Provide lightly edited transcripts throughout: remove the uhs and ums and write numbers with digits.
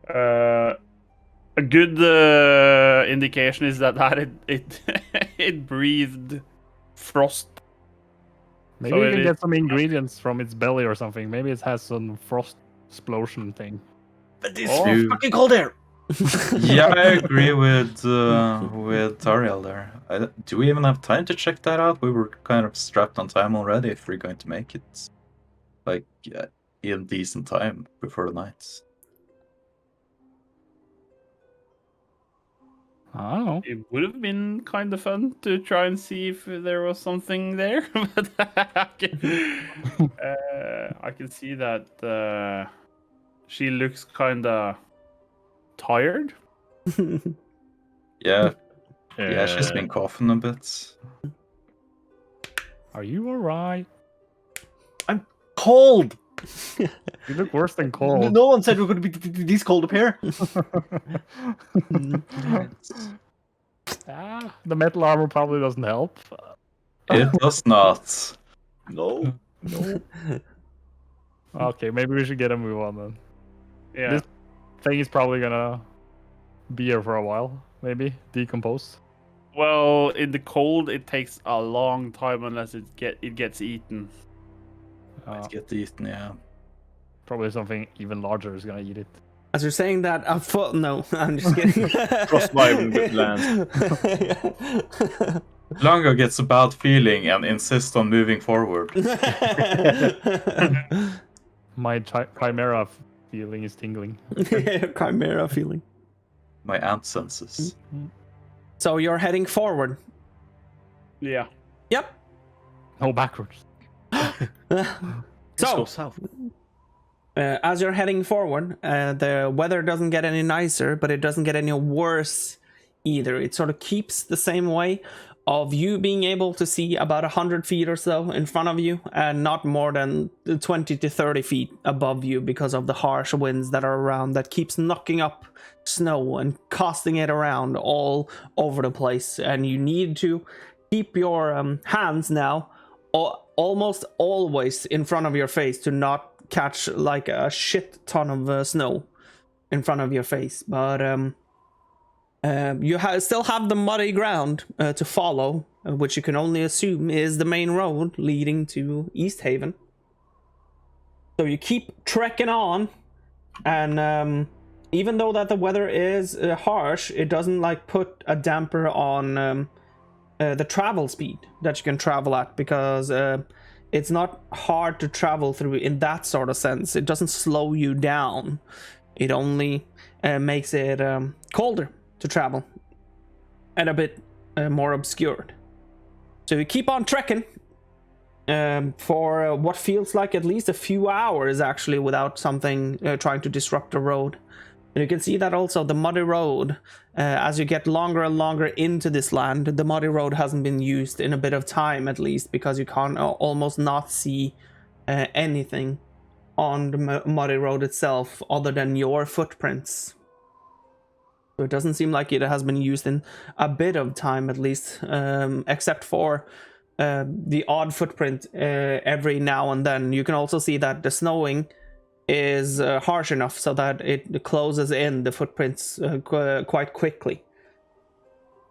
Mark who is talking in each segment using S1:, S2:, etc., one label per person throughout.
S1: A good indication is that it it breathed frost.
S2: Maybe you can get some ingredients from its belly or something. Maybe it has some frost explosion thing.
S3: But this fucking cold air.
S4: Yeah, I agree with Tariel there. Do we even have time to check that out? We were kind of strapped on time already if we're going to make it like in decent time before the night.
S2: I don't know.
S1: It would have been kind of fun to try and see if there was something there, but I can see that she looks kind of tired.
S4: Yeah, she's been coughing a bit.
S2: Are you alright?
S3: I'm cold.
S2: You look worse than cold.
S3: No one said we're going to be this cold up here.
S2: The metal armor probably doesn't help.
S4: It does not.
S3: No.
S2: Okay, maybe we should get a move on then.
S1: Yeah.
S2: This thing is probably gonna be here for a while. Maybe decompose.
S1: Well, in the cold, it takes a long time unless it gets eaten.
S4: Might get eaten, yeah.
S2: Probably something even larger is gonna eat it.
S5: As you're saying that, no, I'm just kidding.
S3: Frostbite with land.
S4: Longo gets a bad feeling and insists on moving forward.
S2: My chimera feeling is tingling.
S5: Chimera feeling.
S4: My ant senses.
S5: So you're heading forward.
S1: Yeah.
S5: Yep.
S2: No, backwards.
S3: Let's go south.
S5: As you're heading forward, the weather doesn't get any nicer, but it doesn't get any worse either. It sort of keeps the same way of you being able to see about 100 feet or so in front of you, and not more than 20 to 30 feet above you because of the harsh winds that are around that keeps knocking up snow and casting it around all over the place. And you need to keep your hands now almost always in front of your face to not catch like a shit ton of snow in front of your face. But you still have the muddy ground to follow, which you can only assume is the main road leading to Easthaven. So you keep trekking on, and even though that the weather is harsh, it doesn't like put a damper on the travel speed that you can travel at, because it's not hard to travel through in that sort of sense. It doesn't slow you down. It only makes it colder to travel and a bit more obscured. So you keep on trekking for what feels like at least a few hours actually without something trying to disrupt the road. And you can see that also the muddy road, as you get longer and longer into this land, the muddy road hasn't been used in a bit of time at least, because you can't almost not see anything on the muddy road itself other than your footprints. So it doesn't seem like it has been used in a bit of time at least, except for the odd footprint every now and then. You can also see that the snowing is harsh enough so that it closes in the footprints quite quickly.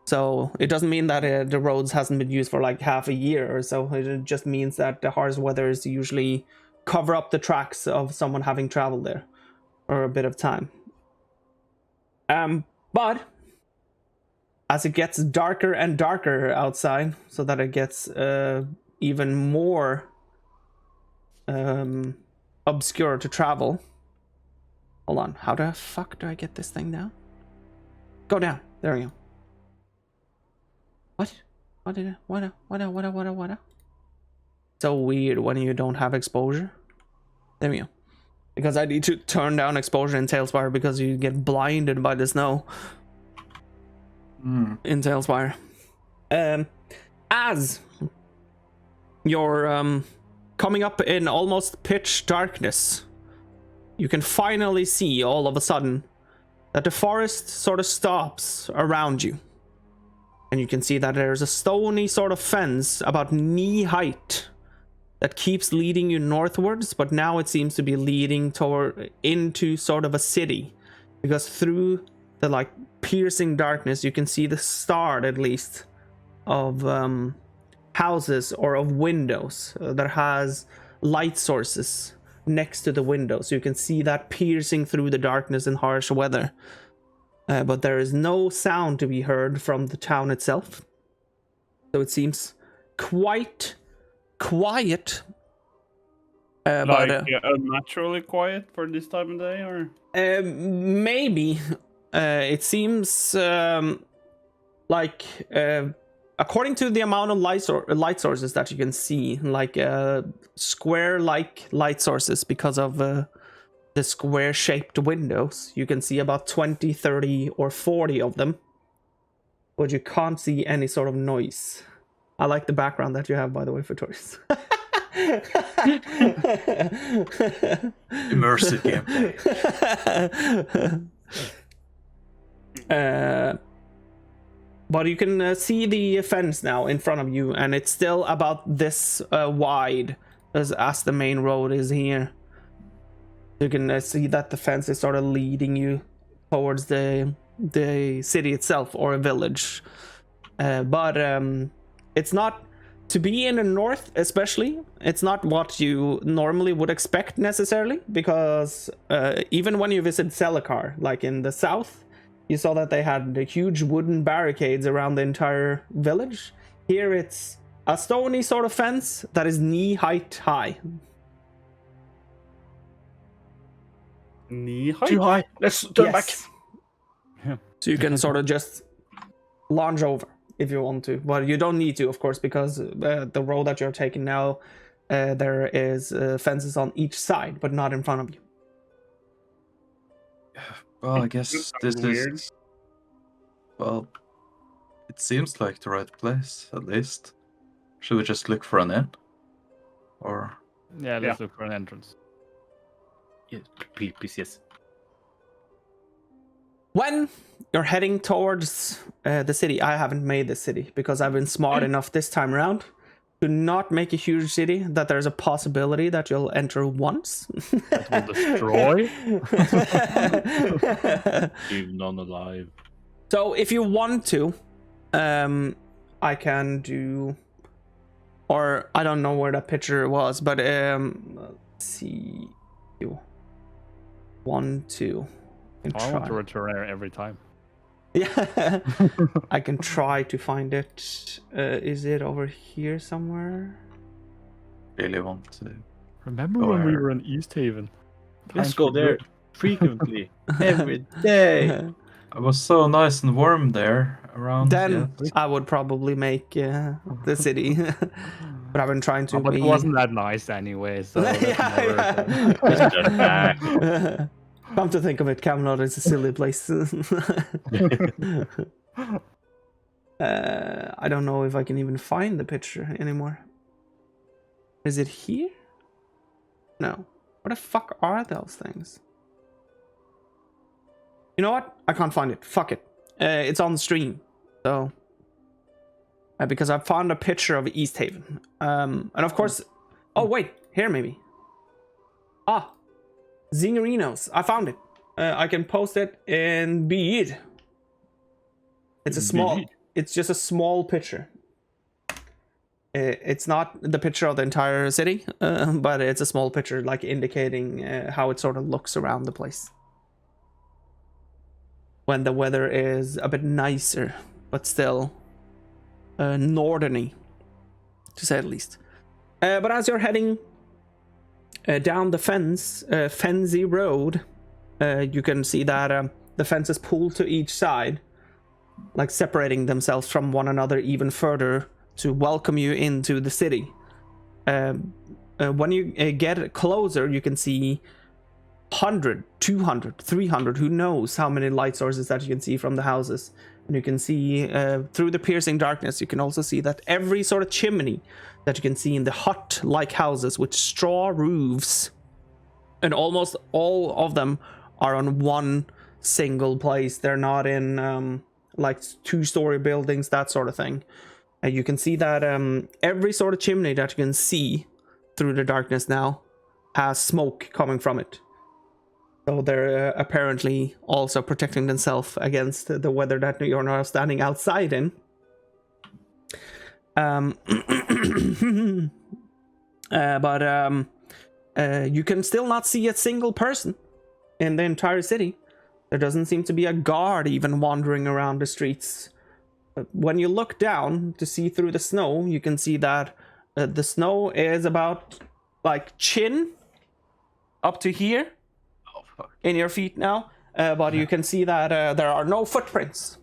S5: So it doesn't mean that the roads hasn't been used for like half a year or so. It just means that the harsh weathers usually cover up the tracks of someone having traveled there for a bit of time. But as it gets darker and darker outside, so that it gets even more obscure to travel. Hold on, how the fuck do I get this thing down? Go down. There we go. What? What? So weird when you don't have exposure. There we go. Because I need to turn down exposure in Talespire because you get blinded by the snow. In Talespire. As you're coming up in almost pitch darkness, you can finally see all of a sudden that the forest sort of stops around you. And you can see that there's a stony sort of fence about knee height that keeps leading you northwards, but now it seems to be leading into sort of a city. because through the like piercing darkness you can see the start at least of houses or of windows that has light sources next to the windows. You can see that piercing through the darkness in harsh weather, but there is no sound to be heard from the town itself, so it seems quite quiet.
S1: Unnaturally quiet for this time of day, or
S5: Maybe. It seems like, according to the amount of light sources that you can see, like square-like light sources, because of the square-shaped windows, you can see about 20, 30, or 40 of them, but you can't see any sort of noise. I like the background that you have, by the way, for tourists.
S4: Immersive gameplay.
S5: But you can see the fence now in front of you, and it's still about this wide as the main road is here. You can see that the fence is sort of leading you towards the city itself, or a village. But it's not, to be in the north especially, it's not what you normally would expect necessarily, because even when you visit Selekar, like in the south, you saw that they had the huge wooden barricades around the entire village. Here it's a stony sort of fence that is knee-height high.
S1: knee height?
S3: Too high. Let's turn back.
S2: Yeah.
S5: So you can sort of just launch over if you want to, but you don't need to, of course, because the road that you're taking now, there is fences on each side, but not in front of you.
S4: Well, I guess this
S1: Weird.
S4: is... Well, it seems like the right place, at least. Should we just look for an inn? Or...
S2: Yeah, let's look for an entrance.
S3: Yes, please, yes.
S5: When you're heading towards the city, I haven't made the city because I've been smart enough this time around to not make a huge city that there's a possibility that you'll enter once.
S2: That will destroy.
S3: Leave none alive.
S5: So if you want to, I can do, or I don't know where that picture was, but let's see, you want to.
S2: I want to return there every time.
S5: Yeah, I can try to find it. Is it over here somewhere?
S4: really want to...
S2: Remember
S4: Oh,
S2: when we
S4: yeah.
S2: were in Easthaven?
S3: Let's
S2: Times
S3: go
S2: were
S3: there
S2: good.
S3: frequently, every day.
S4: It was so nice and warm there around.
S5: Then
S4: yeah.
S5: I would probably make the city. But I've been trying to
S2: Oh, but
S5: be...
S2: it wasn't that nice anyway. So that's
S5: Yeah,
S3: Let's turn back.
S5: Come to think of it, Camelot is a silly place. I don't know if I can even find the picture anymore. Is it here? No. What the fuck are those things? You know what? I can't find it. Fuck it. It's on the stream. So... because I found a picture of Easthaven. And of course... Oh, wait. Here, maybe. Ah. Zingarinos. I found it. I can post it in Bead. It's a small...
S3: Bead?
S5: It's just a small picture. It's not the picture of the entire city, but it's a small picture, like in how it sort of looks around the place. When the weather is a bit nicer, but still northerny, to say the least. But as you're heading down the Fensy Road, you can see that the fence is pulled to each side, like separating themselves from one another even further to welcome you into the city. When you get closer, you can see 100, 200, 300, who knows how many light sources that you can see from the houses. And you can see through the piercing darkness, you can also see that every sort of chimney that you can see in the hut-like houses with straw roofs, and almost all of them are on one single place. They're not in like two-story buildings, that sort of thing. And you can see that every sort of chimney that you can see through the darkness now has smoke coming from it. So they're apparently also protecting themselves against the weather that you're now standing outside in. But you can still not see a single person in the entire city. There doesn't seem to be a guard even wandering around the streets. When you look down to see through the snow, you can see that the snow is about like chin up to here in your feet now. But you can see that there are no footprints.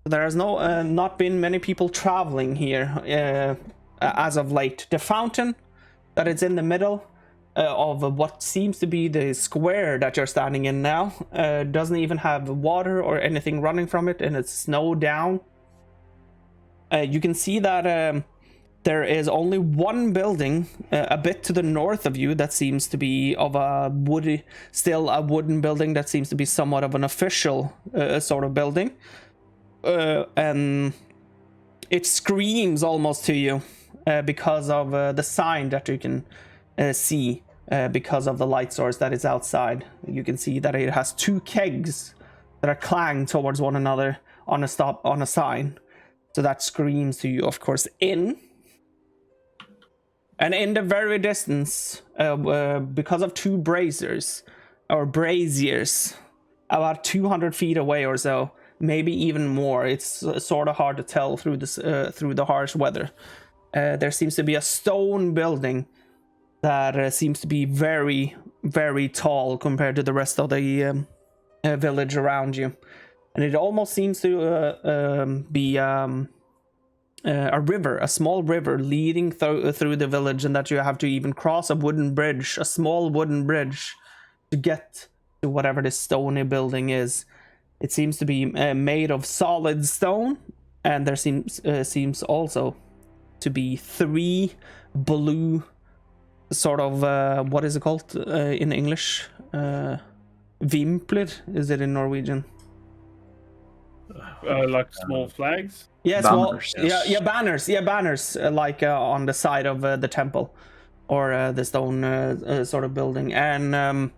S5: There has not been many people traveling here as of late. The fountain that is in the middle of what seems to be the square that you're standing in now doesn't even have water or anything running from it, and it's snowed down. You can see that there is only one building a bit to the north of you that seems to be of a wooden building that seems to be somewhat of an official sort of building. And it screams almost to you because of the sign that you can see because of the light source that is outside. You can see that it has two kegs that are clanged towards one another on a sign. So that screams to you, of course, in. And in the very distance, because of two braziers, about 200 feet away or so, maybe even more. It's sort of hard to tell through the harsh weather. There seems to be a stone building that seems to be very, very tall compared to the rest of the village around you. And it almost seems to be a river, a small river leading through the village, and that you have to even cross a small wooden bridge to get to whatever this stony building is. It seems to be made of solid stone, and there seems also to be 3 blue sort of what is it called in English? Vimpler, is it in Norwegian?
S1: Like small flags.
S5: Yeah,
S4: Banners, yes.
S5: banners, like on the side of the temple or the stone sort of building, and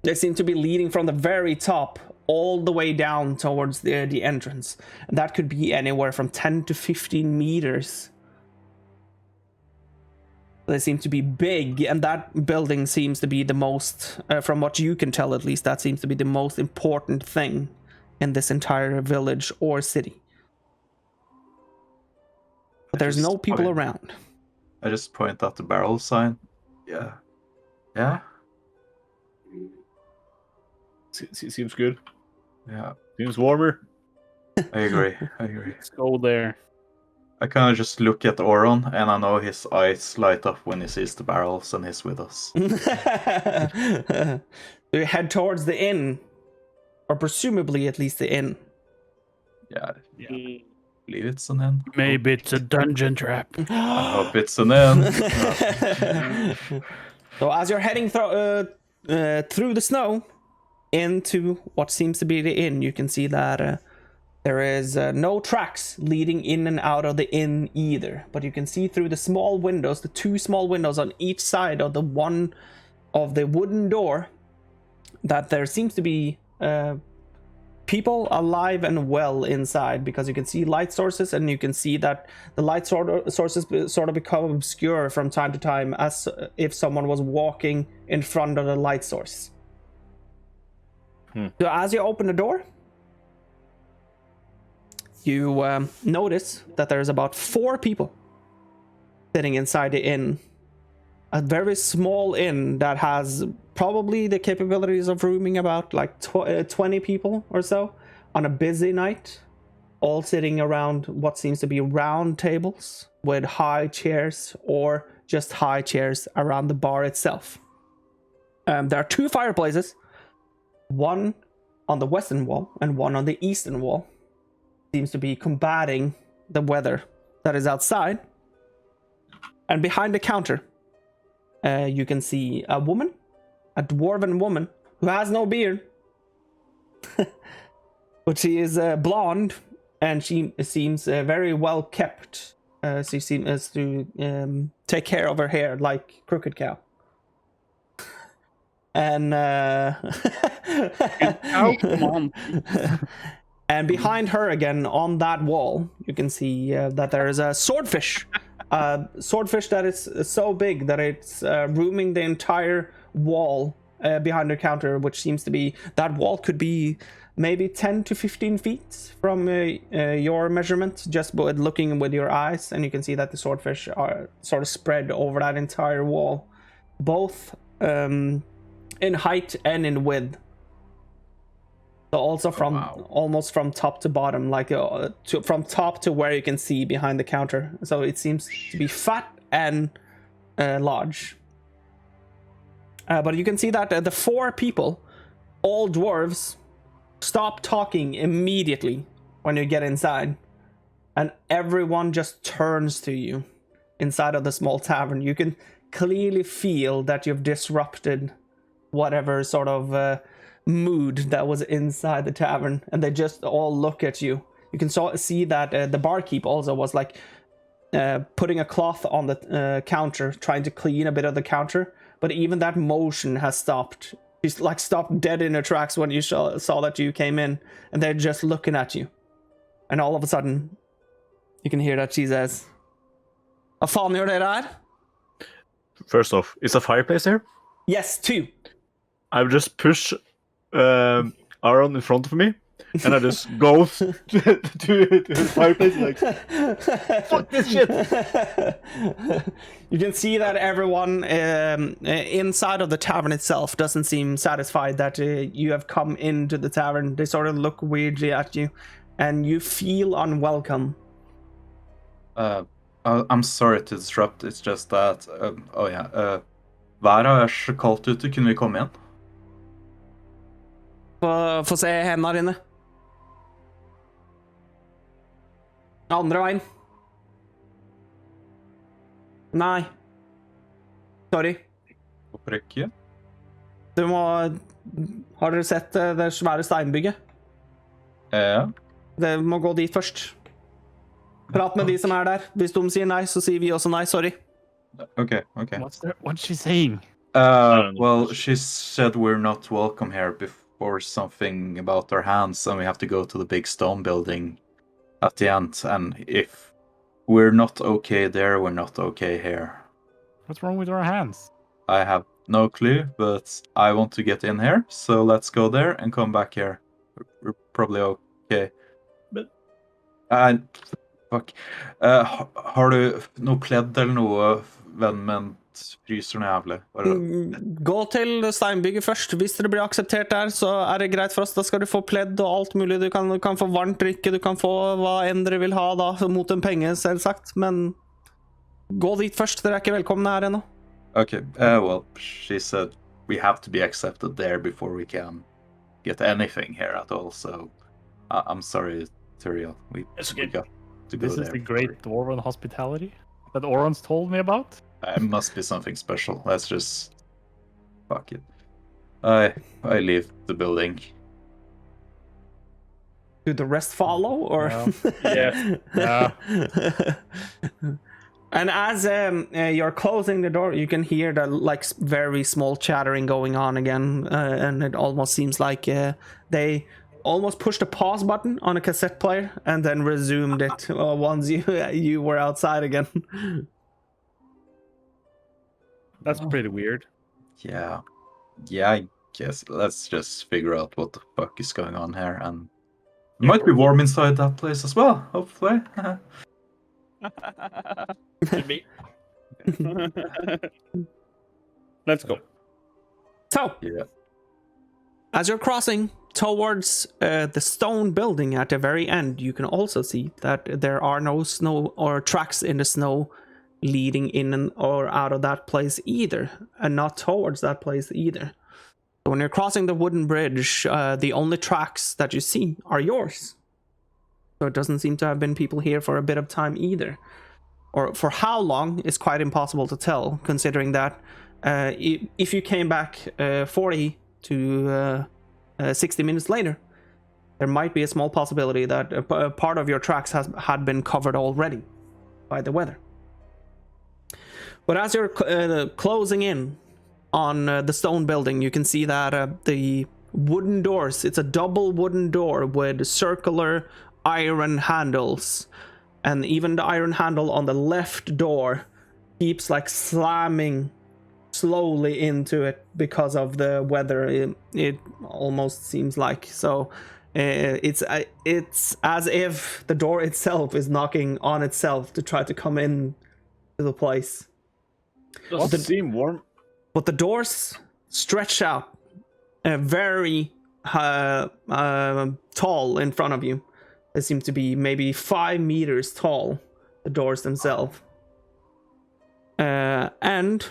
S5: they seem to be leading from the very top all the way down towards the entrance. And that could be anywhere from 10 to 15 meters. They seem to be big, and that building seems to be the most, from what you can tell at least, that seems to be the most important thing in this entire village or city. But there's no people around.
S4: I just point out the barrel sign. Yeah. Yeah?
S3: Seems good.
S4: Yeah.
S3: Seems warmer.
S4: I agree.
S2: Let's go there.
S4: I kind of just look at Oron, and I know his eyes light up when he sees the barrels and he's with us.
S5: We head towards the inn, or presumably at least the inn.
S4: Yeah. Believe it's an inn.
S2: Maybe it's a dungeon trap.
S4: I hope it's an inn.
S5: So as you're heading through the snow into what seems to be the inn, you can see that there is no tracks leading in and out of the inn either. But you can see through the small windows, the 2 small windows on each side of the one of the wooden door, that there seems to be people alive and well inside, because you can see light sources, and you can see that the light sources sort of become obscure from time to time, as if someone was walking in front of the light source. So as you open the door, you notice that there's about 4 people sitting inside the inn. A very small inn that has probably the capabilities of rooming about like 20 people or so on a busy night, all sitting around what seems to be round tables with high chairs, or just high chairs around the bar itself. There are 2 fireplaces, one on the western wall and one on the eastern wall. Seems to be combating the weather that is outside. And behind the counter, you can see a woman, a dwarven woman, who has no beard. But she is blonde, and she seems very well kept. She seems to take care of her hair like Crooked Cow. And
S1: Oh, come on.
S5: and behind her again on that wall, you can see that there is a swordfish. Swordfish that is so big that it's rooming the entire wall behind the counter, which seems to be, that wall could be maybe 10 to 15 feet from your measurement, just looking with your eyes, and you can see that the swordfish are sort of spread over that entire wall, both in height and in width. So also from almost from top to bottom, like from top to where you can see behind the counter. So it seems to be fat and large. But you can see that the 4 people, all dwarves, stop talking immediately when you get inside, and everyone just turns to you inside of the small tavern. You can clearly feel that you've disrupted whatever sort of mood that was inside the tavern, and they just all look at you. You can see that the barkeep also was like putting a cloth on the counter, trying to clean a bit of the counter, but even that motion has stopped. She's like stopped dead in her tracks when you saw that you came in, and they're just looking at you. And all of a sudden, you can hear that she says, "Hva faen gjør dere her?"
S3: First off, is a fireplace here?
S5: Yes, 2.
S3: I would just push Aaron in front of me, and I just go to the fireplace like, fuck this shit.
S5: You can see that everyone inside of the tavern itself doesn't seem satisfied that you have come into the tavern. They sort of look weirdly at you, and you feel unwelcome.
S4: I'm sorry to disrupt, it's just that været er så kaldt ute, kunne vi komme igjen?
S5: Få se hendene dine. Andre veien. Nei. Sorry.
S4: Hvorfor ikke?
S5: Du må... Har dere sett det svære steinbygget?
S4: Ja.
S5: Det må gå dit først. Prat med de som er der. Hvis de sier nei, så sier vi også nei. Sorry.
S4: Okay.
S2: What's she saying?
S4: Well, she said we're not welcome here before something about our hands, and we have to go to the big stone building at the end. And if we're not okay there, we're not okay here.
S2: What's wrong with our hands?
S4: I have no clue, but I want to get in here, so let's go there and come back here. We're probably okay.
S3: But...
S4: Fuck. Har du noe pledd eller noe, venn, men fryser noe jævlig?
S5: Gå til steinbygget først. Hvis det blir akseptert der, så er det greit for oss. Da skal du få pledd og alt mulig. Du kan få varmt drikke, du kan få hva enn dere vil ha da, mot en penge, selvsagt. Men gå dit først. Dere er ikke velkomne her ennå.
S4: Okay, well, she said we have to be accepted there before we can get anything here at all, so I'm sorry, Tyriel. We got to go
S2: This
S4: there.
S2: is the great dwarven hospitality that Oron's told me about.
S4: It must be something special. Let's just... Fuck it. I leave the building.
S5: Do the rest follow, or?
S2: Yeah.
S5: And as you're closing the door, you can hear the like very small chattering going on again, and it almost seems like they almost pushed a pause button on a cassette player and then resumed it once you were outside again.
S2: That's pretty weird.
S4: Yeah, I guess let's just figure out what the fuck is going on here, and it might be warm inside that place as well, hopefully.
S1: Let's go.
S5: So,
S4: Yeah.
S5: as you're crossing towards the stone building at the very end, you can also see that there are no snow or tracks in the snow leading in or out of that place either, and not towards that place either. So when you're crossing the wooden bridge, the only tracks that you see are yours. So it doesn't seem to have been people here for a bit of time either. Or for how long is quite impossible to tell, considering that if you came back 40 to 60 minutes later, there might be a small possibility that a part of your tracks had been covered already by the weather. But as you're closing in on the stone building, you can see that the wooden doors, it's a double wooden door with circular iron handles, and even the iron handle on the left door keeps like slamming slowly into it because of the weather. It almost seems like so. It's as if the door itself is knocking on itself to try to come in to the place.
S3: Does it seem warm?
S5: But the doors stretch out very tall in front of you. They seem to be maybe 5 meters tall, the doors themselves. And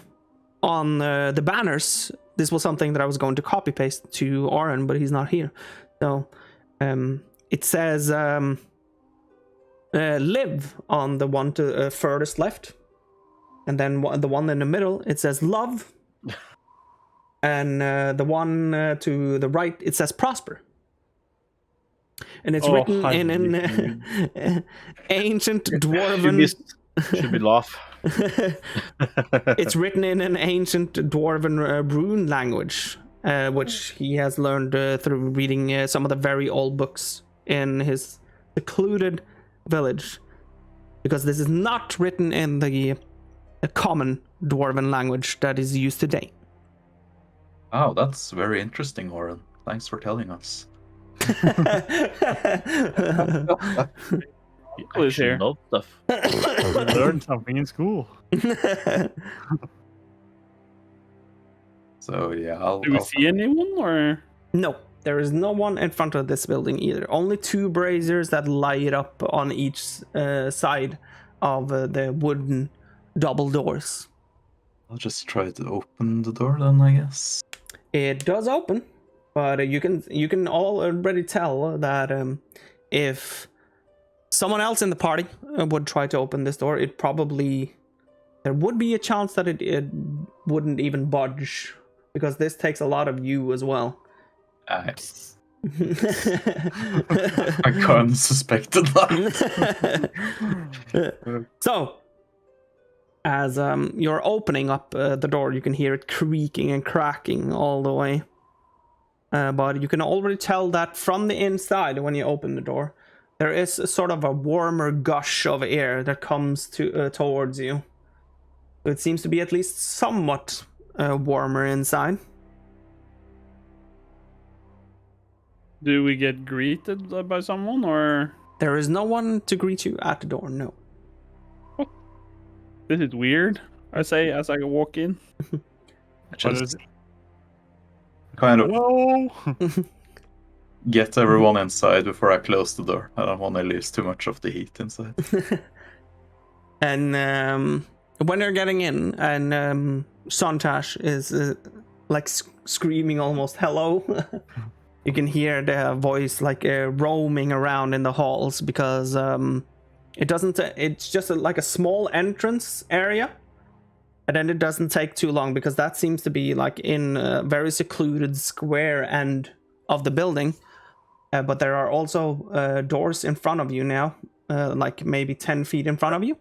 S5: on the banners, this was something that I was going to copy paste to Oren, but he's not here. So it says live on the one to furthest left. And then the one in the middle, it says love. And the one to the right, it says prosper. And it's written in an ancient dwarven...
S3: Should be laugh.
S5: It's written in an ancient dwarven rune language, which he has learned through reading some of the very old books in his secluded village. Because this is not written in the common dwarven language that is used today.
S4: Oh, that's very interesting, Oren. Thanks for telling us.
S1: Who's here?
S3: Know stuff.
S2: Learn something in school.
S4: So yeah,
S1: Do we see anyone, or?
S5: No, there is no one in front of this building either. Only 2 braziers that light up on each side of the wooden double doors.
S4: I'll just try to open the door then, I guess.
S5: It does open, but you can already tell that if someone else in the party would try to open this door, there would be a chance that it wouldn't even budge, because this takes a lot of you as well.
S4: I kind of suspected that.
S5: So, as you're opening up the door, you can hear it creaking and cracking all the way. But you can already tell that from the inside, when you open the door, there is a sort of a warmer gush of air that comes towards you. It seems to be at least somewhat warmer inside.
S1: Do we get greeted by someone, or?
S5: There is no one to greet you at the door, no.
S1: This is weird, I say as I walk in.
S4: I just kind of
S2: Hello.
S4: get everyone inside before I close the door. I don't want to lose too much of the heat inside.
S5: And when you're getting in, and Sontash is like screaming almost hello. You can hear the voice like roaming around in the halls, because it's just like a small entrance area, and then it doesn't take too long, because that seems to be like in a very secluded square end of the building. But there are also doors in front of you now, like maybe 10 feet in front of you.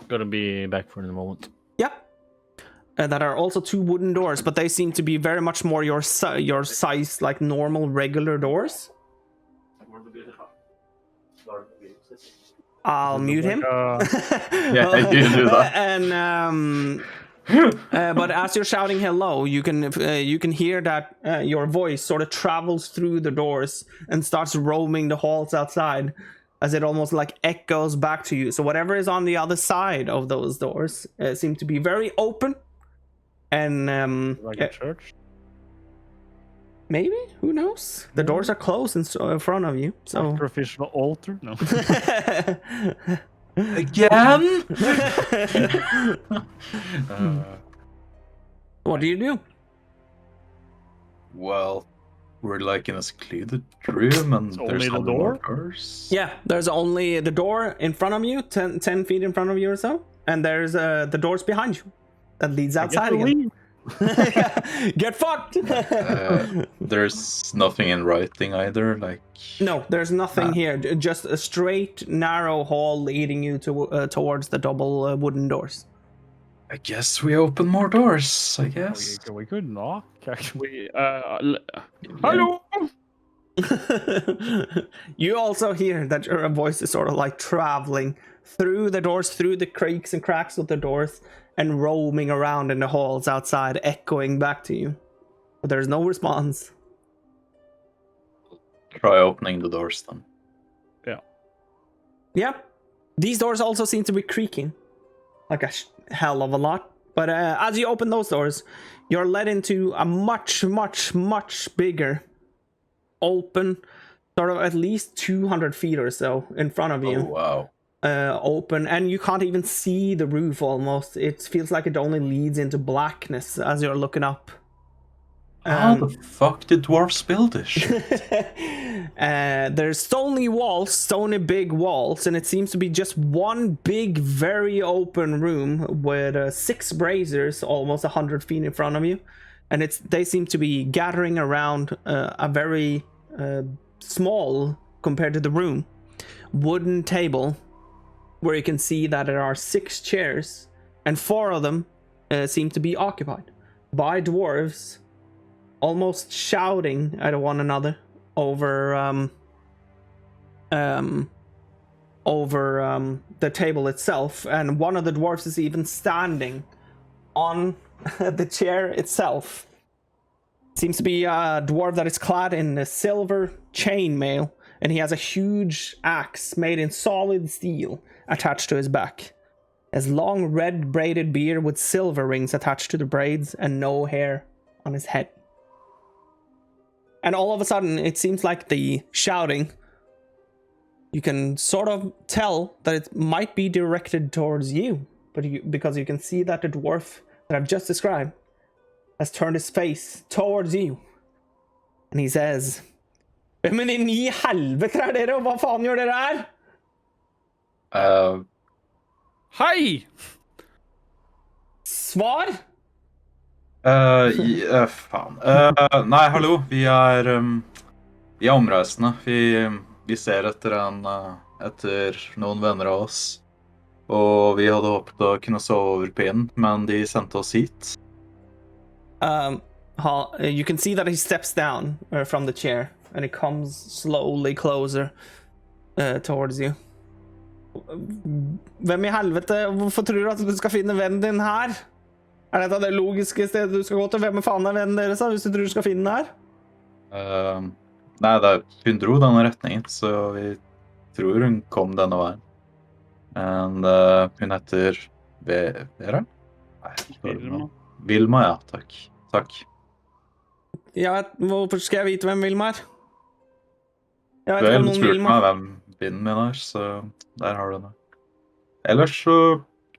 S3: Gonna be back for in a moment.
S5: Yeah. That are also 2 wooden doors, but they seem to be very much more your size, like normal regular doors. I'll mute him.
S4: Yeah, you do that.
S5: And but as you're shouting hello, you can hear that your voice sort of travels through the doors and starts roaming the halls outside, as it almost like echoes back to you. So whatever is on the other side of those doors seem to be very open. And
S2: Like a church?
S5: maybe, who knows? The doors are closed in front of you. So
S2: Sacrificial altar? No.
S4: Again?
S5: what do you do?
S4: Well, we're like in a secluded room, and
S2: It's
S4: there's
S2: only the
S4: only more
S2: door?
S4: doors.
S5: Yeah, there's only the door in front of you, 10 feet in front of you or so, and there's the doors behind you that leads outside again. Get fucked.
S4: There's nothing in writing either. Like
S5: No, there's nothing here. Just a straight, narrow hall leading you to towards the double wooden doors.
S4: I guess we open more doors, I guess.
S2: We could knock, actually.
S1: Hello!
S5: You also hear that your voice is sort of like traveling through the doors, through the creaks and cracks of the doors, and roaming around in the halls outside, echoing back to you. But there's no response.
S4: Try opening the doors then.
S5: Yeah. These doors also seem to be creaking. Like a hell of a lot. But as you open those doors, you're led into a much, much, much bigger, open, sort of at least 200 feet or so in front of you.
S4: Oh, wow.
S5: Open, and you can't even see the roof almost. It feels like it only leads into blackness as you're looking up.
S4: How the fuck did dwarves build this shit?
S5: There's stony big walls, and it seems to be just one big, very open room with 6 braziers almost 100 feet in front of you. And they seem to be gathering around a very small, compared to the room, wooden table where you can see that there are 6 chairs, and 4 of them seem to be occupied by dwarves, almost shouting at one another over the table itself. And one of the dwarves is even standing on the chair itself. Seems to be a dwarf that is clad in a silver chainmail, and he has a huge axe made in solid steel attached to his back. His long red braided beard with silver rings attached to the braids, and no hair on his head. And all of a sudden, it seems like the shouting, you can sort of tell that it might be directed towards you, because you can see that the dwarf that I've just described has turned his face towards you. And he says, "Men inn I helvete er dere, og hva faen gjør dere her?"
S1: Hei!
S5: Svar?
S4: Faen. Nei, hallo. Vi er omreisende. Vi ser etter noen venner av oss. Og vi hadde håpet å kunne sove over pinnen, men de sendte oss hit.
S5: You can see that he steps down from the chair, and he comes slowly closer towards you. Hvem I helvete? Hvorfor tror du at du skal finne vennen din her? Er dette det logiske stedet du skal gå til? Hvem faen vennen deres, hvis du tror du skal finne den her?
S4: Nei, hun dro denne retningen, så vi tror hun kom denne veien. And hun heter Vera? Nei, Wilma, ja, takk.
S5: Ja, hvorfor skal jeg vite hvem Wilma er? Jeg vet
S4: Du
S5: ikke om noen
S4: spurte
S5: Wilma.
S4: meg hvem vinden min er, så der har du det. Ellers så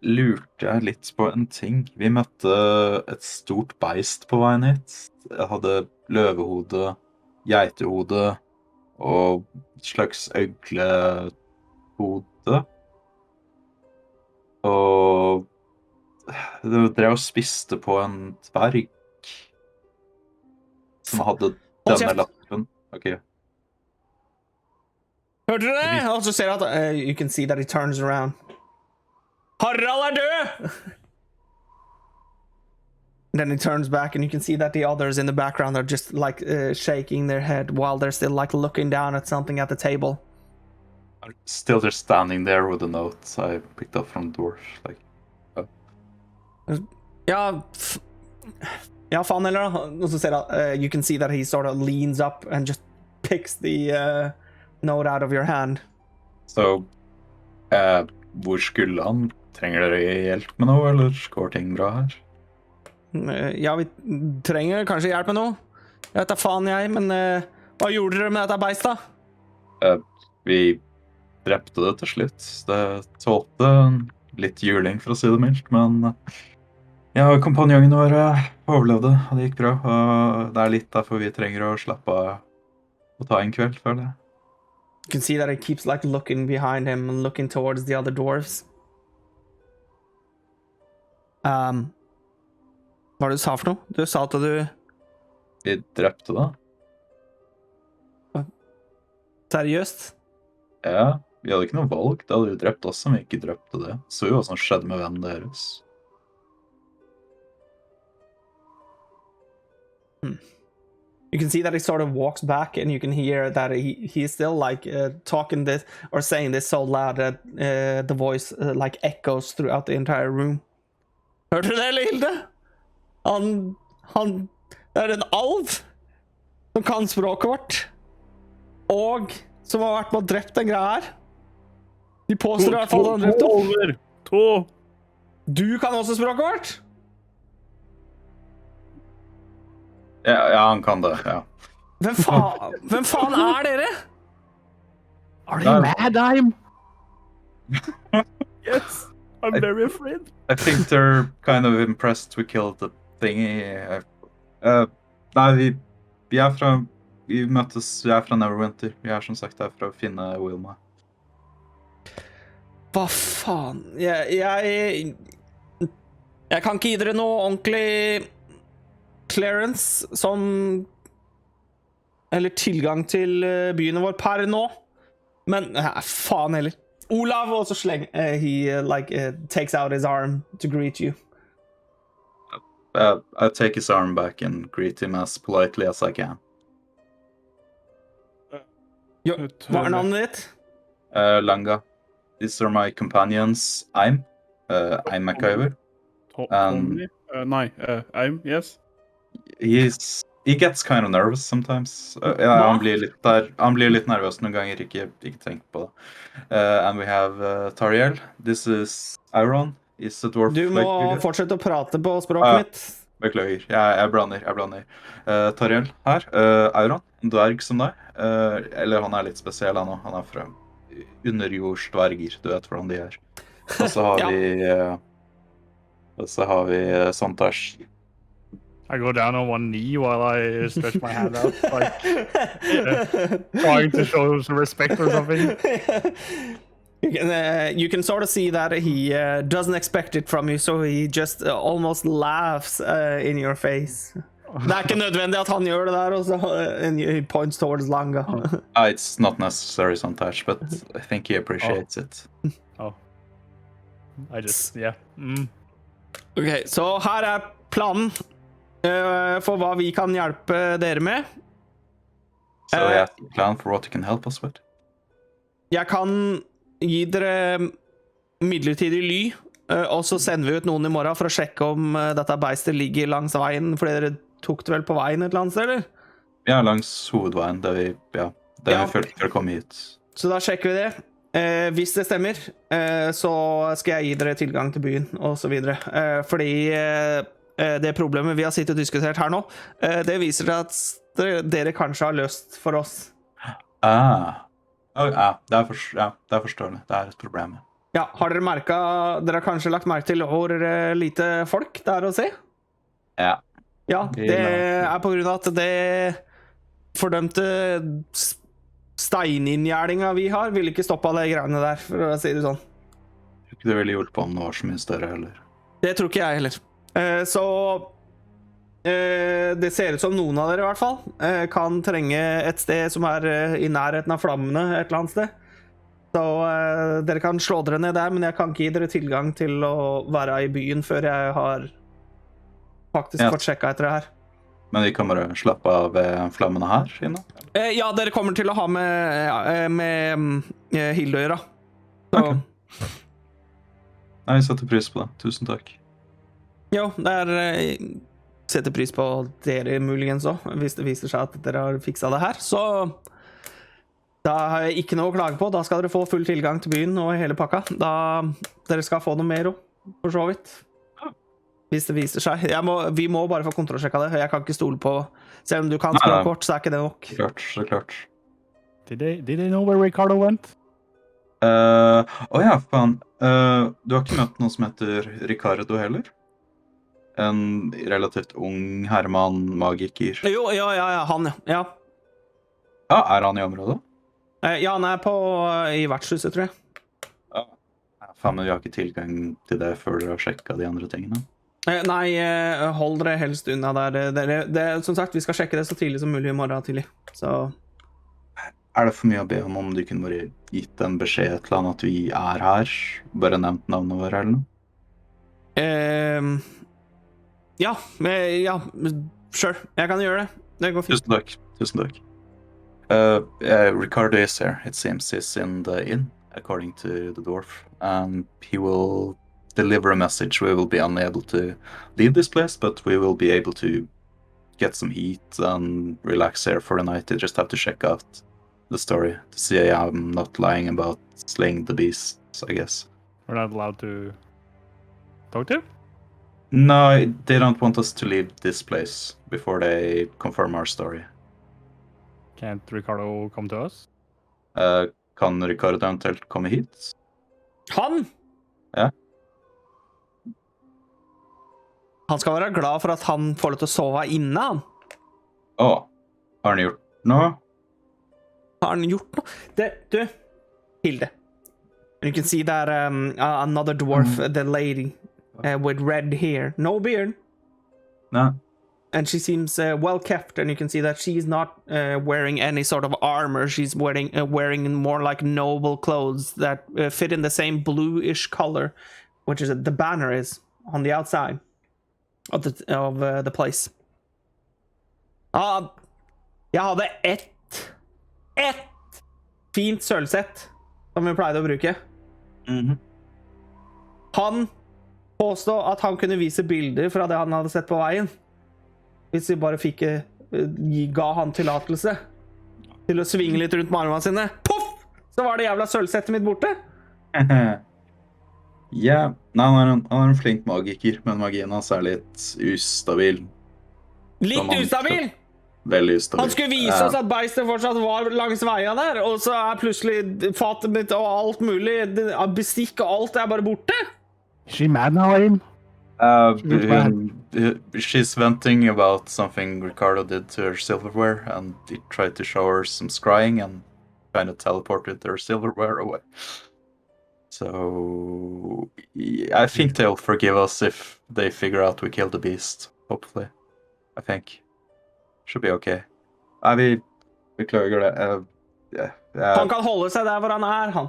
S4: lurte jeg litt på en ting. Vi møtte et stort beist på veien hit. Jeg hadde løvehode, geitehode og et slags øglehode. Og det drev og spiste på en dverg som hadde denne lappen. Ok.
S5: Hørte du det? Og så ser du at you can see that he turns around. Harald død! Then he turns back, and you can see that the others in the background are just like shaking their head while they're still like looking down at something at the table.
S4: I'm still just standing there with the notes I picked up from the dwarf. Like,
S5: Ja, faen heller da. Og så ser du, you can see that he sort of leans up and just picks the note out of your hand.
S4: Så, hvor skulle han? Trenger dere hjelp med noe, eller går ting bra her?
S5: Ja, vi trenger kanskje hjelp med noe. Jeg vet da faen jeg, men hva gjorde dere med dette beistet?
S4: Vi drepte det til slutt. Det tålte litt juling, for å si det mildt, men ja, kompanjongene våre overlevde, og det gikk bra. Og det litt derfor vi trenger å slappe av og ta en kveld, føler jeg.
S5: You can see that he keeps like looking behind him and looking towards the other dwarves. Hva var det du sa for noe? Du sa at du...
S4: Vi drepte det.
S5: Seriøst?
S4: Ja, vi hadde ikke noe valg. Det hadde vi drept oss om vi ikke drepte det. Så jo hva som skjedde med vennen deres.
S5: You can see that he sort of walks back, and you can hear that he's still like talking this or saying this so loud that the voice like echoes throughout the entire room. Hørte du det, Hilde? Han en alv som kan språket vårt, og som har vært med og drept den greia her. De påstår i hvert fall at han drept opp.
S1: To.
S5: Du kan også språket vårt?
S4: Ja, han kan det, ja.
S5: Hvem faen dere?
S2: Are they mad, I'm?
S1: Yes, I'm very afraid.
S4: I think they're kind of impressed we killed the thingy. Nei, vi møttes, vi fra Neverwinter. Vi som sagt her for å finne Wilma.
S5: Hva faen? Jeg kan ikke gi dere noe ordentlig clearance som eller tilgang til byen vår per nå. Men faen heller. Olav også he takes out his arm to greet you.
S4: I take his arm back and greet him as politely as I can.
S5: Hva navnet ditt?
S4: Langa. These are my companions. I'm MacGyver.
S1: Tommy? I'm, yes.
S4: He gets kind of nervous sometimes. Han blir litt nervøs noen ganger, ikke tenk på det. And we have Tariel. This is Iron. Is a dwarf.
S5: Du må fortsette å prate på språket mitt.
S4: Beklager, jeg blander. Tariel her. Iron, en dverg som deg. Eller han litt spesiell han også. Han fra underjordsdverger, du vet hvordan de Og så har vi Sontash.
S2: I go down on one knee while I stretch my hand out, like trying to show some respect or something.
S5: You can sort of see that he doesn't expect it from you, so he just almost laughs in your face. Det ikke nødvendig at han gjør det der også, and he points towards Langa.
S4: It's not necessary sometimes, but I think he appreciates it.
S2: I just, yeah.
S5: Ok, så her planen for hva vi kan hjelpe dere med.
S4: So yeah, plan for what you can help us with.
S5: Jeg kan gi dere midlertidig ly, og så sender vi ut noen i morgen for å sjekke om dette beistet ligger langs veien, fordi dere tok det vel på veien et eller annet sted, eller?
S4: Ja, langs hovedveien, der vi følte for å komme hit.
S5: Så da sjekker vi det. Hvis det stemmer, så skal jeg gi dere tilgang til byen, og så videre. Fordi det problemet vi har sittet og diskutert her nå, det viser seg at dere kanskje har løst for oss.
S4: Det forståelig. Det et problem.
S5: Ja, har dere merket, dere har kanskje lagt merke til hvor lite folk det å se?
S4: Ja.
S5: Ja, det på grunn av at det fordømte steininngjerdinga vi har, vil ikke stoppe alle greiene der, for å si det sånn.
S4: Jeg tror ikke det ville gjort på om det var så mye større heller. Det
S5: tror ikke jeg heller. Så det ser ut som noen av dere i hvert fall kan trenge et sted som i nærheten av flammene et eller annet sted. Så dere kan slå dere ned der, men jeg kan ikke gi dere tilgang til å være i byen før jeg har faktisk fått sjekka etter det her.
S4: Men vi kan bare slappe av flammene her inne?
S5: Ja, dere kommer til å ha med Hilde å gjøre.
S4: Ok. Jeg setter pris på det. Tusen takk.
S5: Jo, setter pris på dere muligens også, hvis det viser seg at dere har fikset det her. Så da har jeg ikke noe å klage på. Da skal dere få full tilgang til byen og hele pakka. Dere skal få noe mer også, for så vidt. Hvis det viser seg. Vi må bare få kontrollsjekka det. Jeg kan ikke stole på, selv om du kan spille kort, så ikke det nok.
S4: Klart.
S2: Did they know where Richardo went?
S4: Ja, faen. Du har ikke møtt noen som heter Richardo heller? En relativt ung herremann, magiker.
S5: Jo, ja, han, ja.
S4: Ja, han i området?
S5: Ja, han i vertshuset, tror jeg.
S4: Ja, faen, men vi har ikke tilgang til det før dere har sjekket de andre tingene.
S5: Nei, hold dere helst unna der. Som sagt, vi skal sjekke det så tidlig som mulig i morgen tidlig. Så
S4: det for mye å be om du kunne bare gitt en beskjed til han at vi her? Bare nevnt navnet vårt eller noe?
S5: Ja, Sure, jeg kan gjøre det. Det går fint.
S4: Tusen takk. Richardo is here. It seems he's in the inn, according to the dwarf. He will deliver a message. We will be unable to leave this place, but we will be able to get some eat and relax here for the night. You just have to check out the story to see I'm not lying about slaying the beasts, I guess.
S2: We're not allowed to talk to him?
S4: No, they don't want us to leave this place before they confirm our story.
S2: Can't Richardo come to us?
S4: Kan Richardo eventuelt komme hit?
S5: Han!
S4: Ja.
S5: Han skal være glad for at han får lov til å sove inne, han.
S4: Har han gjort noe?
S5: Har han gjort noe? Du, Hilde. You can see that another dwarf, the lady with red hair, no beard.
S4: No.
S5: And she seems well kept, and you can see that she's not wearing any sort of armor. She's wearing more like noble clothes that fit in the same bluish color, which is the banner is on the outside of the place. Jeg hadde ett fint sølvsett som vi pleide å bruke. Han påstod at han kunne vise bilder fra det han hadde sett på veien. Hvis vi bare ga han tillatelse til å svinge litt rundt med armene sine. Poff! Så var det jævla sølvsettet mitt borte.
S4: Ja, han er en flink magiker, men magien hans er litt ustabil.
S5: Litt ustabil?
S4: Veldig ustabil.
S5: Han skulle vise oss at beistet fortsatt var langs veien der, og så er plutselig fatet mitt og alt mulig, bestikk og alt er bare borte.
S2: Is she mad now, Aim?
S4: She's venting about something Richardo did to her silverware, and he tried to show her some scrying and kind of teleported her silverware away. So I think they'll forgive us if they figure out we killed the beast. Hopefully, I think should be okay. Vi beklager det.
S5: Han kan holde seg der hvor han er, han.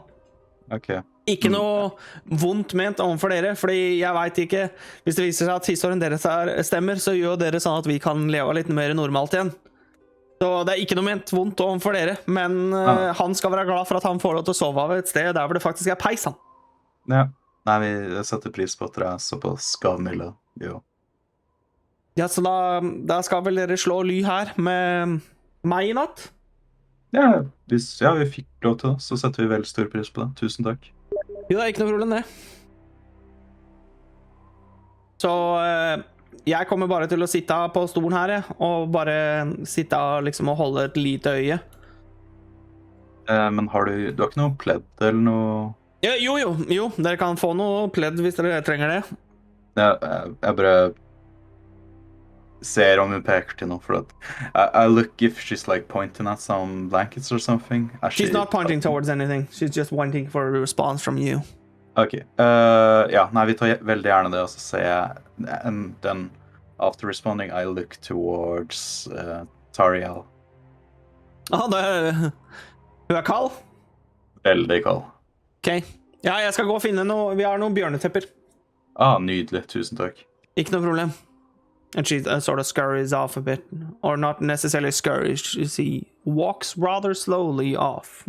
S4: Okay.
S5: Ikke noe vondt ment overfor dere, fordi jeg vet ikke, hvis det viser seg at historien deres stemmer, så gjør dere sånn at vi kan leve litt mer normalt igjen. Så det er ikke noe ment vondt overfor dere, men han skal være glad for at han får lov til å sove av et sted der hvor det faktisk er peis, han.
S4: Ja, nei, vi setter pris på at dere er såpass gavmilde, jo.
S5: Ja, så da skal vel dere slå ly her med meg i natt?
S4: Ja, hvis vi fikk lov til det, så setter vi veldig stor pris på det. Tusen takk.
S5: Jo, det er ikke noe problem det. Så jeg kommer bare til å sitte på stolen her, og bare sitte liksom og holde et lite øye.
S4: Men du har ikke noe pledd eller noe?
S5: Ja, jo, dere kan få noe pledd hvis dere trenger det.
S4: Ja, jeg bare ser om hun peker til noe, for at I look if she's like pointing at some blankets or something.
S5: She's not pointing towards anything. She's just waiting for a response from you.
S4: Okay. Nei, vi tar veldig gjerne det, og så ser jeg, and then after responding, I look towards Tariel.
S5: Hun er kald?
S4: Veldig kald.
S5: Ok. Ja, jeg skal gå og finne noe. Vi har noen bjørnetepper.
S4: Nydelig. Tusen takk.
S5: Ikke noe problem. And she sort of scurries off a bit. Or not necessarily scurries. She walks rather slowly off.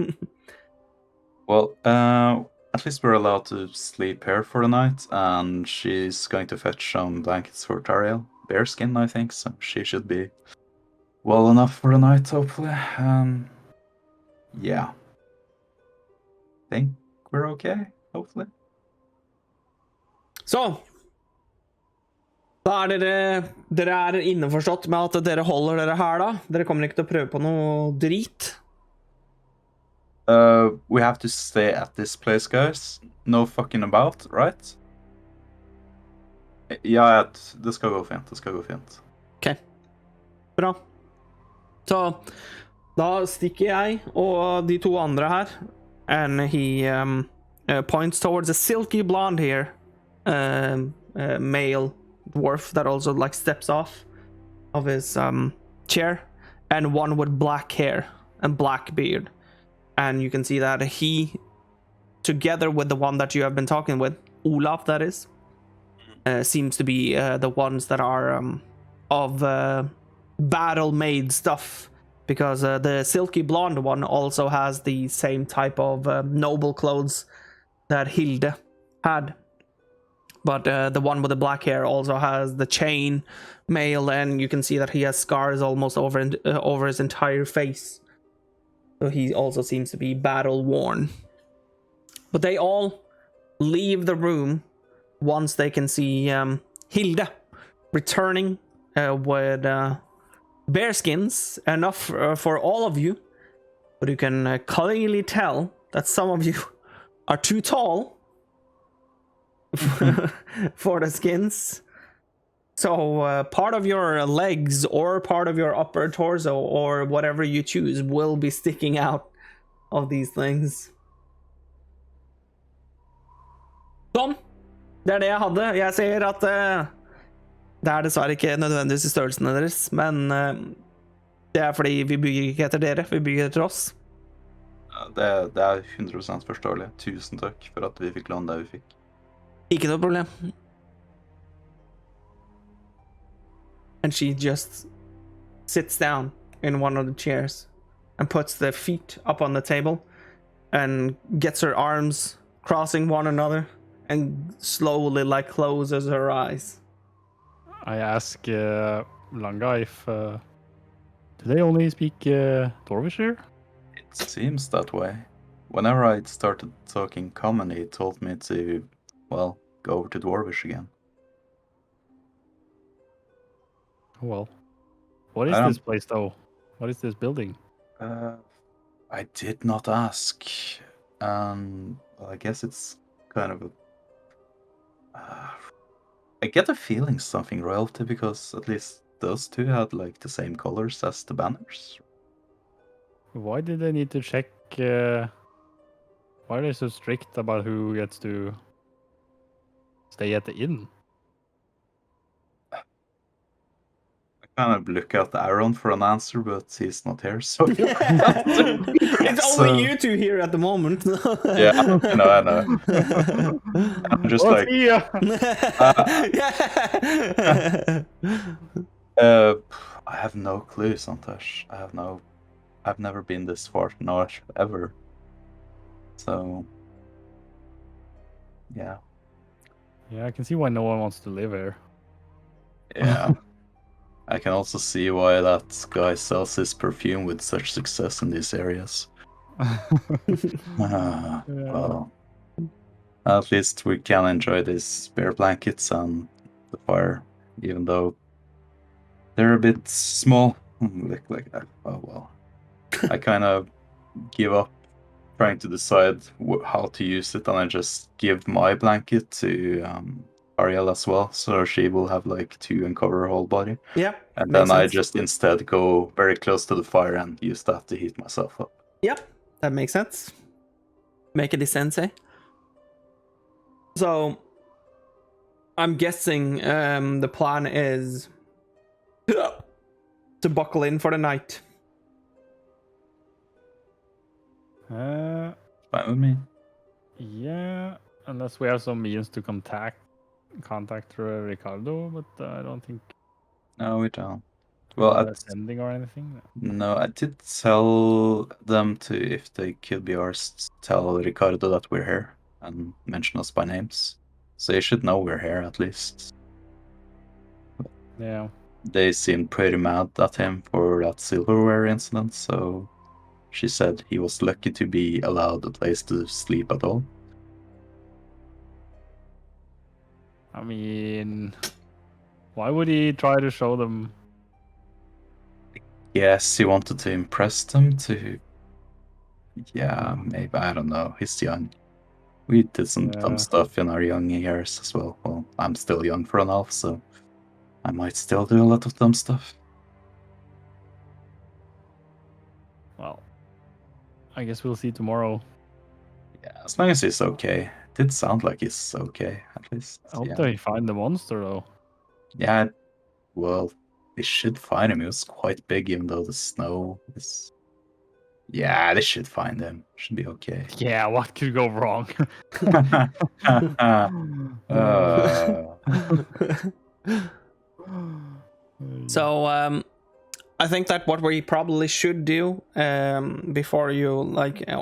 S4: Well, at least we're allowed to sleep here for the night, and she's going to fetch some blankets for Tariel. Bearskin, I think, so she should be well enough for the night, hopefully. Yeah. Think we're okay, hopefully.
S5: Så da dere er innforstått med at dere holder dere her da? Dere kommer ikke til å prøve på noe drit?
S4: We have to stay at this place, guys. No fucking about, right? Ja, det skal gå fint. Ok. Bra.
S5: Så da stikker jeg og de to andre her. And he points towards a silky blonde hair male dwarf that also like steps off of his chair, and one with black hair and black beard. And you can see that he, together with the one that you have been talking with, Olaf that is, seems to be the ones that are of battle-made stuff, because the silky blonde one also has the same type of noble clothes that Hilde had. But the one with the black hair also has the chain mail, and you can see that he has scars almost over his entire face. So he also seems to be battle worn. But they all leave the room once they can see Hilde returning with bearskins, enough for all of you. But you can cunningly tell that some of you are too tall for the skins. So part of your legs or part of your upper torso or whatever you choose will be sticking out of these things. Sånn. Det er det jeg hadde. Jeg ser at det er dessverre ikke nødvendigvis i størrelsene deres, men det er fordi vi bygger ikke etter dere, vi bygger etter oss.
S4: Det er 100% forståelig. Tusen takk for at vi fikk låne det vi fikk.
S5: Ikke noe problem. And she just sits down in one of the chairs and puts their feet up on the table and gets her arms crossing one another and slowly like closes her eyes.
S2: I ask Langa if do they only speak Dwarvish here?
S4: It seems that way. Whenever I started talking common, he told me to, well, go over to Dwarvish again.
S2: Well, what is this place though? What is this building?
S4: I did not ask. Well, I guess it's kind of a... I get a feeling something royalty, because at least those two had like the same colors as the banners.
S2: Why did they need to check? Why are they so strict about who gets to stay at the inn?
S4: I kind of look at Aaron for an answer, but he's not here, so...
S5: It's only you two here at the moment.
S4: Yeah, I know. I'm just like... I have no clue, Santosh. I've never been this far north, ever. So... Yeah.
S2: Yeah, I can see why no one wants to live here.
S4: Yeah. I can also see why that guy sells his perfume with such success in these areas. Well, at least we can enjoy these bear blankets and the fire, even though they're a bit small. Look like that. Oh well. I kind of give up trying to decide how to use it, and I just give my blanket to Ariel as well, so she will have like two and cover her whole body.
S5: Yeah.
S4: And then I just instead go very close to the fire and use that to heat myself up.
S5: Yep, that makes sense. Make it sensei. So, I'm guessing the plan is to buckle in for the night.
S4: Fine with me.
S2: Yeah, unless we have some means to contact Richardo, but I don't think.
S4: No, we don't. Well,
S2: sending or anything.
S4: No, I did tell them to, if they could be ours, tell Richardo that we're here and mention us by names. So you should know we're here at least.
S2: Yeah.
S4: They seemed pretty mad at him for that silverware incident, so she said he was lucky to be allowed a place to sleep at all.
S2: I mean, why would he try to show them?
S4: Yes, he wanted to impress them to... Yeah, maybe, I don't know. He's young. We did some dumb stuff in our young years as well. Well, I'm still young for an elf, so I might still do a lot of dumb stuff.
S2: Well, I guess we'll see tomorrow.
S4: Yeah, as long as he's okay. It did sound like he's okay, at least.
S2: I hope they find the monster, though.
S4: Yeah, well, they should find him. He was quite big, even though the snow is... Yeah, they should find him. Should be okay.
S2: Yeah, what could go wrong?
S5: So, I think that what we probably should do before you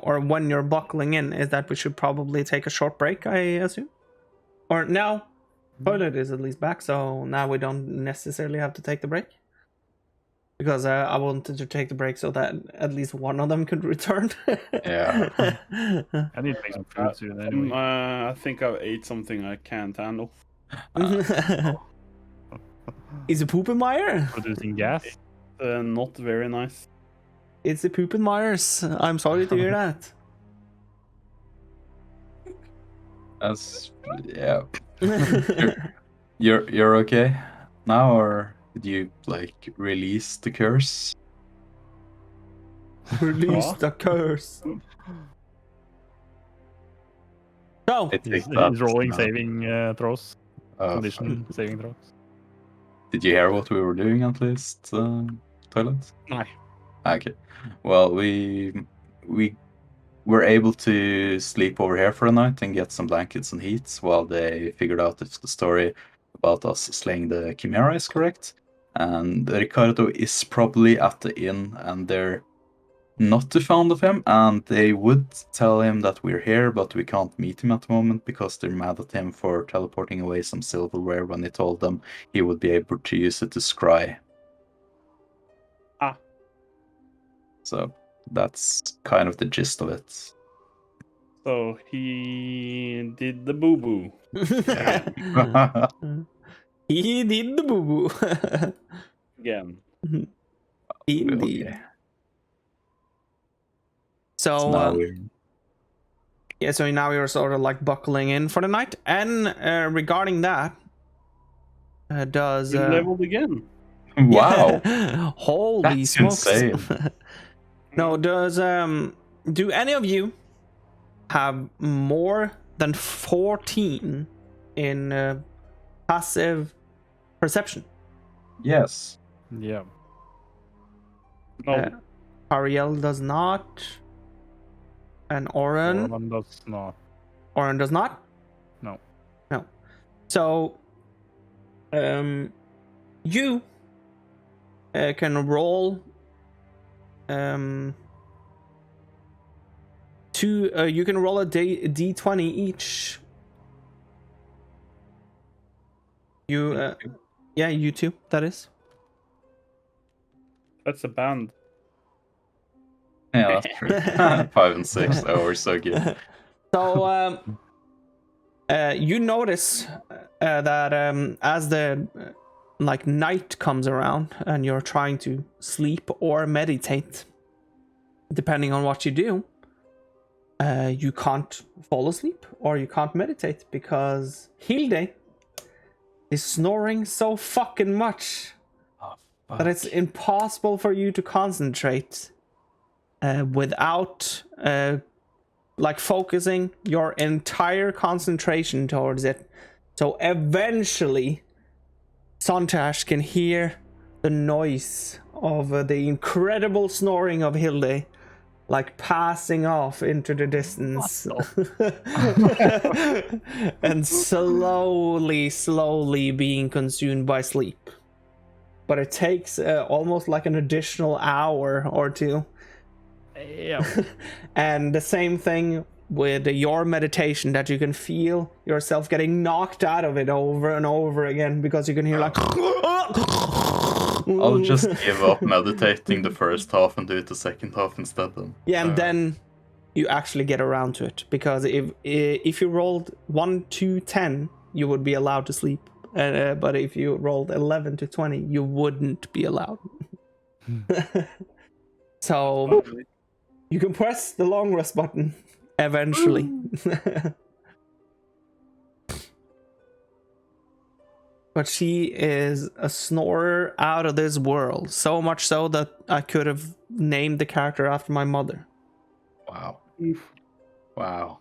S5: or when you're buckling in is that we should probably take a short break, I assume. Or now, toilet is at least back, so now we don't necessarily have to take the break. Because I wanted to take the break so that at least one of them could return.
S4: Yeah.
S2: I need to make some food soon anyway.
S1: I think I've ate something I can't handle.
S5: Is it Poopenmeyer?
S2: Producing gas.
S1: Not very nice.
S5: It's the Poopenmeyers. I'm sorry to hear that.
S4: That's yeah. You're okay now, or did you like release the curse?
S5: Release the curse. So,
S4: I think
S2: He's
S4: that's
S2: rolling
S4: not-
S2: saving throws.
S4: uh,
S2: Condition saving throws.
S4: Did you hear what we were doing at least, toilet?
S1: No.
S4: Okay. Well, we were able to sleep over here for a night and get some blankets and heat while they figured out if the story about us slaying the Chimera is correct. And Richardo is probably at the inn, and they're not too fond of him, and they would tell him that we're here, but we can't meet him at the moment because they're mad at him for teleporting away some silverware when he told them he would be able to use it to scry.
S1: Ah.
S4: So that's kind of the gist of it.
S1: So he did the boo boo.
S5: he did the boo boo.
S1: Again.
S5: Indeed.
S4: Okay.
S5: So,
S4: now we're...
S5: yeah, so now you're sort of like buckling in for the night. And regarding that, does
S1: You leveled again.
S4: Wow.
S5: Yeah. Holy
S4: That's
S5: smokes!
S4: insane.
S5: No, does do any of you have more than 14 in passive perception?
S4: Yes.
S2: Yeah.
S1: No.
S5: Ariel does not. And Oren
S2: does not.
S5: Oren does not?
S2: No.
S5: No. So you can roll you can roll a d20 each. You yeah, you too, that is.
S1: That's a band.
S4: Yeah, that's true. 5 and 6. Oh, we're so good.
S5: So you notice that as the like night comes around and you're trying to sleep or meditate, depending on what you do, you can't fall asleep or you can't meditate because Hilde is snoring so fucking much that it's impossible for you to concentrate without like focusing your entire concentration towards it. So eventually Sontash can hear the noise of the incredible snoring of Hilde like passing off into the distance and slowly being consumed by sleep. But it takes almost like an additional hour or two.
S2: Yeah.
S5: And the same thing with your meditation, that you can feel yourself getting knocked out of it over and over again because you can hear like
S4: I'll just give up meditating the first half and do it the second half instead then.
S5: yeah, and then you actually get around to it, because if you rolled 1 to 10 you would be allowed to sleep, but if you rolled 11 to 20 you wouldn't be allowed. So you can press the long rest button eventually. But she is a snorer out of this world. So much so that I could have named the character after my mother.
S4: Wow. Wow.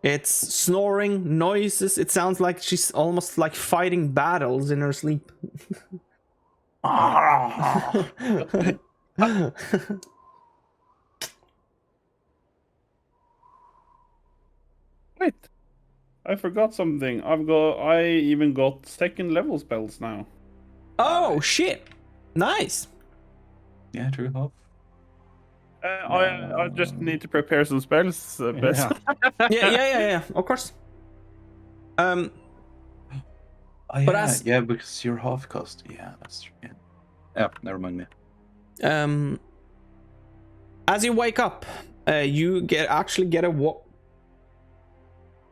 S5: It's snoring, noises. It sounds like she's almost like fighting battles in her sleep.
S1: Wait, I forgot something. I even got second level spells now.
S5: Oh shit! Nice.
S4: Yeah, true half.
S1: I just need to prepare some spells. Best.
S2: Yeah.
S5: Yeah. Of course.
S4: Oh, yeah,
S5: But as-
S4: yeah, because you're half cost. Yeah, that's true. Yeah, never mind me.
S5: As you wake up, you actually get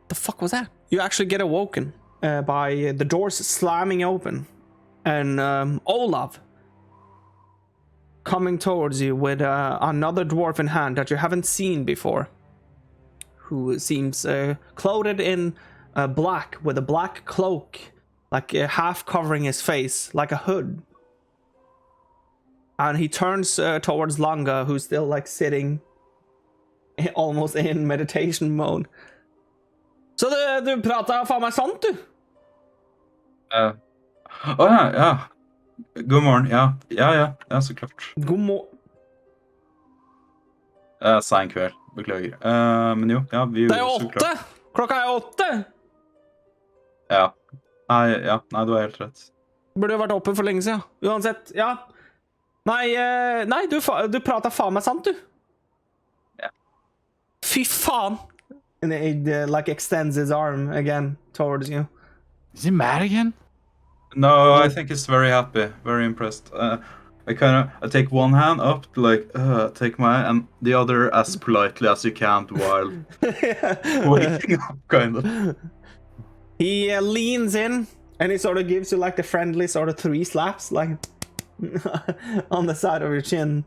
S5: the fuck was that? You actually get awoken by the doors slamming open, and Olav coming towards you with another dwarf in hand that you haven't seen before, who seems clothed in black with a black cloak, like half covering his face, like a hood. And he turns towards Langa, who's still like sitting almost in meditation mode. Så du prater faen meg sant, du?
S4: Ja, ja. God morgen. Ja, så klart.
S5: God morgen.
S4: Sein kveld. Beklager. Men jo, ja, vi
S5: Det er
S4: så
S5: 8!
S4: klart.
S5: Klokka er 8!
S4: Ja. Nei, du har helt rett.
S5: Burde jo vært oppe for lenge siden. Uansett, ja. Nei, du prater faen meg sant, du.
S4: Ja.
S5: Fy faen! And he like extends his arm again towards you.
S2: Is he mad again?
S4: No, I think he's very happy, very impressed. I take one hand up, like, take my, and the other as politely as you can while waking up, kind of.
S5: He leans in and he sort of gives you like the friendly sort of 3 slaps, like on the side of your chin.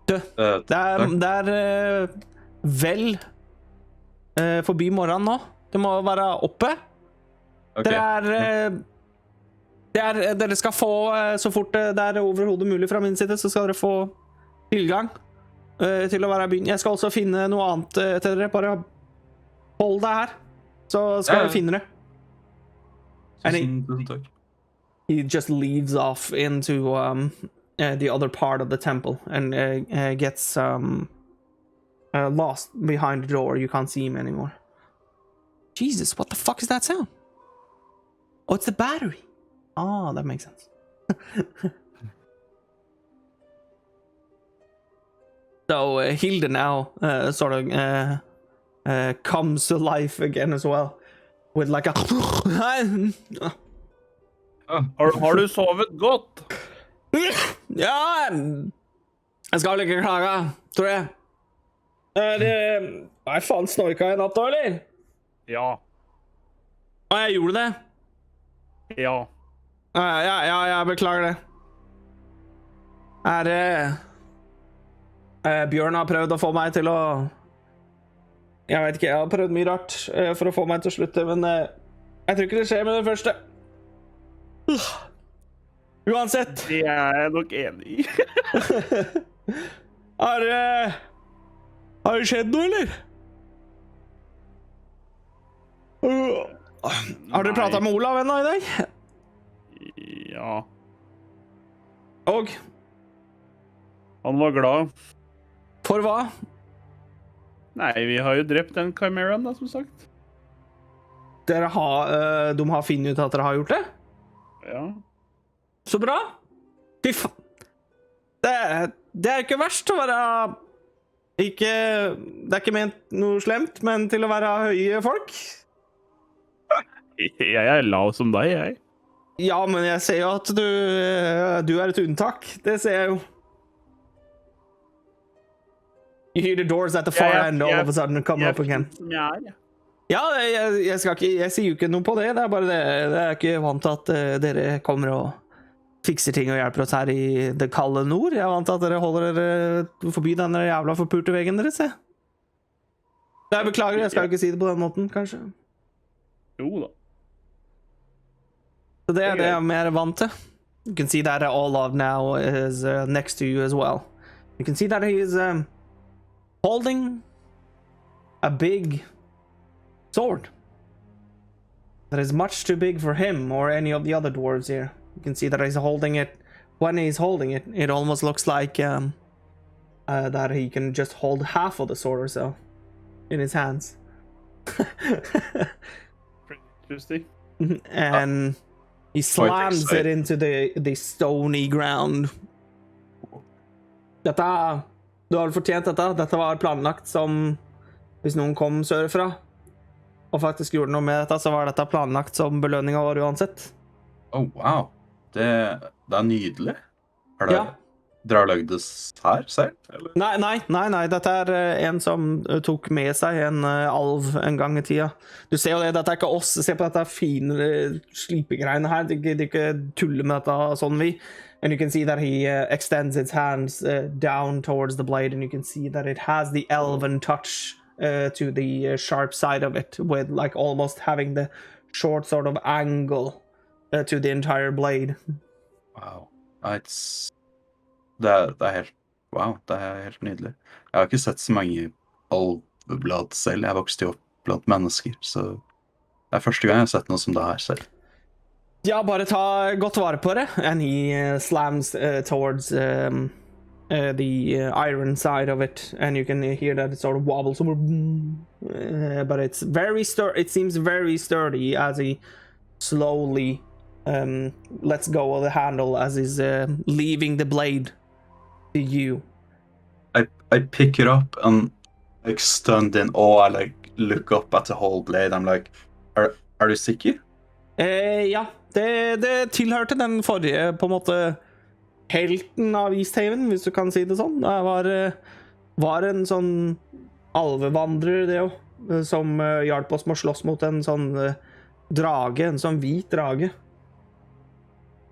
S5: Det er vel forbi morgenen nå. Det må være oppe.
S4: Okay.
S5: Dere skal få, så fort det er overhodet mulig fra min side, så skal dere få tilgang til å være i byen. Jeg skal også finne noe annet til dere. Bare hold deg her, så skal jeg finne det.
S4: Tusen takk.
S5: He just leaves off into the other part of the temple and gets lost behind the door. You can't see him anymore. Jesus, what the fuck is that sound? Oh, it's the battery. Oh, that makes sense. So Hilde now sort of comes to life again as well, with like a.
S1: Har du sovet godt?
S5: Ja, jeg skal vel ikke klage, tror jeg. Nei, faen, snorka jeg i natt da, eller?
S1: Ja.
S5: Jeg gjorde det.
S1: Ja.
S5: Jeg beklager det. Bjørn har prøvd å få meg til å... Jeg vet ikke, jeg har prøvd mye rart for å få meg til å slutte, men jeg tror ikke det skjer med det første. Uansett.
S1: Det er jeg nok enig i.
S5: Har det skjedd noe, eller? Har dere pratet med Olav ennå i dag?
S1: Ja.
S5: Og?
S1: Han var glad.
S5: For hva?
S1: Nei, vi har jo drept den Chimeran da, som sagt.
S5: De har funnet ut at dere har gjort det?
S1: Ja.
S5: Så bra. Fy faen. Det er ikke verst å være... Det er ikke ment noe slemt, men til å være høye folk.
S1: Jeg er lav som deg, jeg.
S5: Ja, men jeg ser jo at du er et unntak. Det ser jeg jo. You hear the doors at the far end all of a sudden come up again. Ja, jeg sier jo ikke noe på det. Det er bare det. Jeg er ikke vant til at dere kommer og fikser ting og hjelper oss her i det kalde nord. Jeg er vant til at dere holder dere forbi den jævla forpurte veggen deres, jeg. Jeg beklager, jeg skal jo ikke si det på den måten, kanskje.
S1: Jo da.
S5: Så det er det jeg er mer vant til. You can see that Olav now is next to you as well. You can see that he is holding a big sword that is much too big for him or any of the other dwarves here. You can see that he's holding it. When he's holding it, it almost looks like that he can just hold half of the sword or so in his hands.
S1: Pretty interesting.
S5: And He slams it
S4: exciting.
S5: into the stony ground. Dette Du har fortjent dette. Dette var planlagt som hvis noen kom sørfra og faktisk gjorde noe med dette, så var dette planlagt som belønninga vår uansett.
S4: Oh, wow. Det er nydelig.
S5: Ja.
S4: Dere har lagd det her selv, eller?
S5: Nei. Dette er en som tok med seg en alv en gang i tida. Du ser jo det, dette er ikke oss. Se på dette fine slipegreiene her. De ikke tuller med dette sånn vi. And you can see that he extends its hands down towards the blade, and you can see that it has the elven touch to the sharp side of it, with like almost having the short sort of angle to the entire blade.
S4: Wow. Det er helt Wow, det er helt nydelig. Jeg har ikke sett så mange alveblad selv. Jeg vokste jo opp blant mennesker, så det er første gang jeg har sett noe som det her selv.
S5: Ja, bare ta godt vare på det. And he slams towards the iron side of it, and you can hear that it sort of wobbles, but it's very it seems very sturdy as he slowly lets go of the handle as he's leaving the blade to you.
S4: I pick it up and like stunned in awe. I like look up at the whole blade. I'm like, are du sikker?
S5: Ja, det tilhørte den forrige på en måte helten av Easthaven, hvis du kan si det sånn. Det var en sånn alvevandrer, det jo, som hjalp oss med å slåss mot en sånn drage, en sånn hvit drage,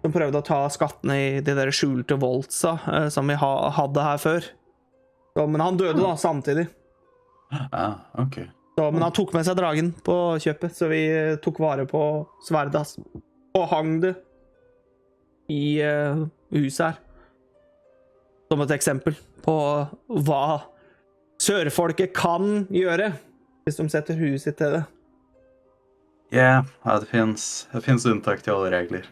S5: som prøvde å ta skattene i de der skjulte voltsa som vi hadde her før. Så, men han døde da, samtidig.
S4: Ok.
S5: Så, men han tok med seg dragen på kjøpet, så vi tok vare på sverdet og hang det i huset her. Som et eksempel på hva sørfolket kan gjøre hvis de setter huset sitt til det.
S4: Ja, det finns unntak til alle regler.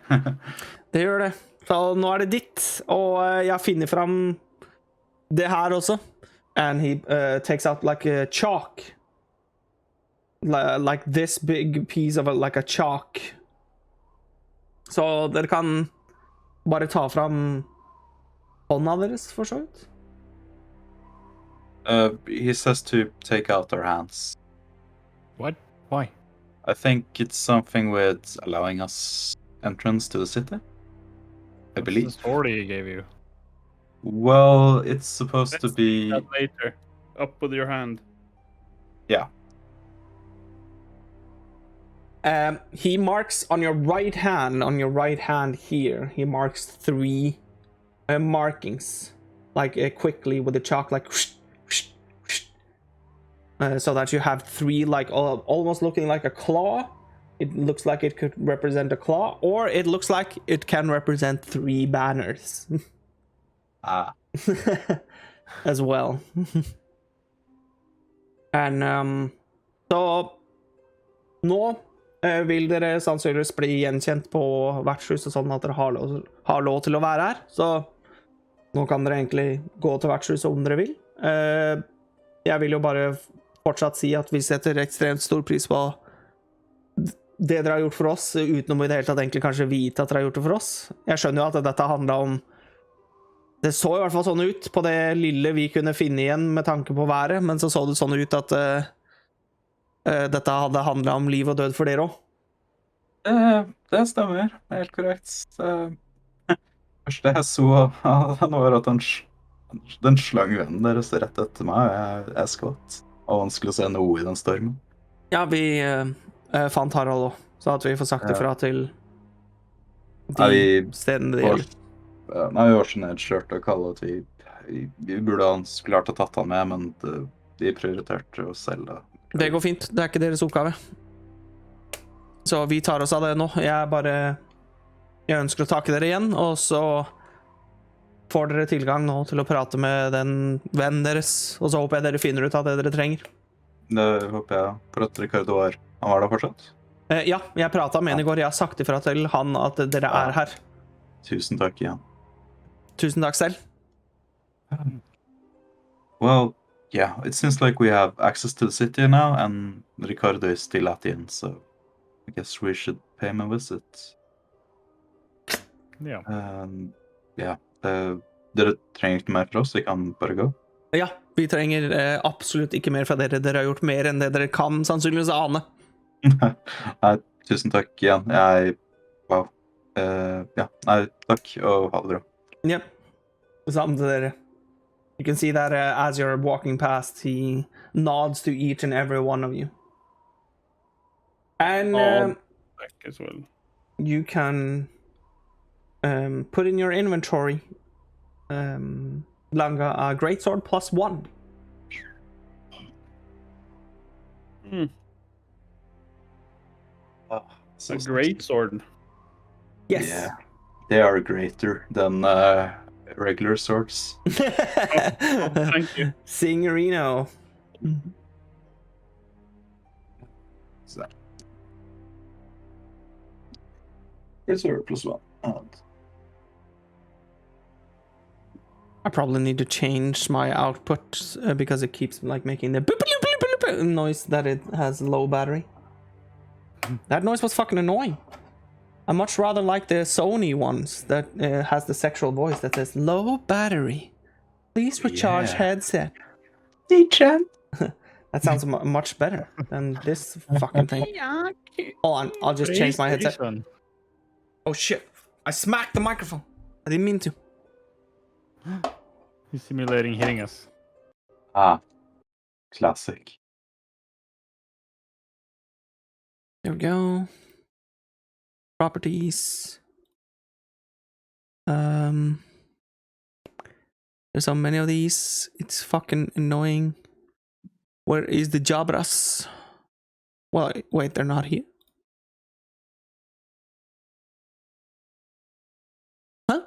S5: Det gjør det. Så nå er det ditt, og jeg finner fram det her også. And he takes out like a chalk. Like this big piece of like a chalk. Så dere kan bare ta fram hånda deres, for så vidt.
S4: He says to take out our hands.
S2: What? Why?
S4: I think it's something with allowing us entrance to the city. I believe.
S2: What's the story he gave you?
S4: Well, it's supposed
S1: Let's
S4: to be.
S1: see that later. Up with your hand.
S4: Yeah.
S5: He marks on your right hand here, he marks 3 markings, like quickly with the chalk, like so that you have 3, like almost looking like a claw. It looks like it could represent a claw, or it looks like it can represent 3 banners. As well. And så nå vil dere sannsynligvis bli gjenkjent på vertshuset, sånn at dere har lov til å være her. Så nå kan dere egentlig gå til vertshuset om dere vil. Jeg vil jo bare fortsatt si at vi setter ekstremt stor pris på det dere har gjort for oss, utenom i det hele tatt egentlig kanskje vite at dere har gjort det for oss. Jeg skjønner jo at dette handlet om... Det så i hvert fall sånn ut på det lille vi kunne finne igjen med tanke på været, men så det sånn ut at dette hadde handlet om liv og død for dere også.
S4: Det stemmer, det er helt korrekt. Første jeg så var at den slang vennen deres rett etter meg, og jeg skvatt. Og vanskelig å se noe i den stormen.
S5: Ja, vi fant Harald også, så at vi får sagt ifra til de stedene det gjelder.
S4: Nei, vi var så nedkjørt og kalde at vi burde klart å tatt han med, men de prioriterte oss selv da.
S5: Det går fint, det er ikke deres oppgave. Så vi tar oss av det nå. Jeg ønsker å takke dere igjen, og så får dere tilgang nå til å prate med den vennen deres, og så håper jeg dere finner ut av det dere trenger.
S4: Det håper jeg, for at Richardo han var der fortsatt?
S5: Ja, jeg pratet med han i går. Jeg har sagt ifra til han at dere er her.
S4: Tusen takk igjen.
S5: Tusen takk selv.
S4: Well, yeah, it seems like we have access to the city now, and Richardo is still at the inn, so I guess we should pay him a visit.
S2: Ja.
S4: Ja. Dere trenger ikke mer fra oss, vi kan bare gå.
S5: Ja, vi trenger absolutt ikke mer fra dere. Dere har gjort mer enn det dere kan sannsynligvis ane.
S4: Nei, tusen takk igjen. Wow. Ja, nei, takk, og ha det bra.
S5: Yep. Sammen til dere. You can see that as you're walking past, he nods to each and every one of you. And
S1: Back as well.
S5: you can put in your inventory Langa a greatsword +1.
S4: So
S1: A great sword.
S5: Yes.
S4: Yeah, they are greater than regular swords.
S1: Thank you.
S5: Signorino.
S4: So. Greatsword +1.
S5: I probably need to change my output because it keeps like making the boop, boop, boop, boop, noise that it has low battery. That noise was fucking annoying. I much rather like the Sony ones that has the sexual voice that says low battery. Please recharge headset.
S4: Teacher.
S5: That sounds much better than this fucking thing. Hold on, I'll just change my headset.
S2: Reason.
S5: Oh shit! I smacked the microphone. I didn't mean to.
S2: He's simulating hitting us.
S4: Classic.
S5: There we go. Properties. There's so many of these. It's fucking annoying. Where is the Jabras? Well, wait, they're not here. Huh?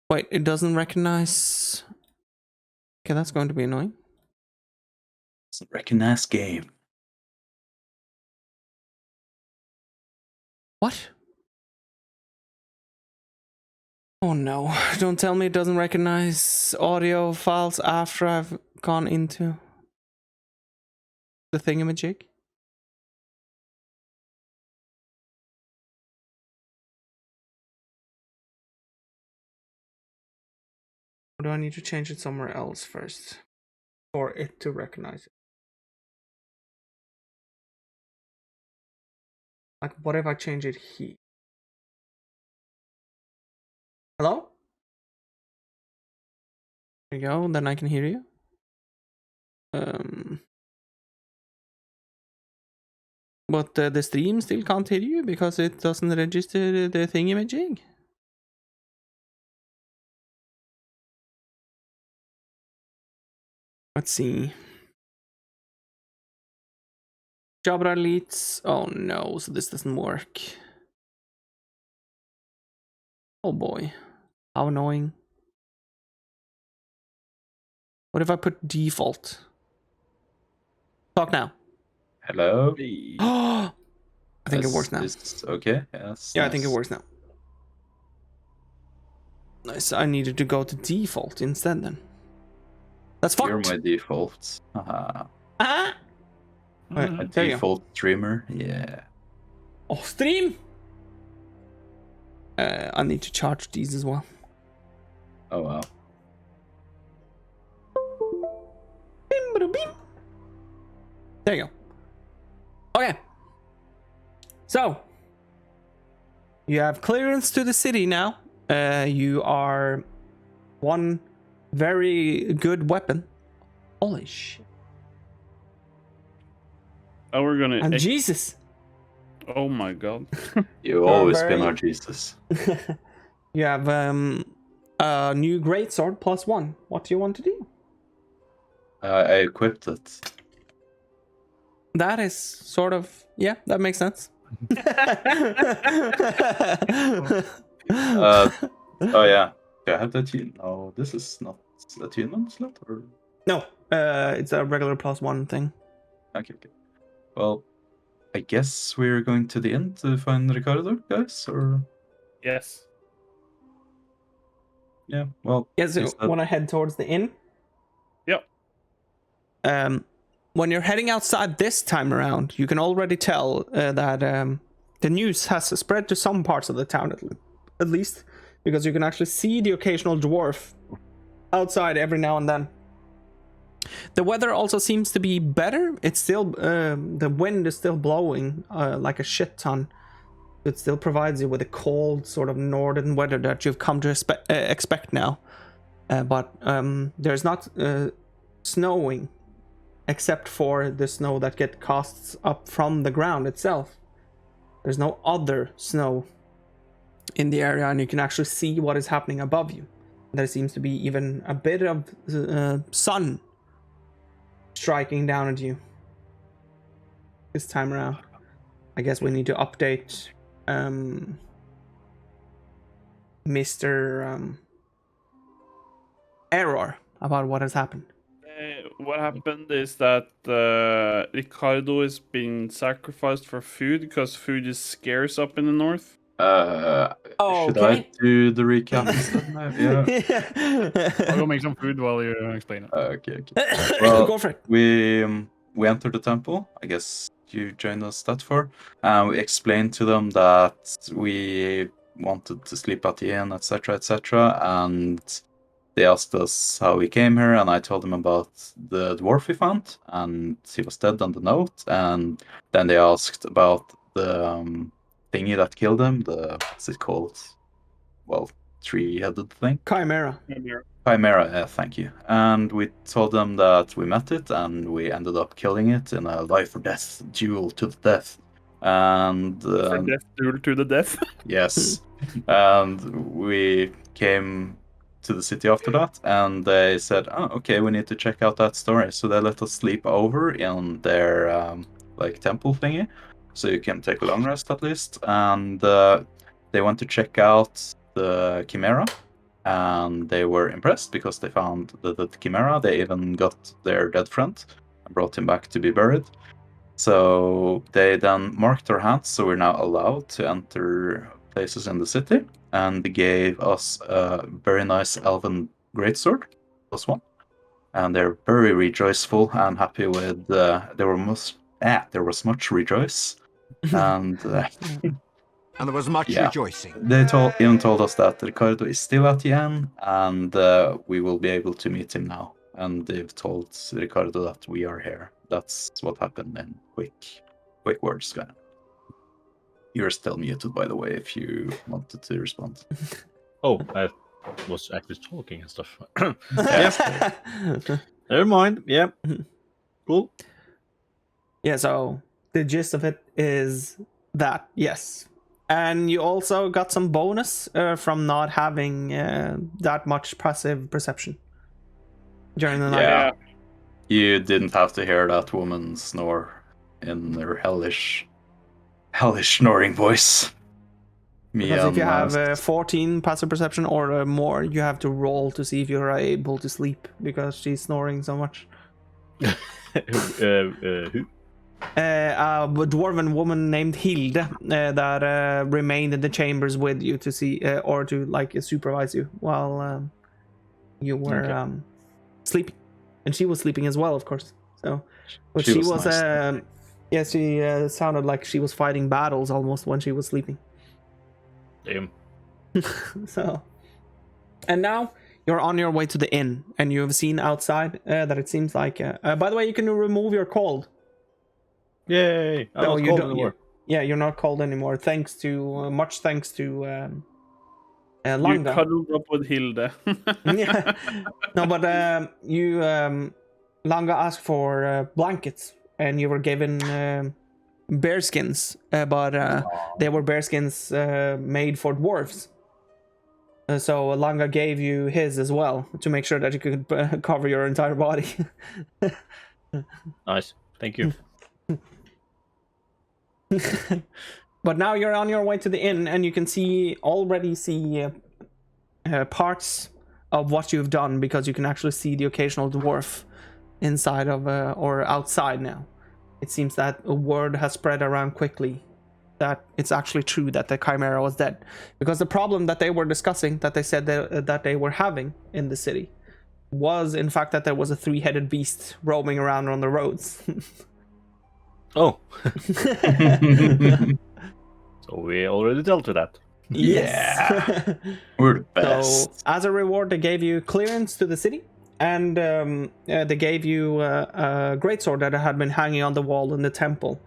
S5: Wait, it doesn't recognize. Okay, that's going to be annoying.
S4: Doesn't recognize game.
S5: What? Oh no, don't tell me it doesn't recognize audio files after I've gone into the thingamajig. Or do I need to change it somewhere else first for it to recognize it? Like, what if I change it here? Hello? There you go, then I can hear you. But the stream still can't hear you because it doesn't register the thingamajig. Let's see. Jabra elites. Oh no, so this doesn't work. Oh boy. How annoying. What if I put default? Talk now.
S4: Hello?
S5: I think it works now.
S4: Is okay? Yes.
S5: Yeah, I think it works now. Nice. I needed to go to default instead then. That's fucked.
S4: You're my default. Haha.
S5: Ah!
S4: My
S5: There you go.
S4: default streamer. Yeah.
S5: Oh, stream! I need to charge these as well.
S4: Oh wow.
S5: Bim, bada, bim. There you go. Okay. So, you have clearance to the city now. You are one very good weapon. Holy shit.
S1: Oh, we're gonna.
S5: And Jesus.
S1: Oh my god.
S4: You've always been our Jesus.
S5: You have a new greatsword +1. What do you want to do?
S4: I equipped it.
S5: That is sort of, yeah, that makes sense.
S4: Oh yeah. Do I have that tune? No, this is not a tune slot or
S5: No, it's a regular +1 thing.
S4: okay. Well, I guess we're going to the inn to find Richardo, guys, or
S1: Yes.
S4: yeah. Well,
S5: Yes,
S4: is that-
S5: want to head towards the inn.
S1: Yep.
S5: when you're heading outside this time around, you can already tell that the news has spread to some parts of the town, at least, because you can actually see the occasional dwarf outside every now and then. The weather also seems to be better. It's still the wind is still blowing like a shit ton. It still provides you with a cold sort of northern weather that you've come to expect now. But there's not snowing, except for the snow that gets cast up from the ground itself. There's no other snow in the area, and you can actually see what is happening above you. There seems to be even a bit of sun striking down at you this time around. I guess we need to update Mr. Error about what has happened.
S1: What happened is that Richardo is being sacrificed for food because food is scarce up in the north.
S4: Should I do the recap instead? Yeah.
S2: I'll go make some food while you explain it.
S4: Okay. Well,
S5: Go for it.
S4: we entered the temple. I guess you joined us that far. We explained to them that we wanted to sleep at the inn, etc., etc., and they asked us how we came here, and I told them about the dwarf we found, and he was dead on the note. And then they asked about the thingy that killed him. What's it called? Well, three-headed thing.
S5: Chimera.
S4: Chimera, thank you. And we told them that we met it, and we ended up killing it in a life or death duel to the death. And
S1: For death, duel to the death.
S4: yes, and we came to the city after that, and they said, "Oh, okay, we need to check out that story." So they let us sleep over in their like temple thingy, so you can take a long rest at least. And they went to check out the Chimera, and they were impressed because they found the Chimera. They even got their dead friend and brought him back to be buried. So they then marked our hands, so we're now allowed to enter places in the city, and they gave us a very nice elven greatsword, +1. And they're very rejoiceful and happy with. There was much rejoice, and
S6: And there was much
S4: yeah.
S6: rejoicing.
S4: They even told us that Richardo is still at the inn, and we will be able to meet him now. And they've told Richardo that we are here. That's what happened in quick words, kind of. You're still muted, by the way, if you wanted to respond.
S3: Oh, I was actually talking and stuff. Yeah. Never mind. Yeah. Cool.
S5: Yeah, so the gist of it is that, yes. And you also got some bonus from not having that much passive perception during the night.
S4: Yeah. You didn't have to hear that woman snore in her hellish snoring voice.
S5: Because if you have 14 passive perception or more, you have to roll to see if you're able to sleep because she's snoring so much.
S3: Who?
S5: A dwarven woman named Hilde that remained in the chambers with you to see or to like supervise you while you were sleeping, and she was sleeping as well, of course. So, but she was nice. Yeah, she sounded like she was fighting battles almost when she was sleeping.
S3: Damn.
S5: So, and now you're on your way to the inn, and you have seen outside that it seems like. By the way, you can remove your cold.
S3: Yay! I don't cold anymore.
S5: Yeah, you're not cold anymore. Thanks to much thanks to Langa.
S1: You cuddled up with Hilde.
S5: Yeah. No, but you Langa asked for blankets, and you were given bearskins, but they were bearskins made for dwarves. So Langa gave you his as well to make sure that you could cover your entire body.
S3: Nice, thank you.
S5: But now you're on your way to the inn, and you can already see parts of what you've done, because you can actually see the occasional dwarf inside of or outside now. It seems that a word has spread around quickly that it's actually true that the Chimera was dead, because the problem that they were discussing, that they said that they were having in the city, was in fact that there was a 3-headed beast roaming around on the roads.
S3: Oh. So we already dealt with that.
S5: Yes.
S4: We're the best.
S5: So, as a reward, they gave you clearance to the city, and they gave you a greatsword that had been hanging on the wall in the temple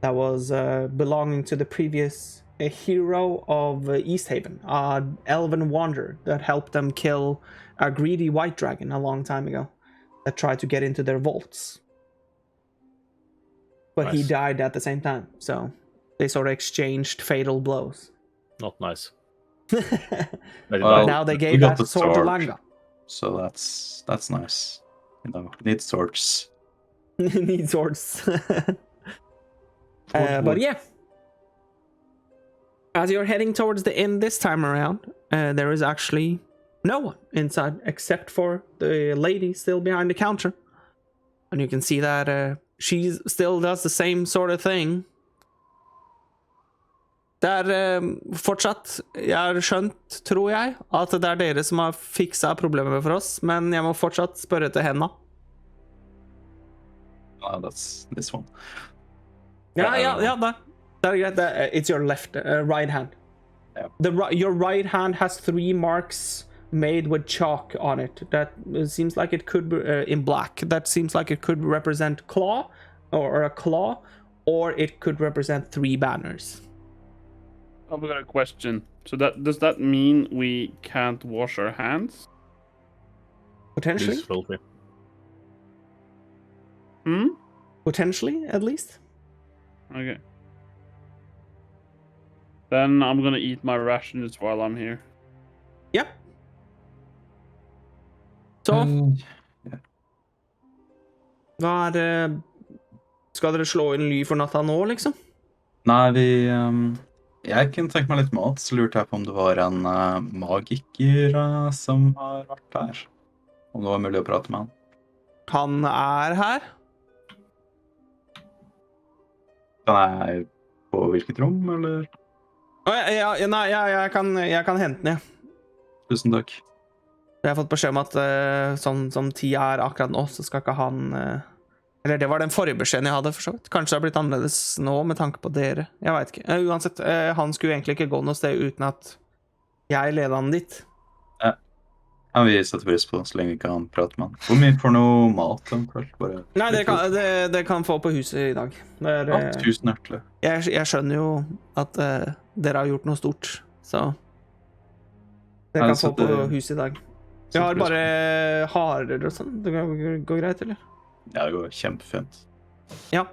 S5: that was belonging to the previous hero of Easthaven, an elven wanderer that helped them kill a greedy white dragon a long time ago that tried to get into their vaults. But he
S3: Nice.
S5: died at the same time, so they sort of exchanged fatal blows.
S3: Not nice.
S4: Well,
S5: Now they
S4: we
S5: gave
S4: got
S5: that
S4: the
S5: sword to
S4: sword.
S5: Langa.
S4: So that's nice. You know, need swords.
S5: Need swords. But yeah. As you're heading towards the inn this time around, there is actually no one inside except for the lady still behind the counter. And you can see that she still does the same sort of thing. Det er fortsatt, jeg har skjønt, tror jeg, at det er dere som har fiksa problemet for oss, men jeg må fortsatt spørre til henne.
S4: That's this one.
S5: Ja, det er greit. It's your left, right hand.
S4: Yeah.
S5: Your right hand has 3 marks made with chalk on it. That seems like it could be in black. That seems like it could represent claw, or a claw, or it could represent 3 banners.
S1: I've got a question. So does that mean we can't wash our hands?
S5: Potentially.
S3: This is filthy.
S5: Potentially, at least.
S1: Okay. Then I'm gonna eat my rations while I'm here.
S5: Ja. Så, hva er det... Skal dere slå inn ly for natta nå, liksom?
S4: Nei, jeg kunne tenke meg litt mat, så lurte jeg på om det var en magiker som har vært her. Om det var mulig å prate med han.
S5: Han er her.
S4: Kan jeg på hvilket rom, eller?
S5: Jeg kan hente den, ja.
S4: Tusen takk.
S5: Jeg har fått beskjed om at sånn som tida er akkurat nå, så skal ikke han... Eller det var den forrige beskjeden jeg hadde, for så vidt. Kanskje det har blitt annerledes nå, med tanke på dere. Jeg vet ikke. Uansett, han skulle egentlig ikke gå noe sted uten at jeg ledet han dit.
S4: Ja, vi setter pris på så lenge vi kan prate med han. Hvor mye får noe mat eventuelt? Bare
S5: Nei, det kan få på huset i dag.
S4: tusen hjertelig.
S5: Jeg skjønner jo at dere har gjort noe stort, så... Det
S4: Ja,
S5: kan
S4: så
S5: få på
S4: det-
S5: huset i dag. Jeg har bare harer og sånn. Det går greit, eller?
S4: Ja, det går kjempefint.
S5: Ja.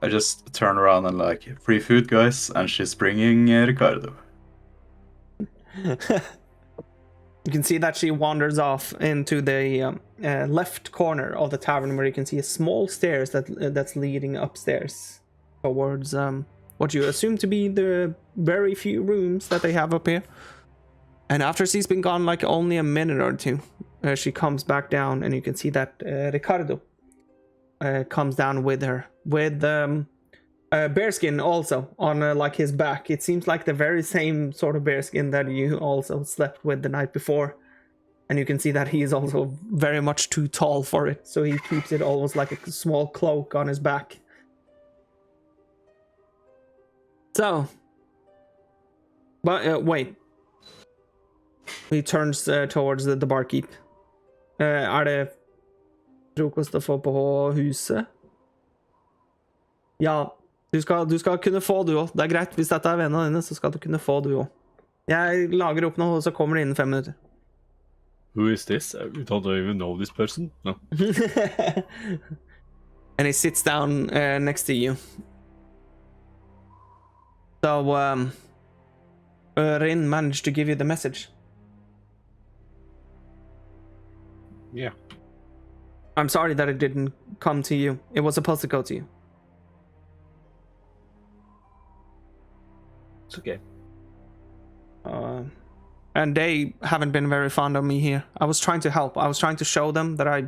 S4: I just turn around and like, free food guys, and she's bringing Richardo.
S5: You can see that she wanders off into the left corner of the tavern, where you can see a small stairs that's leading upstairs towards what you assume to be the very few rooms that they have up here. And after she's been gone like only a minute or two, she comes back down, and you can see that Richardo comes down with her, with bearskin also on like his back. It seems like the very same sort of bearskin that you also slept with the night before. And you can see that he is also very much too tall for it, so he keeps it almost like a small cloak on his back. So, but wait. He turns towards the barkeep. Det frokost å få på huset? Ja, du skal kunne få du også. Det er greit, hvis dette er vennene dine, så skal du kunne få du også. Jeg lager opp noe, og så kommer det innen 5 minutter.
S3: Who is this? We don't even know this person. No.
S5: And he sits down next to you. So, Rin managed to give you the message.
S3: Yeah.
S5: I'm sorry that it didn't come to you. It was supposed to go to you.
S3: It's okay.
S5: And they haven't been very fond of me here. I was trying to help. I was trying to show them that I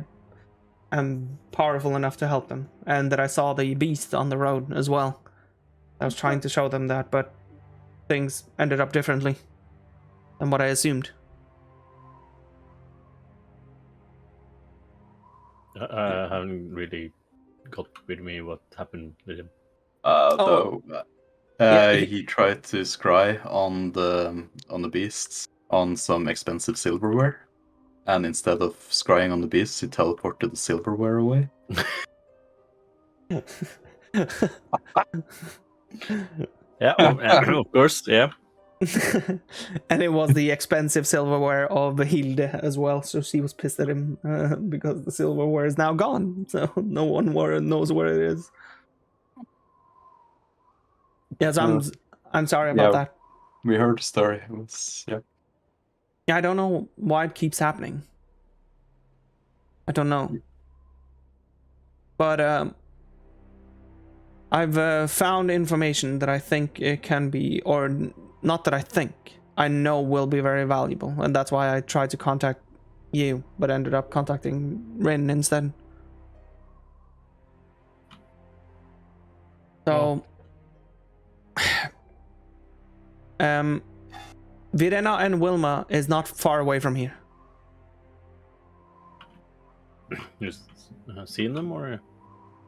S5: am powerful enough to help them, and that I saw the beast on the road as well. I was trying to show them that, but things ended up differently than what I assumed.
S7: I haven't really got with me what happened with him.
S4: Though
S5: Yeah,
S4: he tried to scry on the beasts on some expensive silverware, and instead of scrying on the beasts, he teleported the silverware away.
S7: Yeah, of course, yeah.
S5: And it was the expensive silverware of Hilde as well, so she was pissed at him because the silverware is now gone, so no one knows where it is. Yes, I'm sorry about that.
S4: We heard the story. It was
S5: Yeah, I don't know why it keeps happening. I don't know. But I've found information that I think it can be, or not that I think, I know will be very valuable. And that's why I tried to contact you, but ended up contacting Rin instead. So, Virena and Wilma is not far away from here.
S7: You seen them or?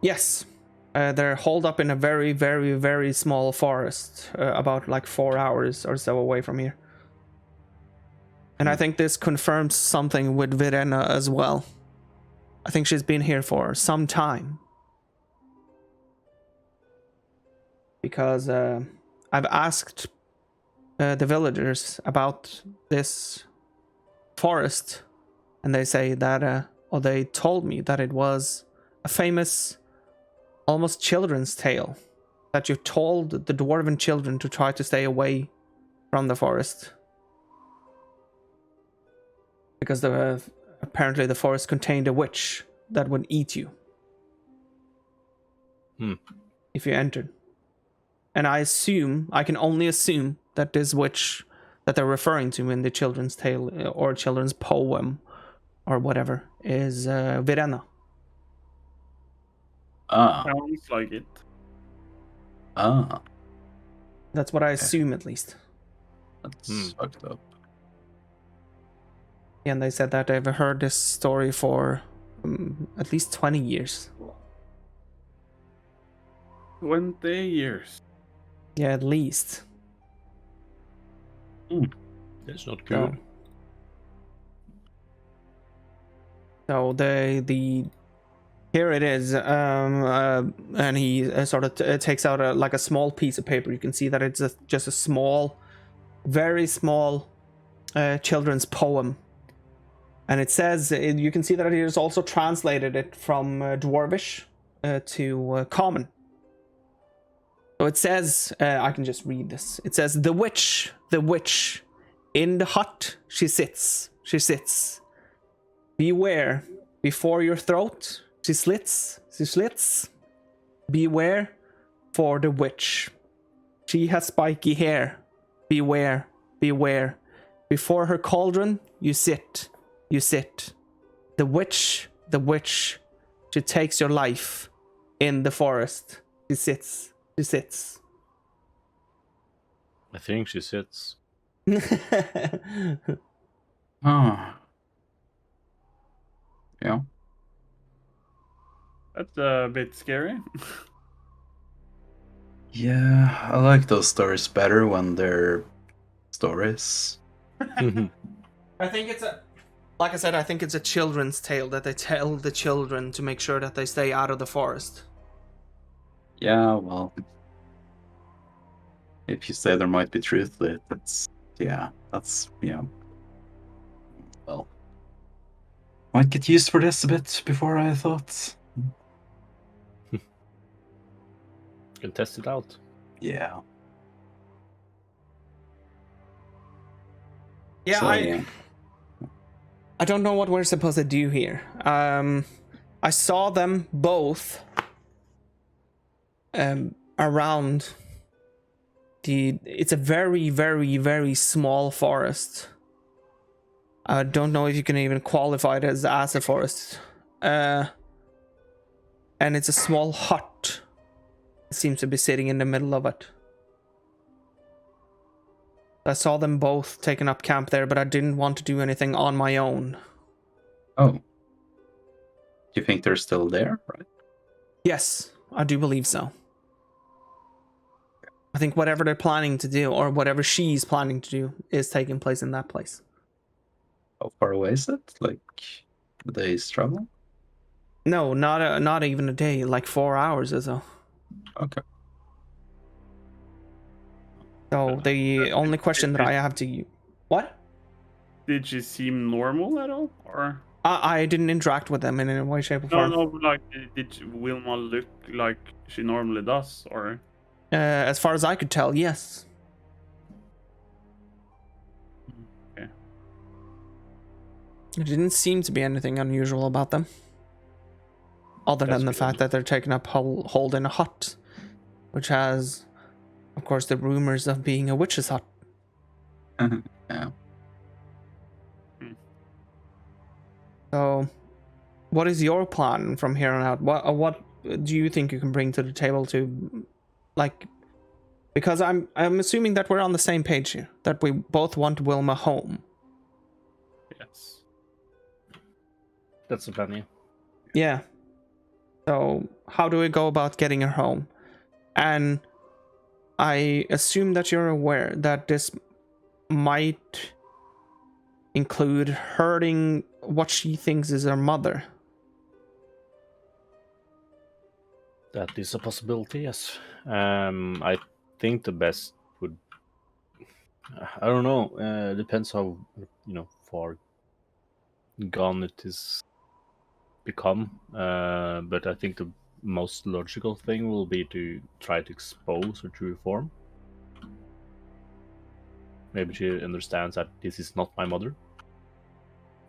S5: Yes. They're holed up in a very, very, very small forest, about like 4 hours or so away from here. And I think this confirms something with Virena as well. I think she's been here for some time. Because I've asked the villagers about this forest, and they say that, or they told me that it was a famous, almost children's tale, that you told the dwarven children to try to stay away from the forest. Because apparently the forest contained a witch that would eat you. If you entered. And I can only assume that this witch that they're referring to in the children's tale or children's poem or whatever is Virena.
S1: Sounds like it.
S5: That's what I assume, at least.
S4: That's fucked up.
S5: And they said that they've heard this story for at least 20 years.
S1: 20 years.
S5: Yeah, at least.
S7: That's not good.
S5: So the here it is, and he sort of takes out like a small piece of paper. You can see that it's just a small, very small children's poem. And it says, you can see that he has also translated it from Dwarvish to Common. So it says, I can just read this. It says, the witch, in the hut she sits. Beware, before your throat she slits. Beware for the witch. She has spiky hair. Beware. Before her cauldron you sit. The witch, she takes your life in the forest. She sits.
S7: I think she sits.
S4: Yeah.
S1: That's a bit scary.
S4: Yeah, I like those stories better when they're stories.
S5: I think like I said, I think it's a children's tale that they tell the children to make sure that they stay out of the forest.
S4: Yeah, well, if you say there might be truth to it, well, might get used for this a bit before I thought.
S7: Can test it out.
S4: Yeah.
S5: Yeah,
S4: So,
S5: I don't know what we're supposed to do here. I saw them both around it's a very, very, very small forest. I don't know if you can even qualify it as a forest. And it's a small hut. It seems to be sitting in the middle of it. I saw them both taking up camp there, but I didn't want to do anything on my own.
S4: Oh. you think they're still there, right?
S5: Yes, I do believe so. I think whatever they're planning to do, or whatever she's planning to do, is taking place in that place.
S4: How far away is it? Like a day's travel?
S5: No, not even a day, like 4 hours or so.
S4: Okay.
S5: So the only question that I have to you, what?
S1: Did she seem normal at all, or
S5: I didn't interact with them in any way, shape, or form.
S1: no? Like, did Wilma look like she normally does, or?
S5: As far as I could tell, yes.
S1: Okay.
S5: There didn't seem to be anything unusual about them. Other than the fact that they're taking up hold in a hut, which has, of course, the rumors of being a witch's hut.
S4: Yeah.
S5: So, what is your plan from here on out? What do you think you can bring to the table to, like, because I'm assuming that we're on the same page here, that we both want Wilma home.
S1: Yes.
S7: That's the plan, yeah.
S5: Yeah. So, how do we go about getting her home? And I assume that you're aware that this might include hurting what she thinks is her mother.
S7: That is a possibility, yes. I think the best would... I don't know. Depends how, far gone it is become. But I think the most logical thing will be to try to expose her true form. Maybe she understands that this is not my mother.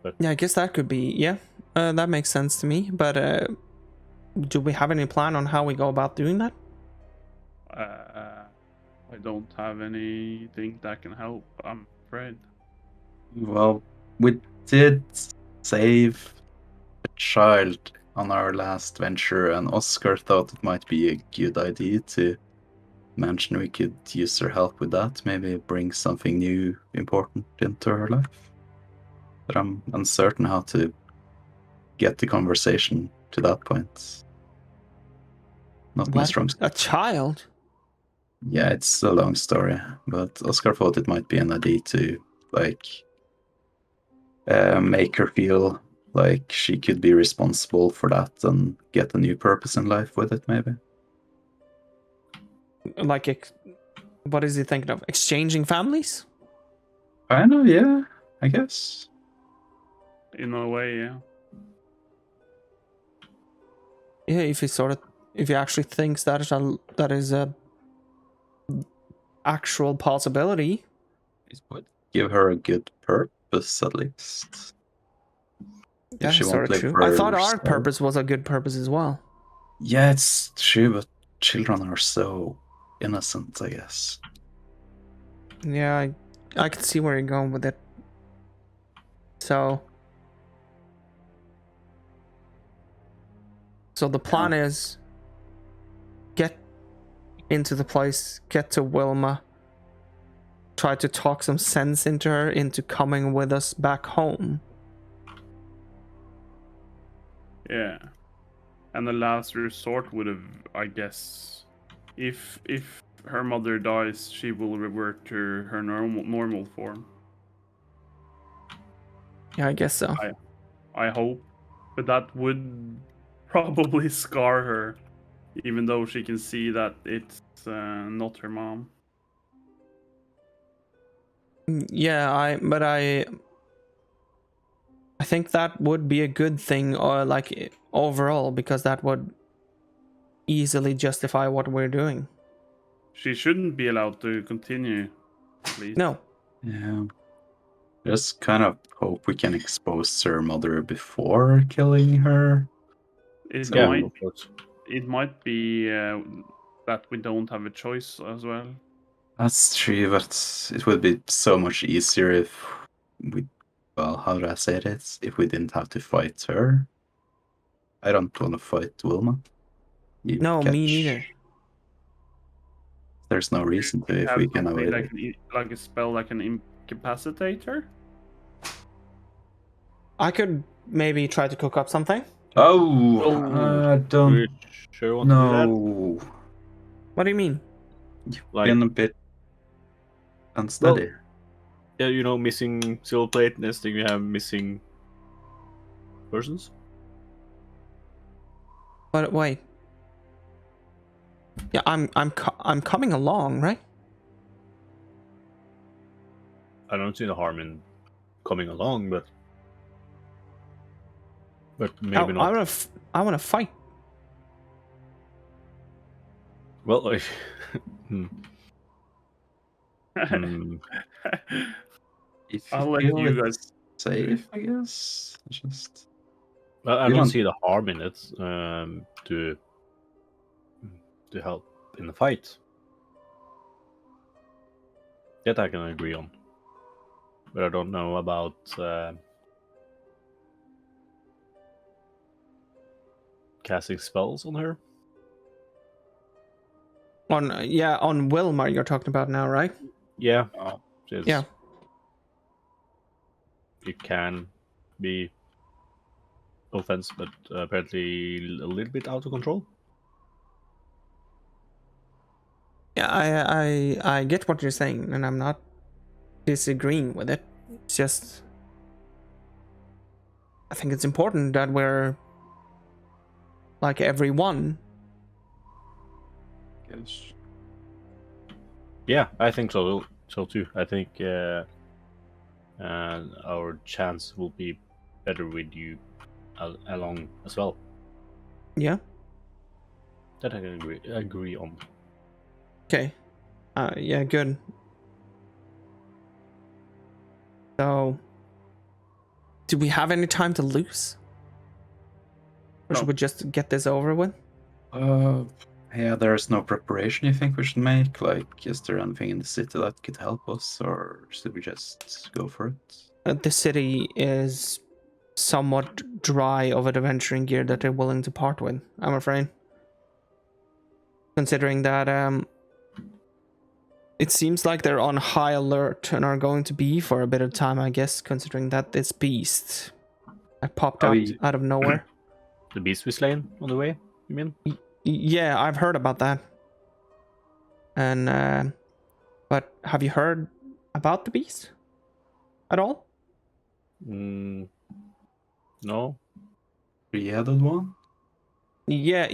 S7: But
S5: Yeah, I guess that could be, yeah. That makes sense to me. But do we have any plan on how we go about doing that?
S1: I don't have anything that can help, I'm afraid.
S4: Well, we did save a child on our last venture, and Oscar thought it might be a good idea to mention we could use her help with that, maybe bring something new, important into her life. But I'm uncertain how to get the conversation to that point. Not my strong suit.
S5: A child?
S4: Yeah, it's a long story, but Oscar thought it might be an idea to, like, make her feel like she could be responsible for that and get a new purpose in life with it, maybe.
S5: Like, what is he thinking of? Exchanging families?
S4: I know, yeah, I guess.
S1: In a way, yeah.
S5: Yeah, if he actually thinks that is a actual possibility.
S4: It would give her a good purpose, at least.
S5: That's
S4: she
S5: sort
S4: won't
S5: of
S4: live
S5: true.
S4: for
S5: I thought our
S4: herself.
S5: purpose was a good purpose as well.
S4: Yeah, it's true, but children are so innocent, I guess.
S5: Yeah, I can see where you're going with it. So the plan is get into the place, get to Wilma, try to talk some sense into her into coming with us back home.
S1: Yeah. And the last resort would have, I guess, if her mother dies, she will revert to her normal form.
S5: Yeah, I guess so.
S1: I hope. But that would probably scar her, even though she can see that it's not her mom.
S5: Yeah, I think that would be a good thing, or like overall, because that would easily justify what we're doing.
S1: She shouldn't be allowed to continue, please.
S5: No.
S4: Yeah. Just kind of hope we can expose her mother before killing her.
S1: It
S7: of
S1: might be that we don't have a choice as well.
S4: That's true, but it would be so much easier if we, well, how do I say this? If we didn't have to fight her. I don't want to fight Wilma.
S5: No, me neither.
S4: There's no reason to if we can avoid it.
S1: Like a spell that can incapacitate her?
S5: I could maybe try to cook up something
S4: Oh, I
S7: Do
S4: don't
S7: you sure want to do that?
S4: know.
S5: What do you mean?
S4: You've
S7: Like-
S4: been a bit unsteady.
S7: Yeah, you know, missing silver plate. Next thing you have missing persons.
S5: But wait. Yeah, I'm coming along, right?
S7: I don't see the harm in coming along, but maybe not.
S5: I want to fight.
S7: Well, like, hmm.
S4: If
S1: I'll
S4: you
S1: let
S4: feel
S1: you
S4: it's
S1: guys.
S4: safe, I guess. Just
S7: Well, I
S4: You
S7: don't
S4: don't-
S7: see the harm in it to help in the fight. That I can agree on, but I don't know about casting spells on her.
S5: On Wilma you're talking about now, right?
S7: Yeah,
S1: Oh,
S5: Yeah.
S7: it can be offense, but apparently a little bit out of control.
S5: Yeah, I get what you're saying, and I'm not disagreeing with it. It's just I think it's important that we're like everyone.
S4: guess.
S7: Yeah, I think so. So too. I think our chance will be better with you along as well.
S5: Yeah.
S7: That I can agree on.
S5: Okay. Yeah, good. So, do we have any time to lose? Or should
S1: No.
S5: we just get this over with?
S4: Yeah, there's no preparation you think we should make? Like, is there anything in the city that could help us, or should we just go for it?
S5: The city is somewhat dry of adventuring gear that they're willing to part with, I'm afraid. Considering that it seems like they're on high alert and are going to be for a bit of time, I guess, considering that this beast popped out of nowhere.
S7: The beast we slain on the way, you mean?
S5: Yeah, I've heard about that. And but have you heard about the beast at all?
S7: No.
S4: Three-headed one?
S5: Yeah.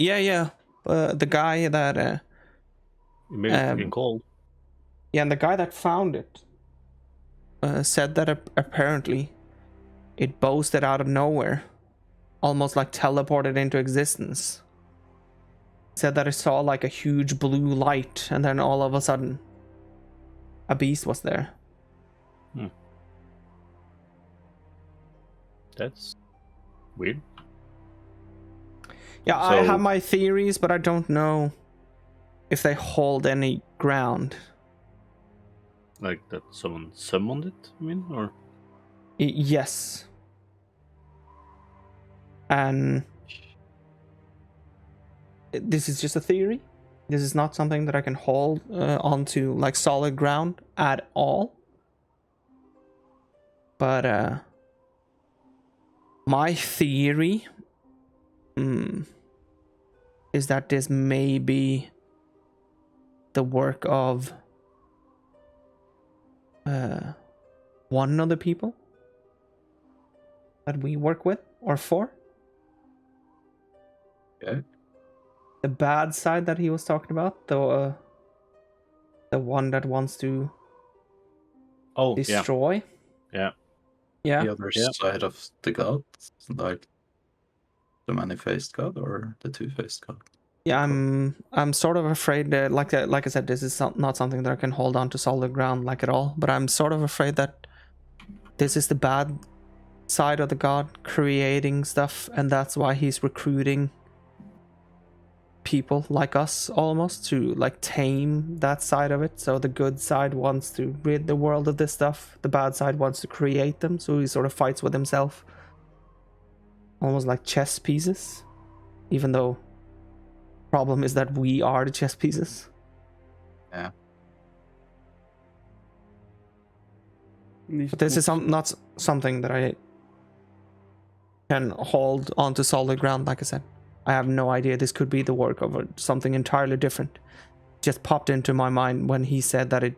S5: The guy that
S7: You made it freaking cold.
S5: yeah, and the guy that found it said that apparently it boasted out of nowhere, almost like teleported into existence. Said that it saw like a huge blue light, and then all of a sudden, a beast was there.
S7: That's weird.
S5: Yeah, I
S7: So-
S5: have my theories, but I don't know if they hold any ground.
S7: Like that someone summoned it, you mean? Or
S5: Yes. And this is just a theory. This is not something that I can hold onto like solid ground at all. But my theory is that this may be the work of one of the people that we work with or for.
S4: Okay.
S5: The bad side that he was talking about, the one that wants to destroy.
S7: Yeah.
S5: Yeah.
S4: The other side of the god? Like the many-faced god or the two-faced god?
S5: Yeah, I'm sort of afraid that, like I said, this is not something that I can hold on to solid ground like at all. But I'm sort of afraid that this is the bad side of the god creating stuff, and that's why he's recruiting people like us almost to like tame that side of it. So the good side wants to rid the world of this stuff. The bad side wants to create them. So he sort of fights with himself, almost like chess pieces. Even though problem is that we are the chess pieces.
S4: Yeah.
S5: But this is not something that I can hold onto solid ground. Like I said, I have no idea. This could be the work of something entirely different. Just popped into my mind when he said that it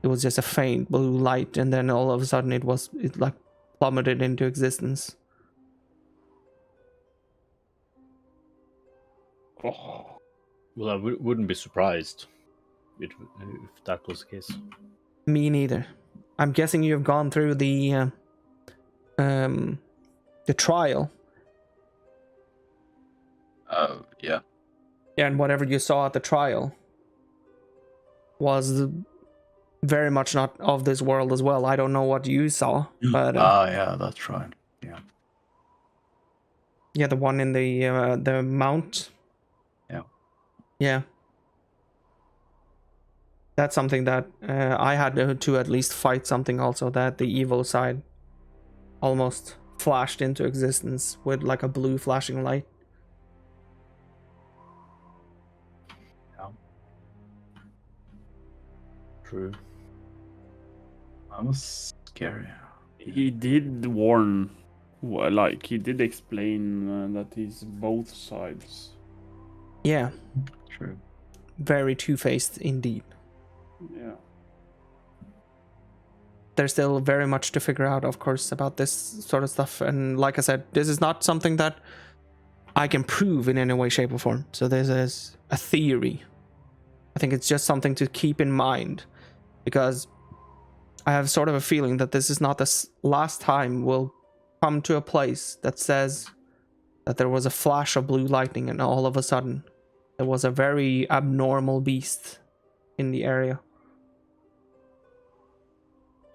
S5: was just a faint blue light, and then all of a sudden it like plummeted into existence.
S1: Oh.
S7: Well, I wouldn't be surprised if that was the case.
S5: Me neither. I'm guessing you've gone through the trial.
S4: Yeah.
S5: Yeah, and whatever you saw at the trial was very much not of this world as well. I don't know what you saw, but
S4: yeah, that's right. Yeah.
S5: Yeah, the one in the mount.
S4: Yeah.
S5: Yeah. That's something that I had to at least fight something also, that the evil side almost flashed into existence with like a blue flashing light.
S4: Yeah.
S7: True.
S4: That was scary.
S1: He did warn, like, he did explain that he's both sides.
S5: Yeah,
S4: True.
S5: very two-faced indeed.
S1: Yeah.
S5: There's still very much to figure out, of course, about this sort of stuff. And like I said, this is not something that I can prove in any way, shape, or form. So this is a theory. I think it's just something to keep in mind, because I have sort of a feeling that this is not the last time we'll come to a place that says that there was a flash of blue lightning and all of a sudden there was a very abnormal beast in the area.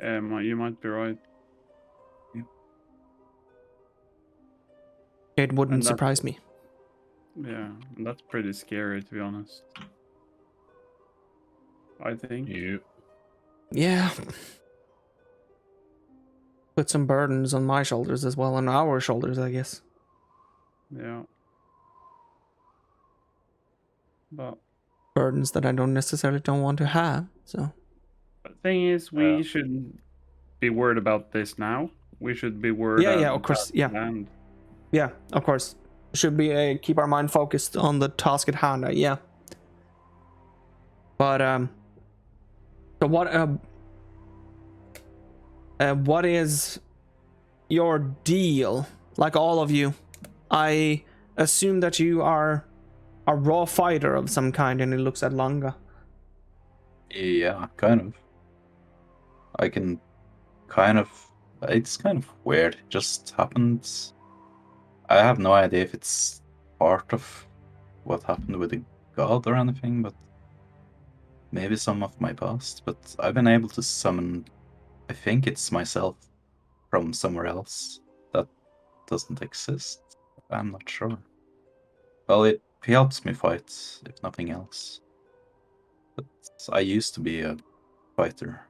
S1: You might be right.
S5: It wouldn't
S1: And
S5: surprise me.
S1: Yeah, and that's pretty scary, to be honest. I think.
S5: Yeah. Put some burdens on my shoulders as well, on our shoulders, I guess.
S1: Yeah. But
S5: Burdens that I don't necessarily want to have, so.
S1: the thing is, we shouldn't be worried about this now. We should be worried
S5: Yeah, of course, yeah.
S1: land.
S5: Yeah, of course. Should be keep our mind focused on the task at hand, yeah. But so what is your deal? Like all of you, I assume that you are a raw fighter of some kind, and it looks at Langa.
S4: Yeah, kind of. I can kind of... It's kind of weird. It just happened. I have no idea if it's part of what happened with the god or anything, but maybe some of my past. But I've been able to summon, I think it's myself from somewhere else that doesn't exist. I'm not sure. Well, it helps me fight, if nothing else. But I used to be a fighter,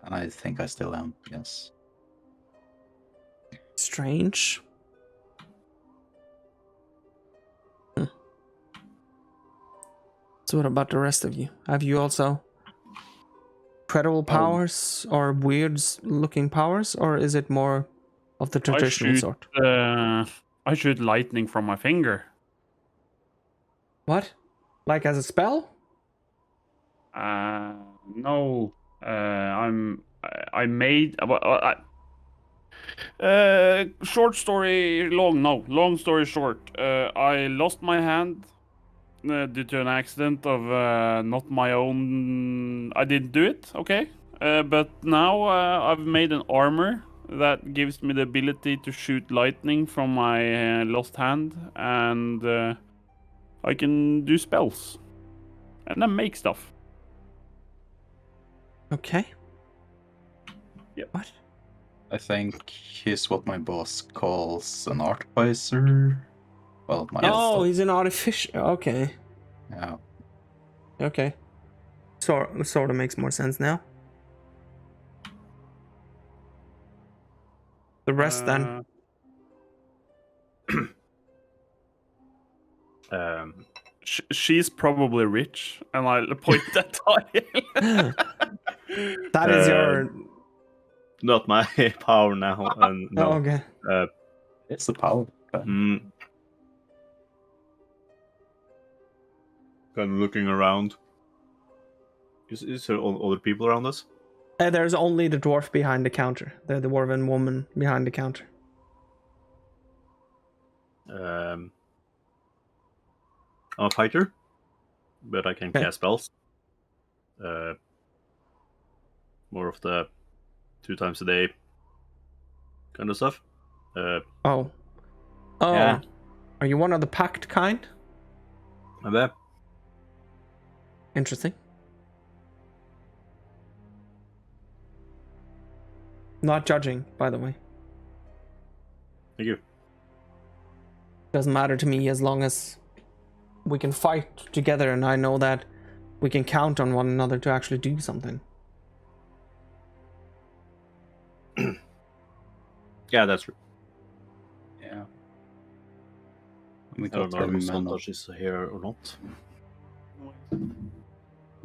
S4: and I think I still am, yes.
S5: Strange. So what about the rest of you? Have you also incredible powers or weird looking powers, or is it more of the traditional sort?
S1: I shoot lightning from my finger.
S5: What? Like as a spell?
S1: No. I made. Short story long. No, long story short. I lost my hand due to an accident of not my own. I didn't do it. Okay. But now I've made an armor that gives me the ability to shoot lightning from my lost hand, and I can do spells and then make stuff.
S5: Okay.
S1: Yep.
S5: What?
S4: I think he's what my boss calls an artificer. Well, my
S5: he's an artificial. Okay.
S4: Yeah.
S5: Okay. Sort of makes more sense now. The rest then.
S1: She's probably rich, and I point that tile.
S5: That is your.
S7: Not my power now. And no.
S5: Oh, okay.
S4: It's the power.
S7: Mm. Kind of looking around. Is there other people around us?
S5: There's only the dwarf behind the counter. The dwarven woman behind the counter.
S7: I'm a fighter, but I can
S5: Okay.
S7: cast spells. More of the 2 times a day kind of stuff.
S5: Oh.
S7: Yeah.
S5: Are you one of the packed kind?
S7: I bet.
S5: Interesting. Not judging, by the way.
S7: Thank you.
S5: Doesn't matter to me as long as we can fight together and I know that we can count on one another to actually do something.
S7: Yeah, that's true.
S4: Yeah. We
S7: I don't
S4: got
S7: know if
S4: every man
S7: Santosh is here or not.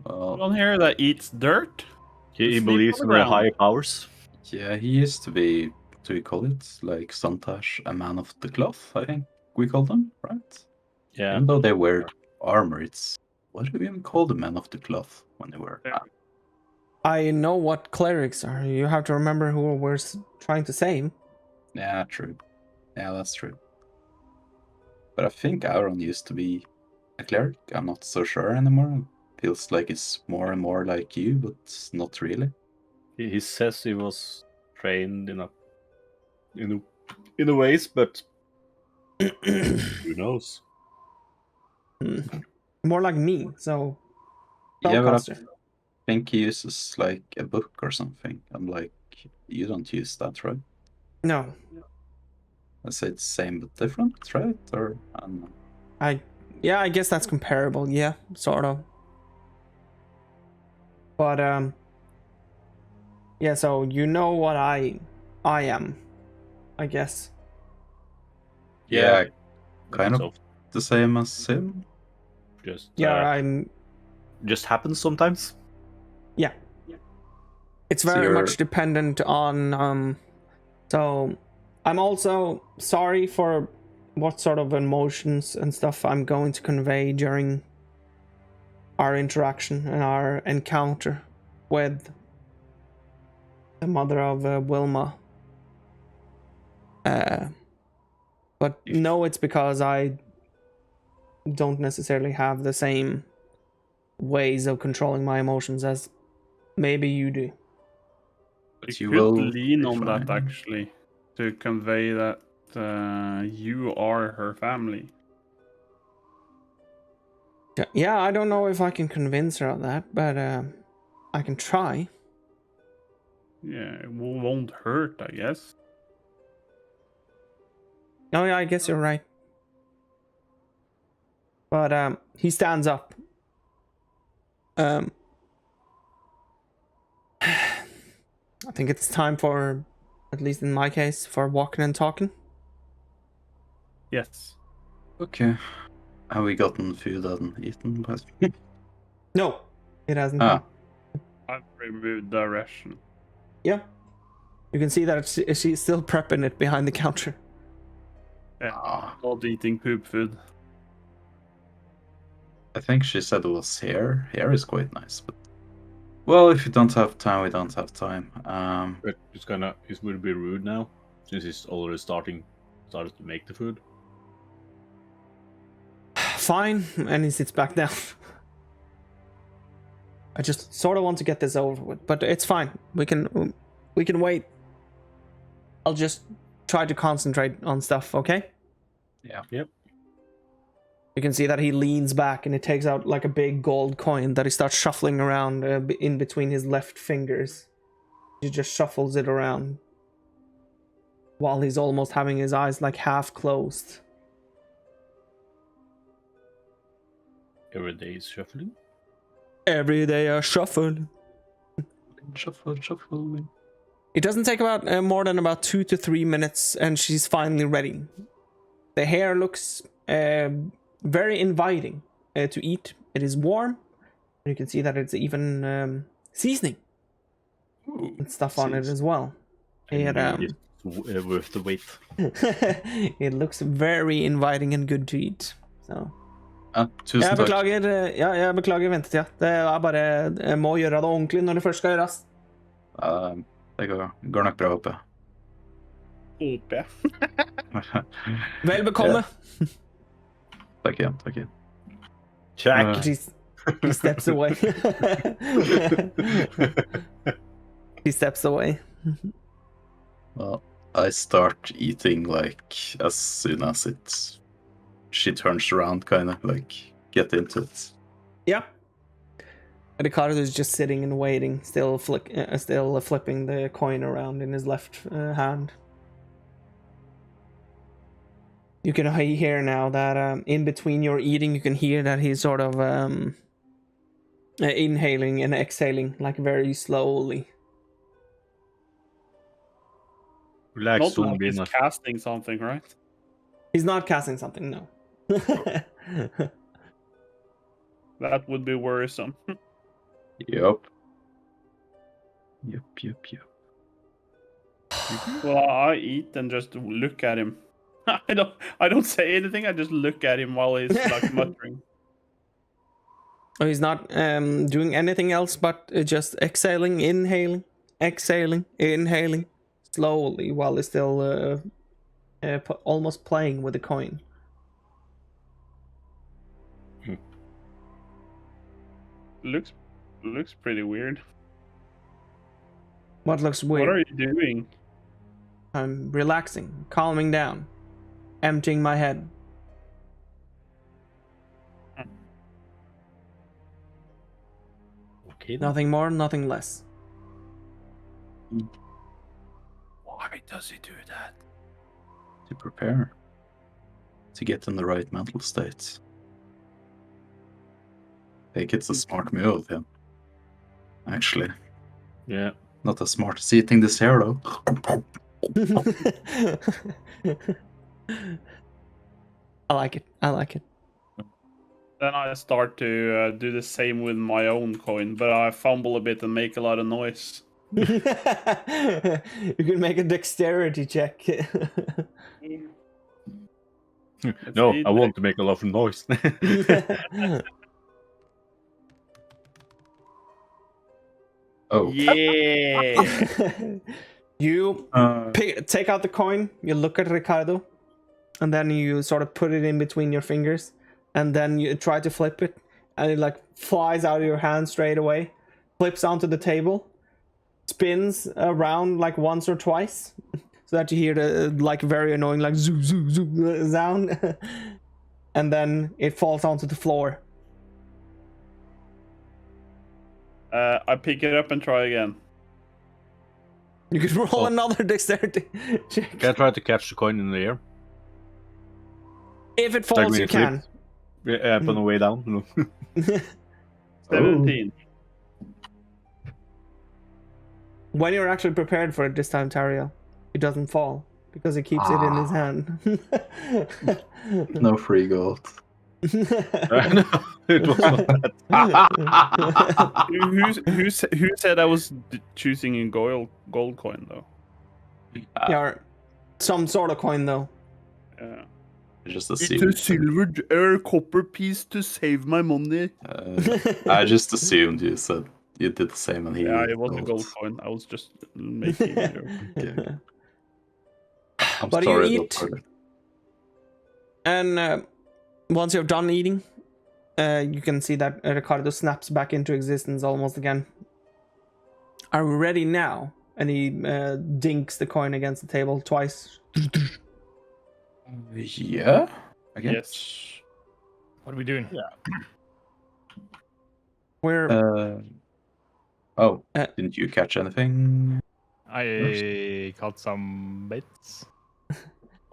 S4: Well,
S1: One here that eats dirt.
S7: He
S1: Sleep
S7: believes
S1: on
S7: in
S1: the
S7: the
S1: ground.
S7: higher powers.
S4: yeah, he used to be, what do we call it? Like Santash, a man of the cloth, I think we call them, right?
S7: Yeah.
S4: Even though they wear armor, it's... What do we even call the men of the cloth when they wear
S1: Yeah.
S5: I know what clerics are. You have to remember who we're trying to save.
S4: Yeah, true. Yeah, that's true. But I think Auron used to be a cleric. I'm not so sure anymore. Feels like it's more and more like you, but not really.
S7: He says he was trained in a ways, but who knows?
S5: More like me, so
S4: Yeah, but I
S5: spellcaster.
S4: think he uses like a book or something. I'm like, you don't use that, right?
S5: No.
S4: I say it's same but different, right? Or I don't know.
S5: I guess that's comparable, yeah, sort of. But yeah, so you know what I am, I guess.
S4: Yeah,
S7: I
S4: kind
S7: think
S4: of the same as him.
S7: Just
S5: Yeah, I'm
S7: just happens sometimes.
S5: yeah. It's
S4: So
S5: very
S4: you're-
S5: much dependent on so I'm also sorry for what sort of emotions and stuff I'm going to convey during our interaction and our encounter with the mother of Wilma. But no, it's because I don't necessarily have the same ways of controlling my emotions as maybe you do.
S4: But
S1: You
S4: you
S1: could
S4: will
S1: lean
S4: be
S1: on that
S4: fine.
S1: actually to convey that you are her family.
S5: Yeah, I don't know if I can convince her of that, but I can try.
S1: Yeah, it won't hurt, I guess.
S5: Oh yeah, I guess you're right. But he stands up. I think it's time for, at least in my case, for walking and talking.
S1: Yes.
S4: Okay. Have we gotten food and eaten? But
S5: No, it hasn't.
S4: Ah.
S1: I've removed the ration.
S5: Yeah. You can see that she's still prepping it behind the counter.
S1: Yeah,
S4: Ah.
S1: not eating poop food.
S4: I think she said it was hair. Hair is quite nice, but well, if you don't have time, we don't have time.
S7: But it would be rude now, since he's already started to make the food.
S5: Fine, and he sits back down. I just sort of want to get this over with, but it's fine. We can wait. I'll just try to concentrate on stuff, okay?
S4: Yeah.
S7: Yep.
S5: You can see that he leans back and he takes out like a big gold coin that he starts shuffling around in between his left fingers. He just shuffles it around while he's almost having his eyes like half closed.
S7: Every day is shuffling.
S5: Every day a shuffle.
S4: Shuffle, shuffle.
S5: It doesn't take about more than about 2 to 3 minutes, and she's finally ready. The hair looks very inviting to eat. It is warm. You can see that it's even seasoning
S4: Ooh,
S5: and stuff on it as well.
S7: And
S5: It,
S7: you just worth the wait.
S5: It looks very inviting and good to eat. So.
S4: Tusen
S5: Jeg
S4: takk.
S5: beklager, jeg beklager ventetida. Det er bare, jeg må gjøre det ordentlig når det først skal gjøres.
S4: Det går nok bra, håper
S1: Håper jeg.
S5: Vel bekomme.
S4: Takk igjen.
S7: Check.
S5: He steps away. He steps away.
S4: Well, I start eating like as soon as she turns around, kind of like get into it.
S5: Yeah. Ricardo is just sitting and waiting, still flipping the coin around in his left hand. You can hear now that in between your eating, you can hear that he's sort of inhaling and exhaling, like very slowly.
S2: Relax,
S1: Not
S2: soon
S1: like he's
S2: be
S1: casting something, right?
S5: He's not casting something, no.
S1: That would be worrisome.
S4: Yup.
S1: Well, I eat and just look at him. I don't say anything. I just look at him while he's like muttering.
S5: Oh, he's not doing anything else but just exhaling, inhaling, exhaling, inhaling slowly while he's still almost playing with the coin.
S1: Looks pretty weird.
S5: What looks weird?
S1: What are you doing?
S5: I'm relaxing, calming down, emptying my head.
S7: Okay.
S5: Nothing more, nothing less.
S1: Why does he do that?
S4: To prepare. To get in the right mental state. I think it's a smart move of him. Actually.
S7: Yeah.
S4: Not as smart as eating this hair, though.
S5: I like it.
S1: Then I start to do the same with my own coin, but I fumble a bit and make a lot of noise.
S5: You can make a dexterity check.
S2: No,
S1: see,
S2: I want to make a lot of noise.
S4: Oh.
S1: Yeah.
S5: You take out the coin, you look at Ricardo, and then you sort of put it in between your fingers, and then you try to flip it, and it like flies out of your hand straight away, flips onto the table, spins around like once or twice, so that you hear the like very annoying like zoo zoo zoo sound, and then it falls onto the floor.
S1: I pick it up and try again.
S5: You could roll another dexterity check.
S2: Can I try to catch the coin in the air?
S5: If it
S2: Like
S5: falls,
S2: when
S5: you
S2: you flip.
S5: can.
S2: Yeah, up on the way down. No.
S1: 17.
S5: When you're actually prepared for it this time, Tariel, it doesn't fall because he keeps it in his hand.
S4: No free gold.
S2: It was not that.
S1: Who said I was choosing a gold coin though?
S5: Yeah, some sort of coin though.
S1: Yeah.
S4: Just assumed.
S1: silver copper piece to save my money.
S4: I just assumed you said you did the same, and he.
S1: Yeah, it was a gold coin. I was just making it.
S4: Okay. I'm
S5: But
S4: sorry,
S5: you
S4: I
S5: eat,
S4: don't
S5: and once you're done eating, you can see that Ricardo snaps back into existence almost again. Are we ready now? And he dinks the coin against the table twice.
S4: Yeah. I guess.
S1: Yes.
S8: What are we doing?
S5: We're
S4: Didn't you catch anything?
S8: I caught some bits.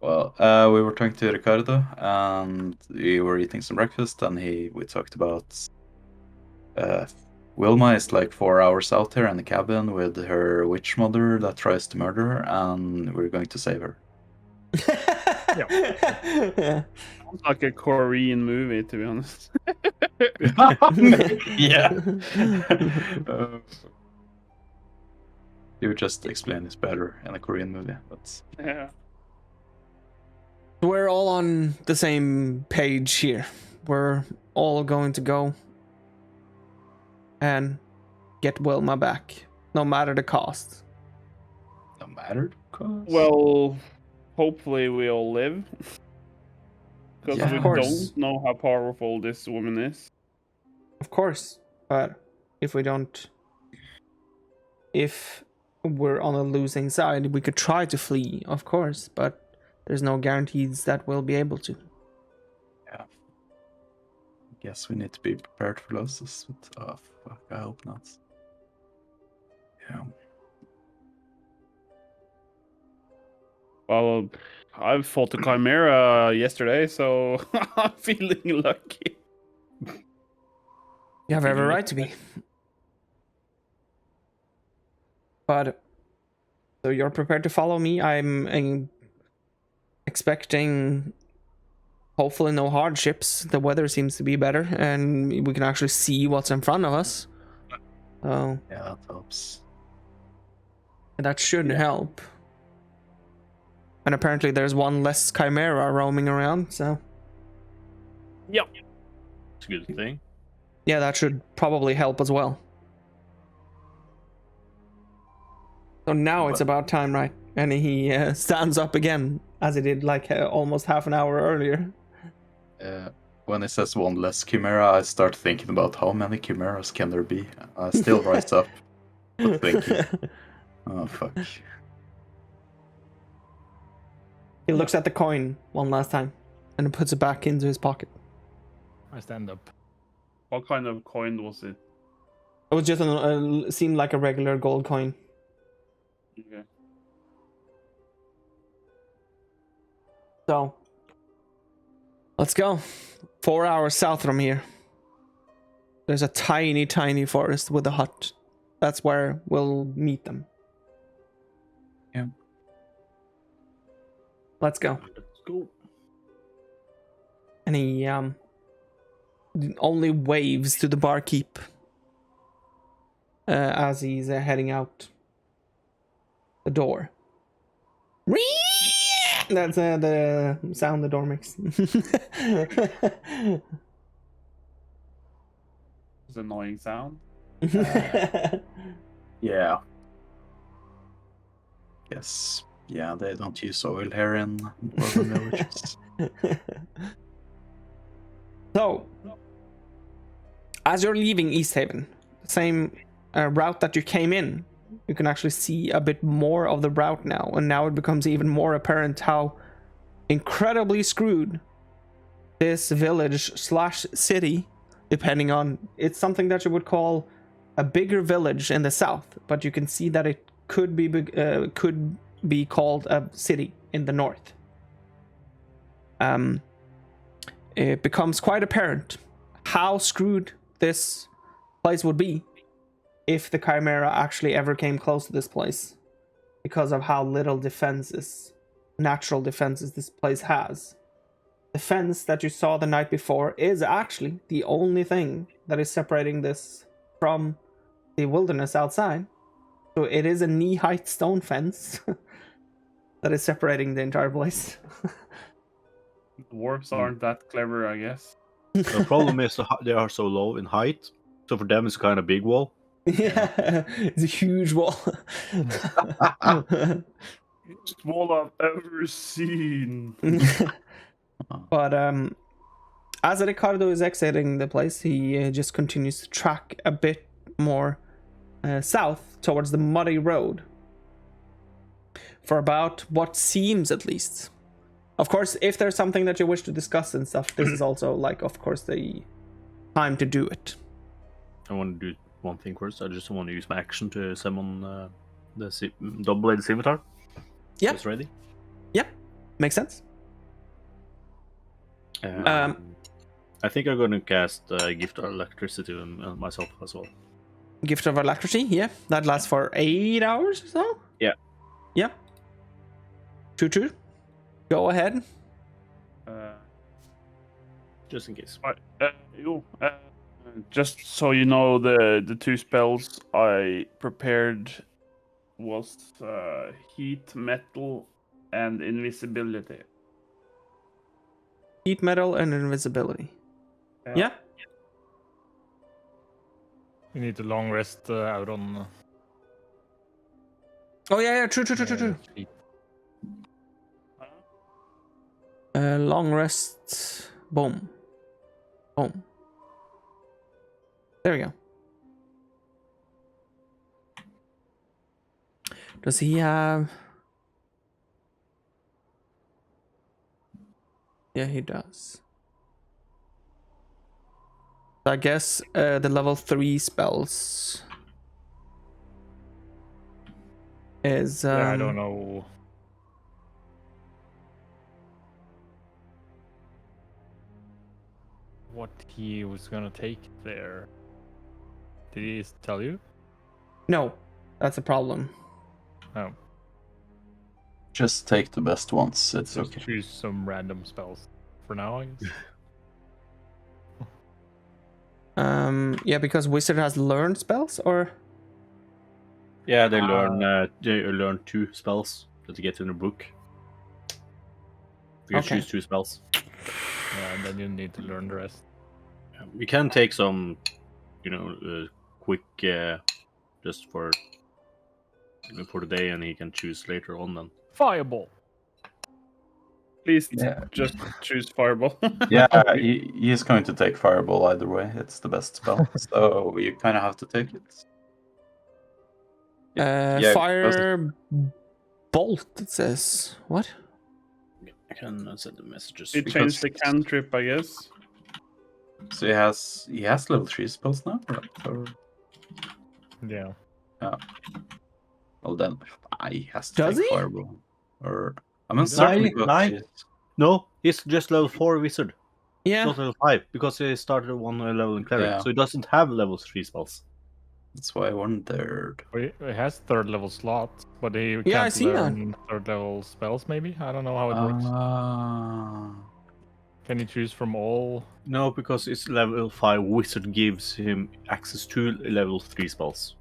S4: Well, we were talking to Richardo, and we were eating some breakfast, and we talked about Wilma is like 4 hours out there in the cabin with her witch mother that tries to murder her, and we're going to save her.
S1: Sounds like a Korean movie, to be honest.
S4: Yeah. You would just explain this better in a Korean movie, but
S1: Yeah.
S5: We're all on the same page here. We're all going to go and get Wilma back, no matter the cost.
S4: no matter the cost.
S1: Well, hopefully we all live. Because
S4: Yeah.
S1: we
S5: Of course.
S1: don't know how powerful this woman is.
S5: Of course, but if we're on a losing side, we could try to flee, of course, but there's no guarantees that we'll be able to.
S4: Yeah. Guess we need to be prepared for losses, but fuck, I hope not. Yeah.
S1: Well, I fought the Chimera yesterday, so I'm feeling lucky.
S5: You have every right to be. But so you're prepared to follow me. I'm expecting hopefully no hardships. The weather seems to be better and we can actually see what's in front of us. So
S4: Yeah, that helps.
S5: that should help. And apparently there's one less Chimera roaming around, so
S1: Yep.
S7: It's a good thing.
S5: yeah, that should probably help as well. So now it's about time, right? And he stands up again, as he did like almost half an hour earlier.
S4: When it says one less Chimera, I start thinking about how many Chimeras can there be. I still rise up, but thinking, oh fuck.
S5: He looks at the coin one last time and then puts it back into his pocket.
S8: I stand up.
S1: What kind of coin was it?
S5: It was just seemed like a regular gold coin.
S1: Okay.
S5: So let's go. 4 hours south from here. There's a tiny, tiny forest with a hut. That's where we'll meet them.
S4: Yeah.
S5: Let's go.
S7: Let's go.
S5: And he only waves to the barkeep as he's heading out the door. That's the sound the door makes.
S1: It's an annoying sound.
S4: Yeah. Yes. Yeah, they don't use oil here in urban villages.
S5: So, as you're leaving Easthaven, the same route that you came in, you can actually see a bit more of the route now, and now it becomes even more apparent how incredibly screwed this village slash city, depending on, it's something that you would call a bigger village in the south, but you can see that it could be called a city in the north. It becomes quite apparent how screwed this place would be if the Chimera actually ever came close to this place, because of how little natural defenses this place has. The fence that you saw the night before is actually the only thing that is separating this from the wilderness outside. So it is a knee-height stone fence that is separating the entire place.
S1: Dwarves aren't that clever, I guess.
S3: The problem is they are so low in height, so for them it's kind of big wall.
S5: Yeah, it's a huge wall.
S1: Biggest wall I've ever seen.
S5: But as Richardo is exiting the place, he just continues to track a bit more south towards the muddy road for about what seems, at least. Of course, if there's something that you wish to discuss and stuff, this is also like, of course, the time to do it.
S7: I want to do one thing first. I just want to use my action to summon the double-bladed scimitar.
S5: Yep.
S7: It's ready.
S5: Yep, makes sense.
S7: I think I'm going to cast Gift of Electricity on myself as well.
S5: Gift of Electricity, yeah. That lasts for 8 hours or so?
S7: Yeah.
S5: Yep. Choo-choo. Go ahead.
S7: Just in case.
S1: Just so you know, the two spells I prepared was heat, metal, and invisibility.
S5: Heat, metal, and invisibility. Yeah.
S2: You need to long rest out on.
S5: Oh yeah, true.
S2: Feet.
S5: Long rest. Boom. There we go. Does he have... Yeah, he does. I guess the level 3 spells is...
S2: Yeah, I don't know. What he was gonna take there. Did he tell you?
S5: No, that's a problem.
S2: Oh.
S4: Just take the best ones. It's
S2: Just
S4: okay.
S2: choose some random spells for now, I guess.
S5: Yeah, because wizard has learned spells, or...
S7: Yeah, they learn 2 spells that you get in the book. You can
S5: Okay.
S7: choose 2 spells.
S2: Yeah, and then you need to learn the rest.
S7: You can take some, quick, just for the day, and he can choose later on then.
S2: Fireball.
S1: Please
S4: Yeah.
S1: just choose Fireball.
S4: Yeah, he's going to take Fireball either way. It's the best spell, so you kind of have to take it. Yeah,
S5: fire bolt, it says. What?
S7: I can send the messages.
S1: He changed the cantrip, I guess.
S4: So he has level 3 spells now, right? Or...
S2: Yeah.
S4: Well then, he has to
S5: Does
S4: take
S5: he?
S4: Fireball. Or I'm
S2: does.
S4: uncertain
S7: Nine,
S4: because
S7: nine.
S4: he's-
S7: No, he's just level 4 wizard.
S5: Yeah.
S7: Not level 5, because he started 1 level in cleric,
S4: Yeah.
S7: so he doesn't have level 3 spells.
S4: That's why I wondered.
S2: He has 3rd level slots, but he can't
S5: Yeah, I see that.
S2: learn 3rd level spells, maybe? I don't know how it works.
S4: Ah.
S2: Can you choose from all?
S7: No, because it's level 5 wizard gives him access to level 3 spells.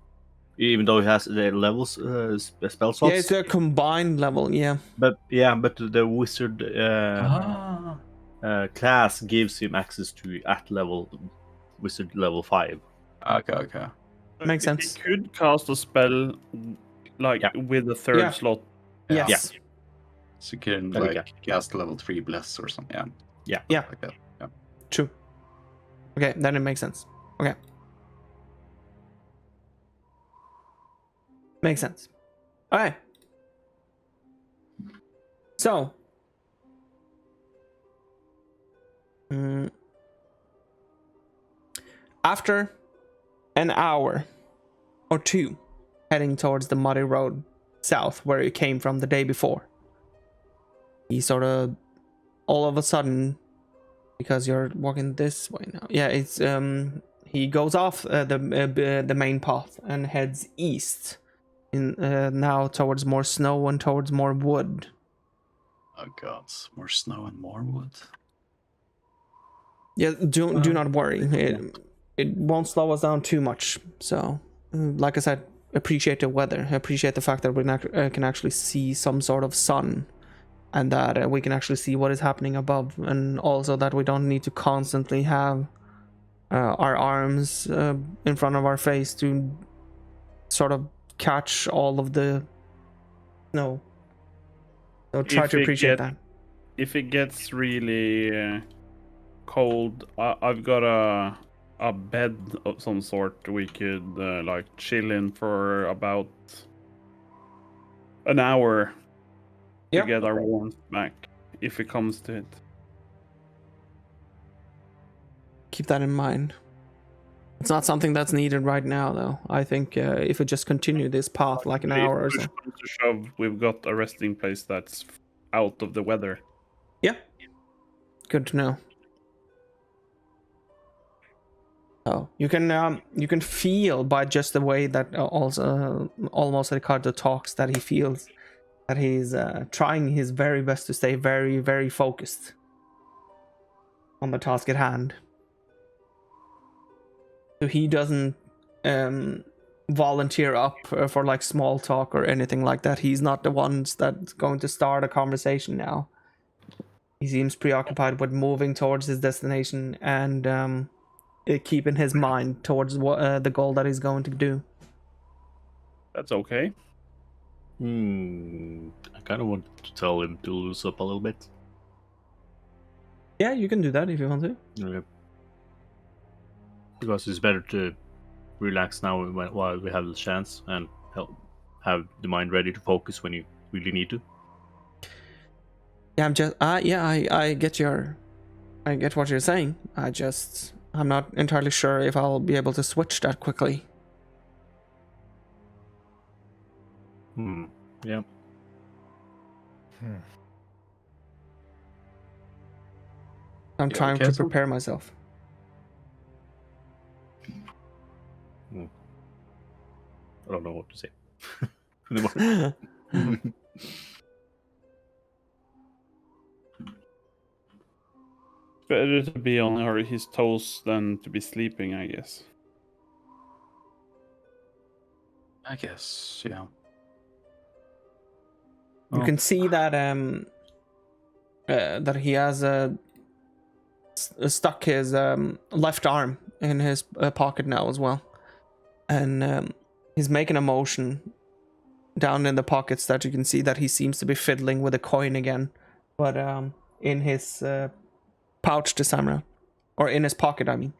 S7: Even though he has the levels, spell slots.
S5: Yeah, it's a combined level, yeah.
S7: But the wizard class gives him access to at level wizard level 5.
S4: Okay.
S5: Makes sense.
S1: He could cast a spell like
S7: Yeah.
S1: with a 3rd
S5: Yeah.
S1: slot.
S5: Yes.
S4: So you can
S7: There we
S4: like cast level 3 bless or something.
S7: Yeah.
S4: Like that. Yeah.
S5: True. Okay, then it makes sense. Okay. Makes sense. Alright. So. After an hour or 2 heading towards the muddy road south where you came from the day before, he sort of all of a sudden, because you're walking this way now, yeah, it's he goes off the main path and heads east in now towards more snow and towards more wood.
S4: Oh god, more snow and more wood.
S5: Yeah, do not worry, it won't slow us down too much. So like I said, appreciate the weather, appreciate the fact that we can actually see some sort of sun, and that we can actually see what is happening above, and also that we don't need to constantly have our arms in front of our face to sort of catch all of the snow. So try
S1: If
S5: to
S1: we
S5: appreciate
S1: get-
S5: that.
S1: If it gets really cold, I've got a bed of some sort we could like chill in for about an hour
S5: Yeah.
S1: to get our warmth back, if it comes to it.
S5: Keep that in mind. It's not something that's needed right now, though. I think if we just continue this path like an hour or
S1: If
S5: so.
S1: push comes to shove, we've got a resting place that's out of the weather.
S5: Yeah. Good to know. So you can feel by just the way that also almost Richardo talks that he feels that he's trying his very best to stay very, very focused on the task at hand. So he doesn't volunteer up for like small talk or anything like that. He's not the ones that's going to start a conversation now. He seems preoccupied with moving towards his destination and keeping his mind towards what the goal that he's going to do.
S1: That's okay.
S7: I kind of want to tell him to loose up a little bit.
S5: Yeah, you can do that if you want to.
S7: Okay. Because it's better to relax now while we have the chance and have the mind ready to focus when you really need to.
S5: Yeah, I get what you're saying. I'm not entirely sure if I'll be able to switch that quickly.
S7: Yeah.
S5: I'm trying to prepare myself.
S7: I don't know what to say. Anymore.
S1: Better to be on his toes than to be sleeping, I guess.
S4: I guess, yeah.
S5: You can see that that he has stuck his left arm in his pocket now as well, and he's making a motion down in the pockets that you can see that he seems to be fiddling with a coin again, but in his pouch this time around, or in his pocket, I mean.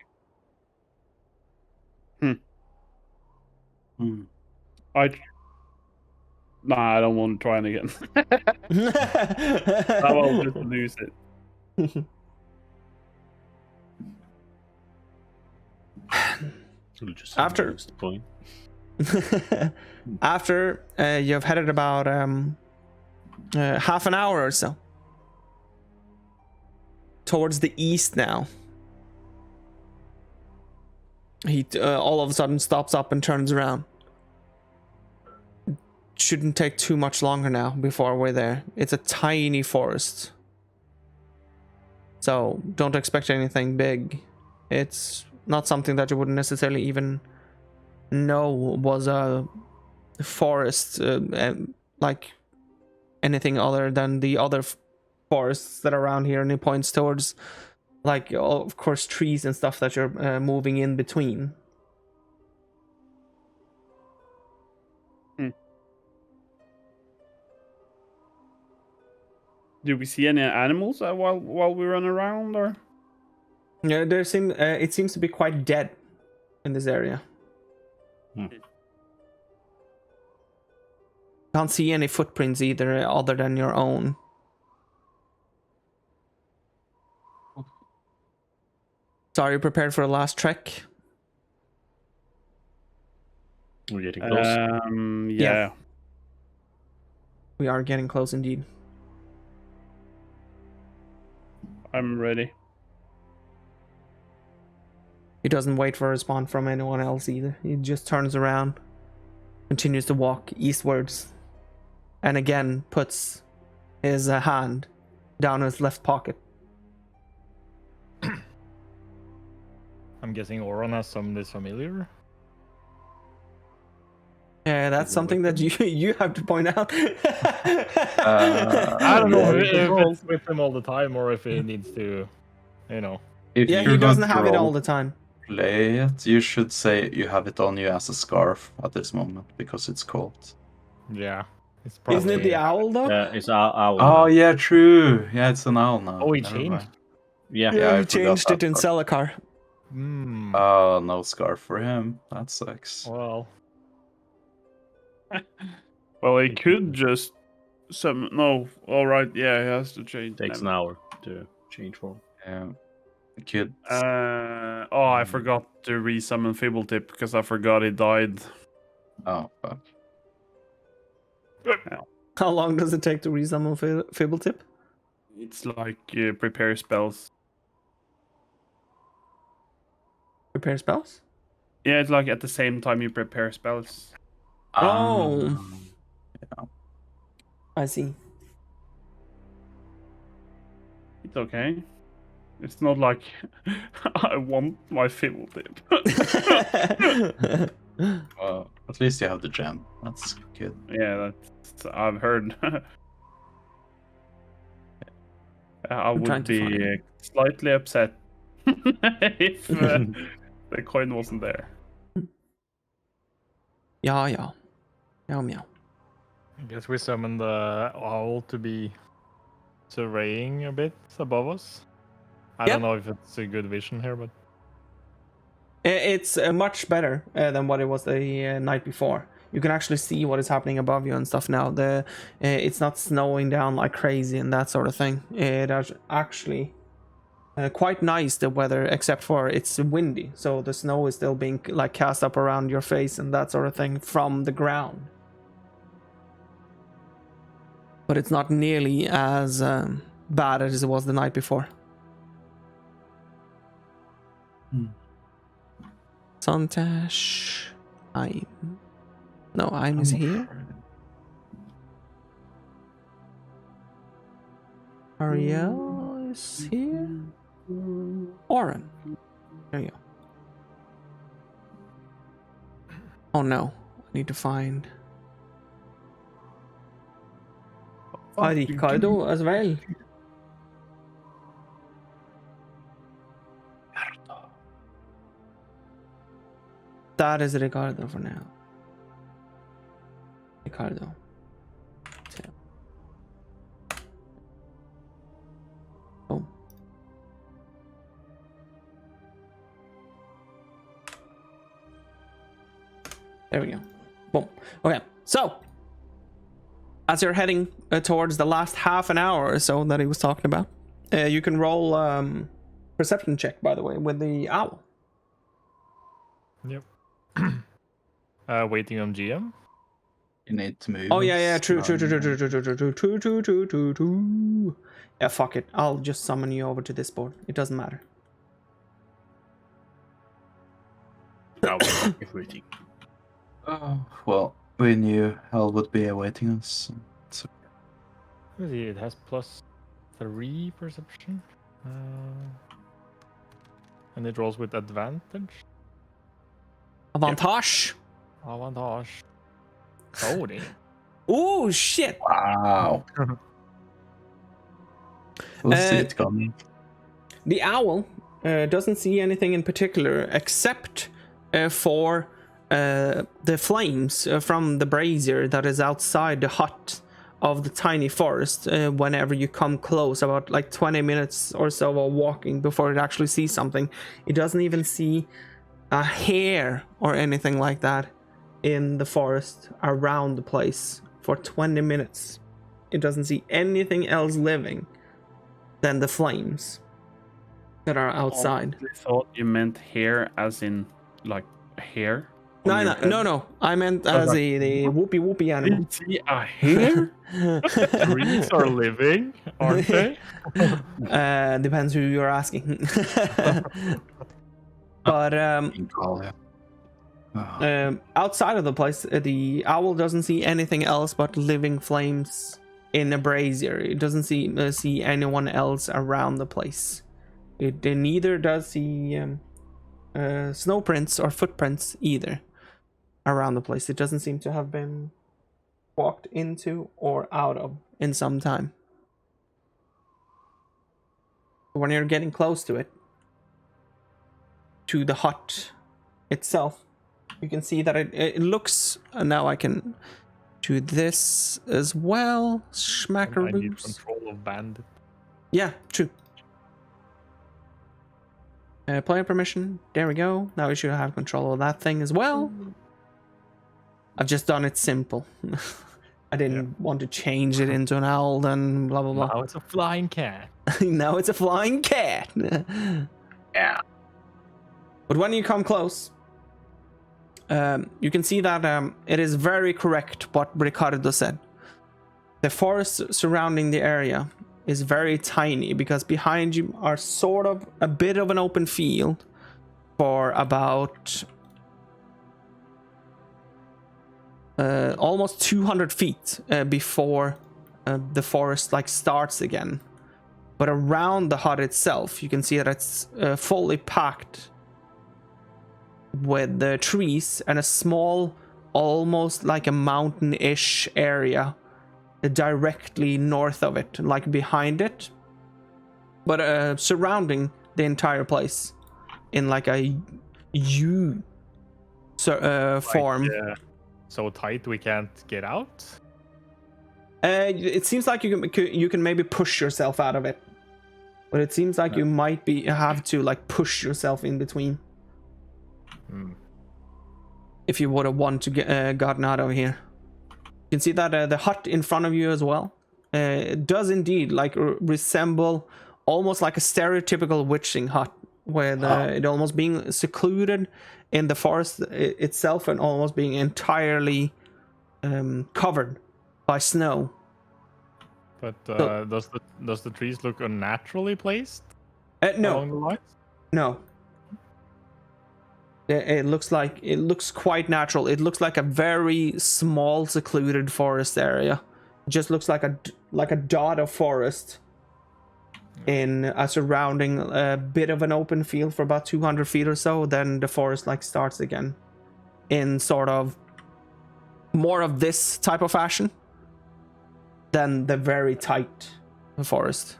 S1: Nah, I don't want to try it again. I will just lose it.
S5: After
S7: the point.
S5: After you've headed about half an hour or so towards the east now, he all of a sudden stops up and turns around. Shouldn't take too much longer now before we're there. It's a tiny forest, so don't expect anything big. It's not something that you wouldn't necessarily even know was a forest, like anything other than the other forests that are around here, and it points towards, like, of course, trees and stuff that you're moving in between.
S1: Do we see any animals while we run around, or?
S5: Yeah, it seems to be quite dead in this area. Can't see any footprints either, other than your own. So are you prepared for a last trek?
S7: We're getting close.
S1: Yeah.
S5: We are getting close indeed.
S1: I'm ready.
S5: He doesn't wait for a response from anyone else either. He just turns around, continues to walk eastwards, and again puts his hand down his left pocket.
S2: I'm guessing Oron has some this familiar.
S5: Yeah, that's something that you have to point out.
S2: I don't know if it's with him all the time or if he needs to, you know.
S4: If
S5: Yeah,
S4: you're
S5: he doesn't
S4: going to
S5: have it all the time.
S4: play it, you should say you have it on you as a scarf at this moment because it's cold.
S2: Yeah. It's
S5: Isn't it the owl though?
S7: Yeah, it's owl.
S4: Oh yeah, true. Yeah, it's an owl now.
S2: Oh, he
S4: Never
S2: changed.
S4: mind.
S7: Yeah.
S5: Yeah,
S4: I
S5: he
S4: forgot
S5: changed
S4: that
S5: it in
S4: part.
S5: Selakar.
S4: Oh, no scarf for him. That sucks.
S2: Well,
S1: Well, he could just no. All right, yeah, he has to change.
S7: Takes an hour to change form.
S4: Yeah. Kid.
S1: I forgot to resummon Fibletip because I forgot he died.
S4: Oh, fuck.
S5: How long does it take to resummon Fibletip?
S1: It's like prepare spells.
S5: Prepare spells?
S1: Yeah, it's like at the same time you prepare spells.
S5: Oh.
S4: Yeah.
S5: I see.
S1: It's okay. It's not like I want my Fibletip.
S4: At least you have the gem. That's good.
S1: Yeah, that's I've heard. I
S5: I'm trying
S1: would
S5: to
S1: be
S5: find-
S1: slightly upset if the coin wasn't there.
S5: Yeah. Meow.
S2: I guess we summoned the owl to be surveying a bit above us. I
S5: Yep.
S2: don't know if it's a good vision here, but
S5: It's much better than what it was the night before. You can actually see what is happening above you and stuff now. It's not snowing down like crazy and that sort of thing. It is actually quite nice, the weather, except for it's windy, so the snow is still being like cast up around your face and that sort of thing from the ground. But it's not nearly as bad as it was the night before. Sontash, I'm is here. Ariel is here. Oren. There you go. Oh no, I need to find Ricardo as well. That is Ricardo for now. Ricardo. Boom. There we go. Boom. Okay, so as you're heading towards the last half an hour or so that he was talking about, you can roll perception check, by the way, with the owl.
S2: yep. Waiting on GM.
S4: You need to move.
S5: Oh yeah,
S4: us
S5: true.
S4: around.
S5: Yeah, fuck it. I'll just summon you over to this board. It doesn't matter.
S7: Now everything.
S4: Oh, well, we knew hell would be awaiting us. So
S2: Let's see, it has +3 perception. And it rolls with advantage.
S5: Avantage.
S2: Avantage. Oh, damn.
S5: Oh shit.
S4: wow. We'll see it coming.
S5: The owl doesn't see anything in particular except for the flames from the brazier that is outside the hut of the tiny forest. Whenever you come close, about like 20 minutes or so of walking before it actually sees something, it doesn't even see a hair or anything like that in the forest around the place for 20 minutes. It doesn't see anything else living than the flames that are outside.
S1: I thought you meant hair as in like hair. on your head.
S5: No. I meant as the whoopee animal.
S1: Didn't see a hair?
S2: Trees are living, aren't they?
S5: Depends who you're asking. But outside of the place, the owl doesn't see anything else but living flames in a brazier. It doesn't see anyone else around the place. It neither does see snow prints or footprints either around the place. It doesn't seem to have been walked into or out of in some time. When you're getting close to it, to the hut itself, you can see that it looks, now I can do this as well.
S2: I need
S5: Schmackaroos.
S2: control of bandit.
S5: Yeah, true. Player permission. There we go. Now we should have control of that thing as well. I've just done it simple. I didn't want to change it into an owl and blah blah blah.
S2: Now it's a flying cat.
S5: Now it's a flying cat.
S4: Yeah.
S5: But when you come close, you can see that it is very correct what Ricardo said. The forest surrounding the area is very tiny because behind you are sort of a bit of an open field for about almost 200 feet before the forest like starts again. But around the hut itself, you can see that it's fully packed with the trees and a small, almost like a mountain-ish area directly north of it, like behind it, but surrounding the entire place in like a U form.
S2: So tight we can't get out.
S5: It seems like you can maybe push yourself out of it, but it seems like you might have to like push yourself in between. If you would have wanted to get gotten out of here. You can see that the hut in front of you as well. It does indeed like resemble almost like a stereotypical witching hut, with it almost being secluded in the forest itself and almost being entirely covered by snow.
S2: But does the trees look unnaturally placed
S5: No,
S2: along the lines?
S5: no. It looks quite natural. It looks like a very small, secluded forest area. It just looks like a dot of forest in a surrounding bit of an open field for about 200 feet or so. Then the forest like starts again in sort of more of this type of fashion than the very tight forest,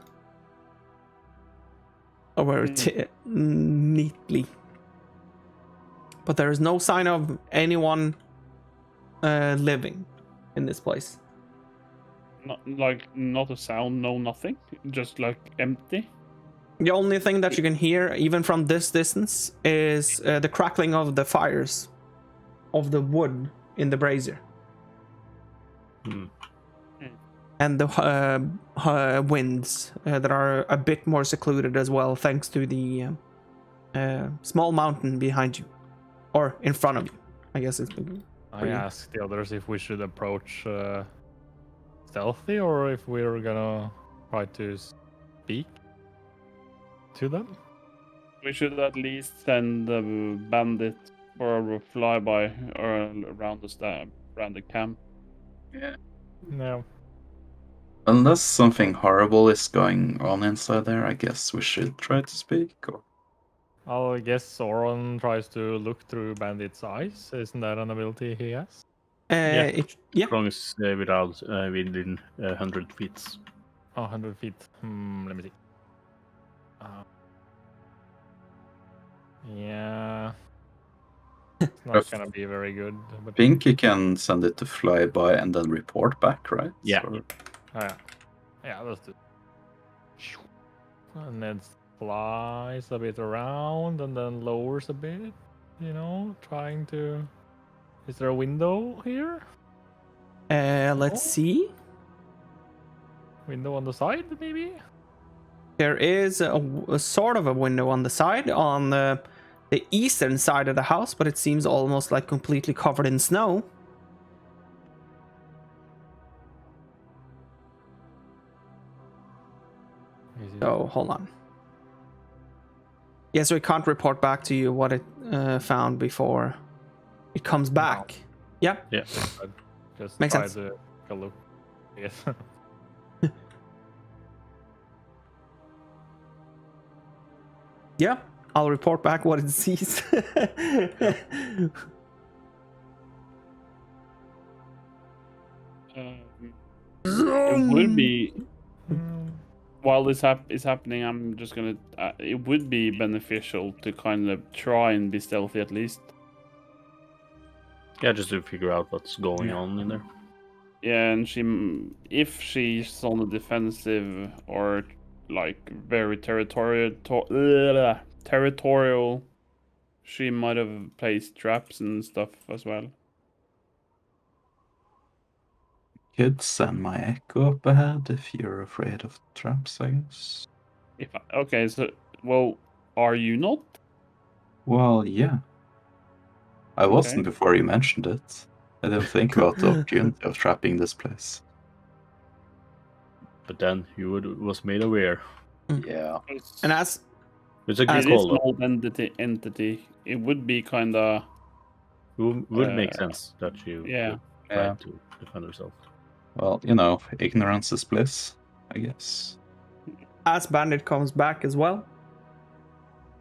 S5: or very neatly. But there is no sign of anyone living in this place.
S1: Not a sound, no nothing, just like empty.
S5: The only thing that you can hear, even from this distance, is the crackling of the fires, of the wood in the brazier. And the winds that are a bit more secluded as well, thanks to the small mountain behind you. Or in front of you, I guess it's.
S2: I asked the others if we should approach stealthy or if we're gonna try to speak to them.
S1: We should at least send the bandit for a flyby around the camp.
S4: Yeah.
S2: No.
S4: Unless something horrible is going on inside there, I guess we should try to speak. Or...
S2: I guess Sauron tries to look through Bandit's eyes. Isn't that an ability he has?
S5: Yeah.
S7: As long as without within 100 feet.
S2: Oh, 100 feet. Let me see. Yeah. It's not gonna be very good. But...
S4: I think you can send it to flyby and then report back, right?
S7: Yeah.
S4: Or...
S2: Yeah, let's do it. And then flies a bit around and then lowers a bit, trying to... Is there a window here?
S5: Let's see.
S2: Window on the side, maybe?
S5: There is a sort of a window on the side, on the eastern side of the house, but it seems almost like completely covered in snow. So, hold on. Yeah, so it can't report back to you what it found before it comes back. No.
S7: Yeah.
S2: Just
S5: makes
S2: try
S5: sense.
S2: to take a look. Yes.
S5: Yeah, I'll report back what it sees.
S1: It would be... While this is happening, I'm just gonna... it would be beneficial to kind of try and be stealthy at least.
S7: Yeah, just to figure out what's going on in there.
S1: Yeah, and if she's on the defensive or like very territorial, she might have placed traps and stuff as well.
S4: Could send my echo up ahead if you're afraid of traps, I guess.
S1: Okay, so are you not?
S4: Well, yeah. I wasn't before you mentioned it. I didn't think about the opportunity of trapping this place.
S7: But then you was made aware.
S4: Yeah.
S5: And as
S7: it's a good
S1: It is
S7: call.
S1: small entity. It would be kind of...
S7: Would make sense that you try to defend yourself.
S4: Well, ignorance is bliss, I guess.
S5: As Bandit comes back as well,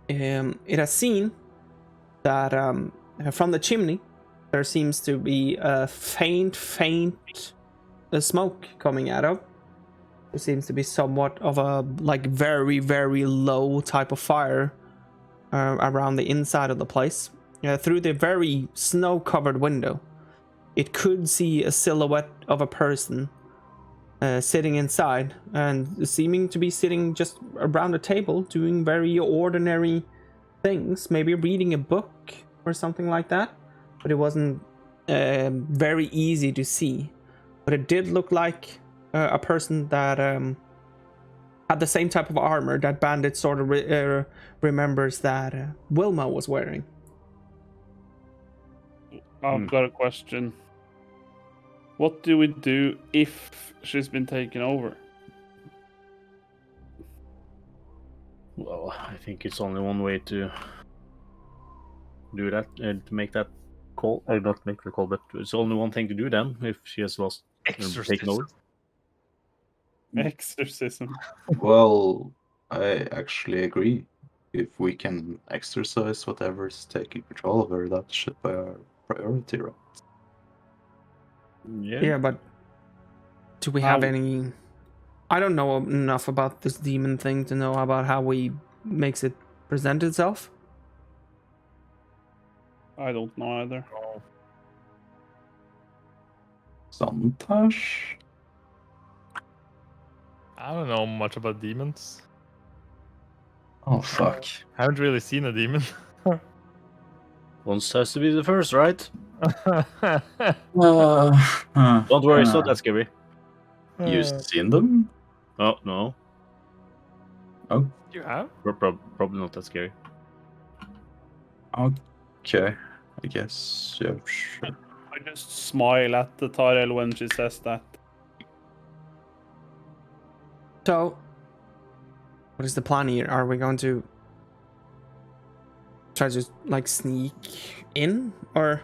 S5: it has seen that from the chimney there seems to be a faint smoke coming out of. There seems to be somewhat of a like very, very low type of fire around the inside of the place. Through the very snow-covered window, it could see a silhouette of a person sitting inside and seeming to be sitting just around a table doing very ordinary things, maybe reading a book or something like that, but it wasn't very easy to see. But it did look like a person that had the same type of armor that Bandit sort of remembers that Wilma was wearing.
S1: I've got a question. What do we do if she's been taken over?
S7: Well, I think it's only one way to do that, to make that call. Not make the call, but it's only one thing to do then if she has lost taken over.
S1: Exorcism.
S4: Well, I actually agree. If we can exercise whatever's taking control of her, that should be our priority, right?
S5: Yeah, but do we have any... I don't know enough about this demon thing to know about how he makes it present itself.
S1: I don't know either.
S4: Santash?
S2: I don't know much about demons.
S4: Oh, fuck.
S2: Haven't really seen a demon.
S7: Once has to be the first, right?
S4: Don't
S7: Don't worry, it's not that scary.
S4: You've seen them?
S7: Oh, no.
S2: You have?
S7: Probably not that scary.
S4: Okay, I guess. Yeah, sure.
S1: I just smile at the Tarel when she says that.
S5: So, what is the plan here? Are we going to try to like sneak in, or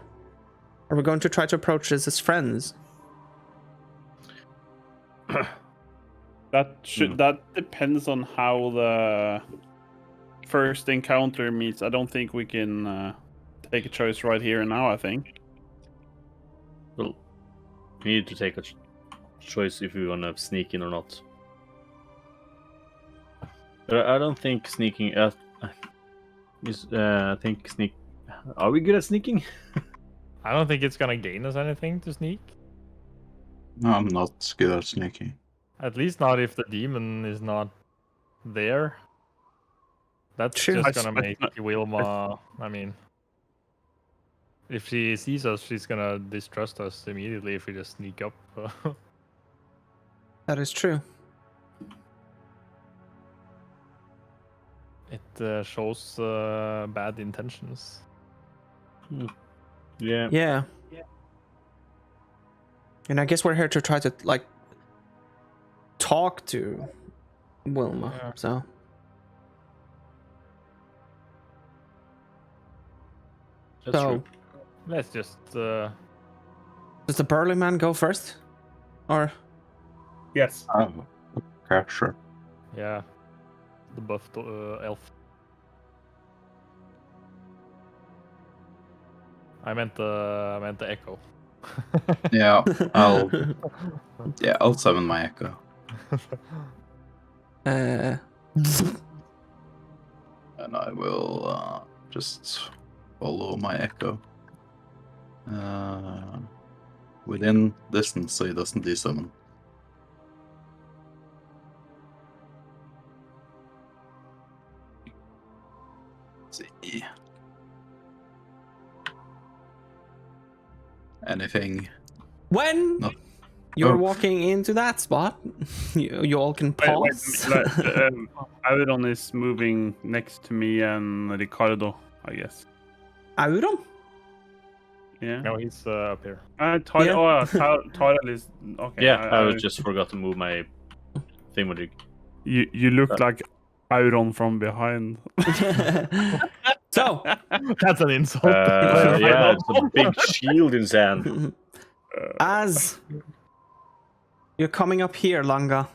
S5: are we going to try to approach this as friends?
S1: That depends on how the first encounter meets. I don't think we can take a choice right here and now. I think.
S7: Well, we need to take a choice if we want to sneak in or not. But I don't think sneaking. I think sneak. Are we good at sneaking?
S2: I don't think it's gonna gain us anything to sneak.
S4: No, I'm not good at sneaking.
S2: At least not if the demon is not there. That's
S5: True.
S2: just gonna make Wilma. I mean, if she sees us, she's gonna distrust us immediately if we just sneak up.
S5: That is true.
S2: It shows bad intentions.
S7: Yeah.
S5: Yeah. And I guess we're here to try to like talk to Wilma.
S2: Yeah.
S5: So
S7: That's
S5: so
S7: true.
S2: Let's just.
S5: does the burly man go first, or
S1: Yes.
S4: Oh, okay, sure.
S2: Yeah. The buffed elf. I meant the echo.
S4: Yeah, I'll summon my echo.
S5: uh,
S4: And I will just follow my echo. Within distance, so he doesn't desummon. See. Anything?
S5: when
S4: No.
S5: you're
S4: Oh.
S5: walking into that spot, you all can pause.
S1: Auron is moving next to me and Richardo, I guess.
S5: Auron?
S1: Yeah.
S2: No, he's up here.
S1: Tarel is okay.
S7: Yeah, I just forgot to move my thingamajig.
S1: You look like Auron from behind.
S5: So,
S2: That's an insult.
S7: Yeah, it's a big shield in his hand.
S5: as you're coming up here, Langa,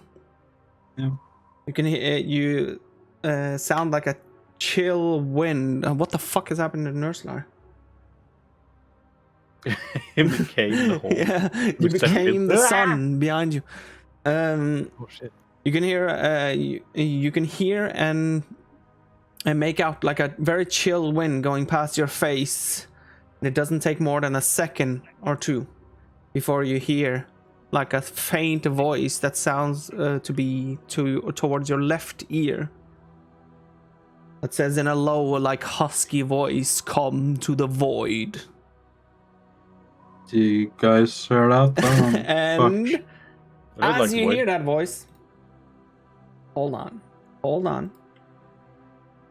S4: Yeah.
S5: you can hear you sound like a chill wind. What the fuck has happened to Nurslar?
S7: He became the whole.
S5: Yeah, you became the sun behind you.
S2: Oh shit.
S5: You can hear you can hear and make out like a very chill wind going past your face. And it doesn't take more than a second or two before you hear like a faint voice that sounds to be towards your left ear. That says in a low, like husky voice, "Come to the void."
S4: Do you guys hear that?
S5: And
S4: Fuck.
S5: as you hear that voice, hold on.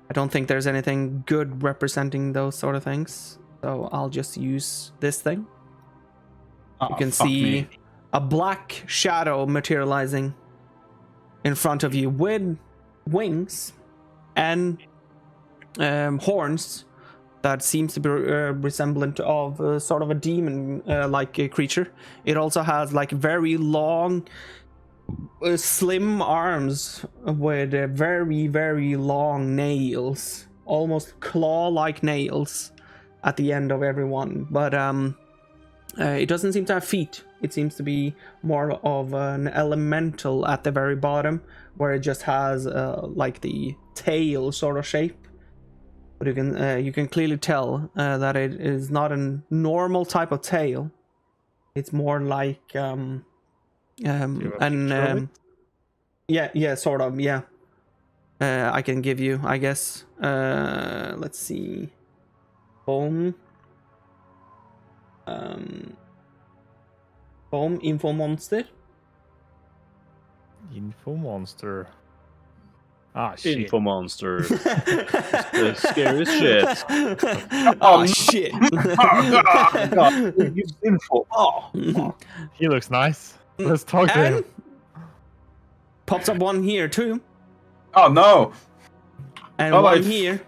S5: I don't think there's anything good representing those sort of things, so I'll just use this thing. You can see a black shadow materializing in front of you with wings and horns that seems to be resemblant of sort of a demon like a creature. It also has like very long slim arms with very, very long nails, almost claw-like nails at the end of every one. But it doesn't seem to have feet. It seems to be more of an elemental at the very bottom, where it just has like the tail sort of shape. But you can clearly tell that it is not a normal type of tail. It's more like yeah, sort of, yeah. I can give you, I guess. Let's see. Foam info monster.
S2: Info monster. Ah, shit.
S7: Info monster. The scariest shit.
S5: Oh shit.
S3: God, he's info. Oh.
S2: He looks nice. Let's talk to him.
S5: And pops up one here too.
S4: Oh no!
S5: And
S4: Oh,
S5: one
S4: my-
S5: here.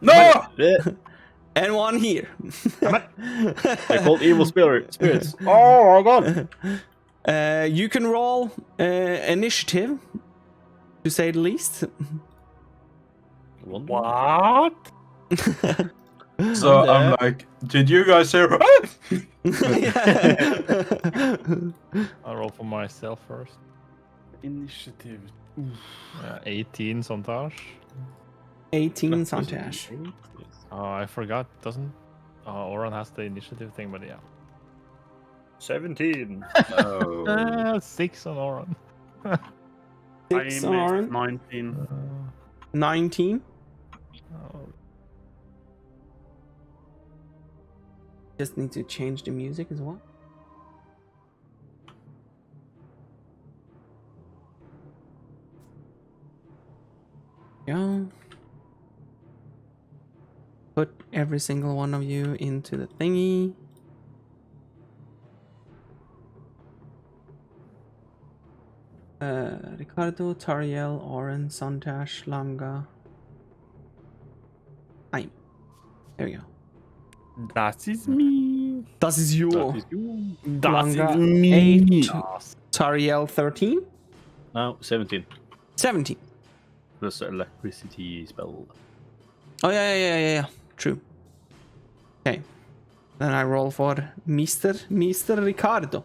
S4: No!
S5: And one here.
S7: They're called evil spirits. Oh my god!
S5: You can roll initiative, to say the least.
S2: What?
S4: So I'm like, did you guys hear?
S2: I'll roll for myself first.
S1: Initiative.
S2: 18 Sontage.
S5: 18 Santash.
S2: Oh, I forgot. Doesn't Oran has the initiative thing, but yeah.
S7: 17.
S4: Oh.
S2: 6 on Oran.
S5: 6
S1: I
S5: on
S1: missed 19.
S5: 19.
S2: Oh,
S5: Just need to change the music as well. Go. Put every single one of you into the thingy. Richardo, Tariel, Oren, Santash, Langa. I'm. There we go.
S1: Das ist me.
S5: Das ist you.
S1: Das
S5: Langa,
S1: ist me.
S5: 8. Tariel, 13.
S7: No, 17.
S5: 17.
S7: Plus electricity spell.
S5: Oh, yeah. True. Okay. Then I roll for Mr. Richardo.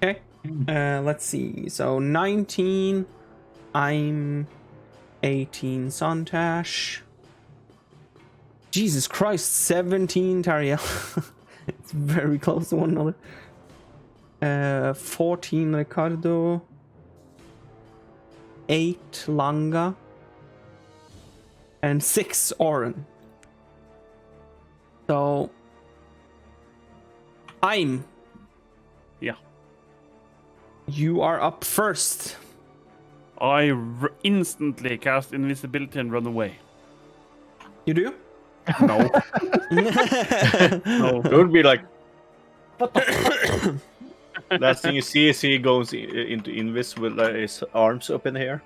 S5: Okay. Let's see. So 19. I'm 18 Santash. Jesus Christ, 17 Tariel. It's very close to one another. 14 Richardo. 8 Langa. And 6 Oren. So I'm.
S1: Yeah.
S5: You are up first.
S1: I instantly cast invisibility and run away.
S5: You do?
S1: No.
S7: No. It would be like. What the fuck? Last thing you see is he goes into Invis with his arms up in the air.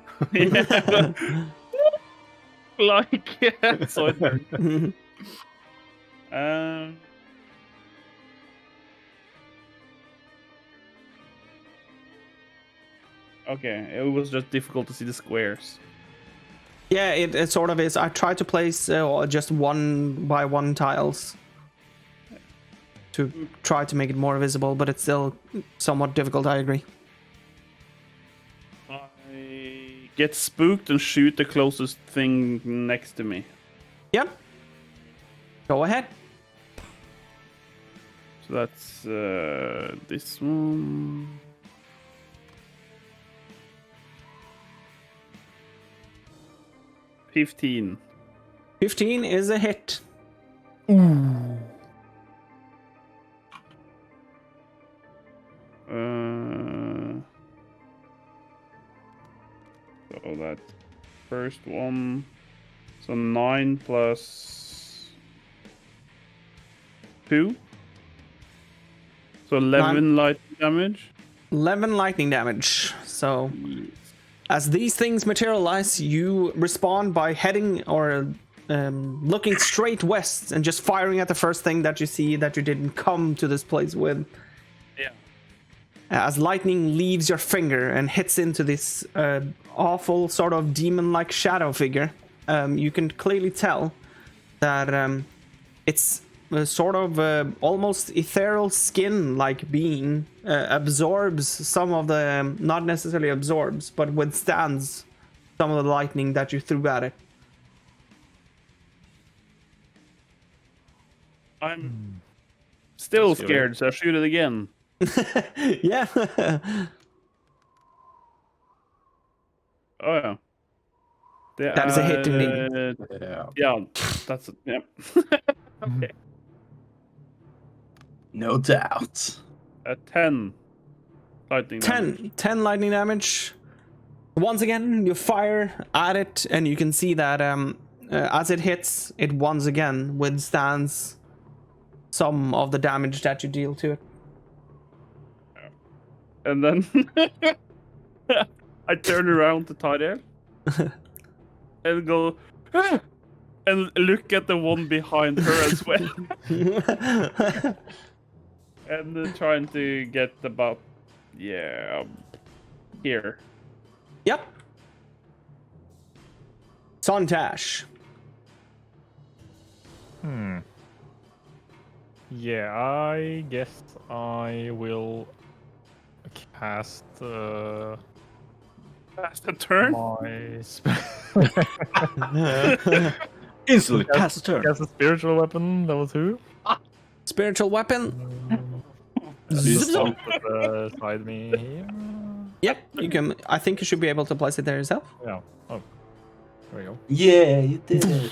S1: Like, yeah. So it Okay, it was just difficult to see the squares.
S5: Yeah, it sort of is. I tried to place just 1 by 1 tiles to try to make it more visible, but it's still somewhat difficult, I agree.
S1: I get spooked and shoot the closest thing next to me.
S5: Yeah. Go ahead.
S1: So that's this one. $15.
S5: 15 is a hit.
S1: So that first one. So 9 plus 2. So 11 lightning damage.
S5: 11 lightning damage. So, as these things materialize, you respond by heading or looking straight west and just firing at the first thing that you see that you didn't come to this place with.
S1: Yeah.
S5: As lightning leaves your finger and hits into this awful sort of demon-like shadow figure, you can clearly tell that it's sort of almost ethereal skin-like being absorbs some of the, not necessarily absorbs, but withstands some of the lightning that you threw at it.
S1: I'm still scared, so I shoot it again.
S5: Yeah.
S1: Oh yeah.
S5: That is a hit indeed.
S1: Yeah, that's it. Yeah. Okay.
S4: No doubt.
S1: 10 lightning damage.
S5: 10 lightning damage. Once again, you fire at it, and you can see that as it hits, it once again withstands some of the damage that you deal to it.
S1: And then I turn around to Tariel and go, "Ah!" and look at the one behind her as well. And trying to get about, here.
S5: Yep. Sontash.
S2: Yeah, I guess I will cast
S1: Fast a turn?
S2: my
S3: Instantly pass the turn.
S2: cast a spiritual weapon level 2.
S5: Spiritual weapon.
S2: Just beside me here.
S5: Yep, you can. I think you should be able to place it there yourself.
S2: Yeah. Oh, there we go.
S4: Yeah, you did it.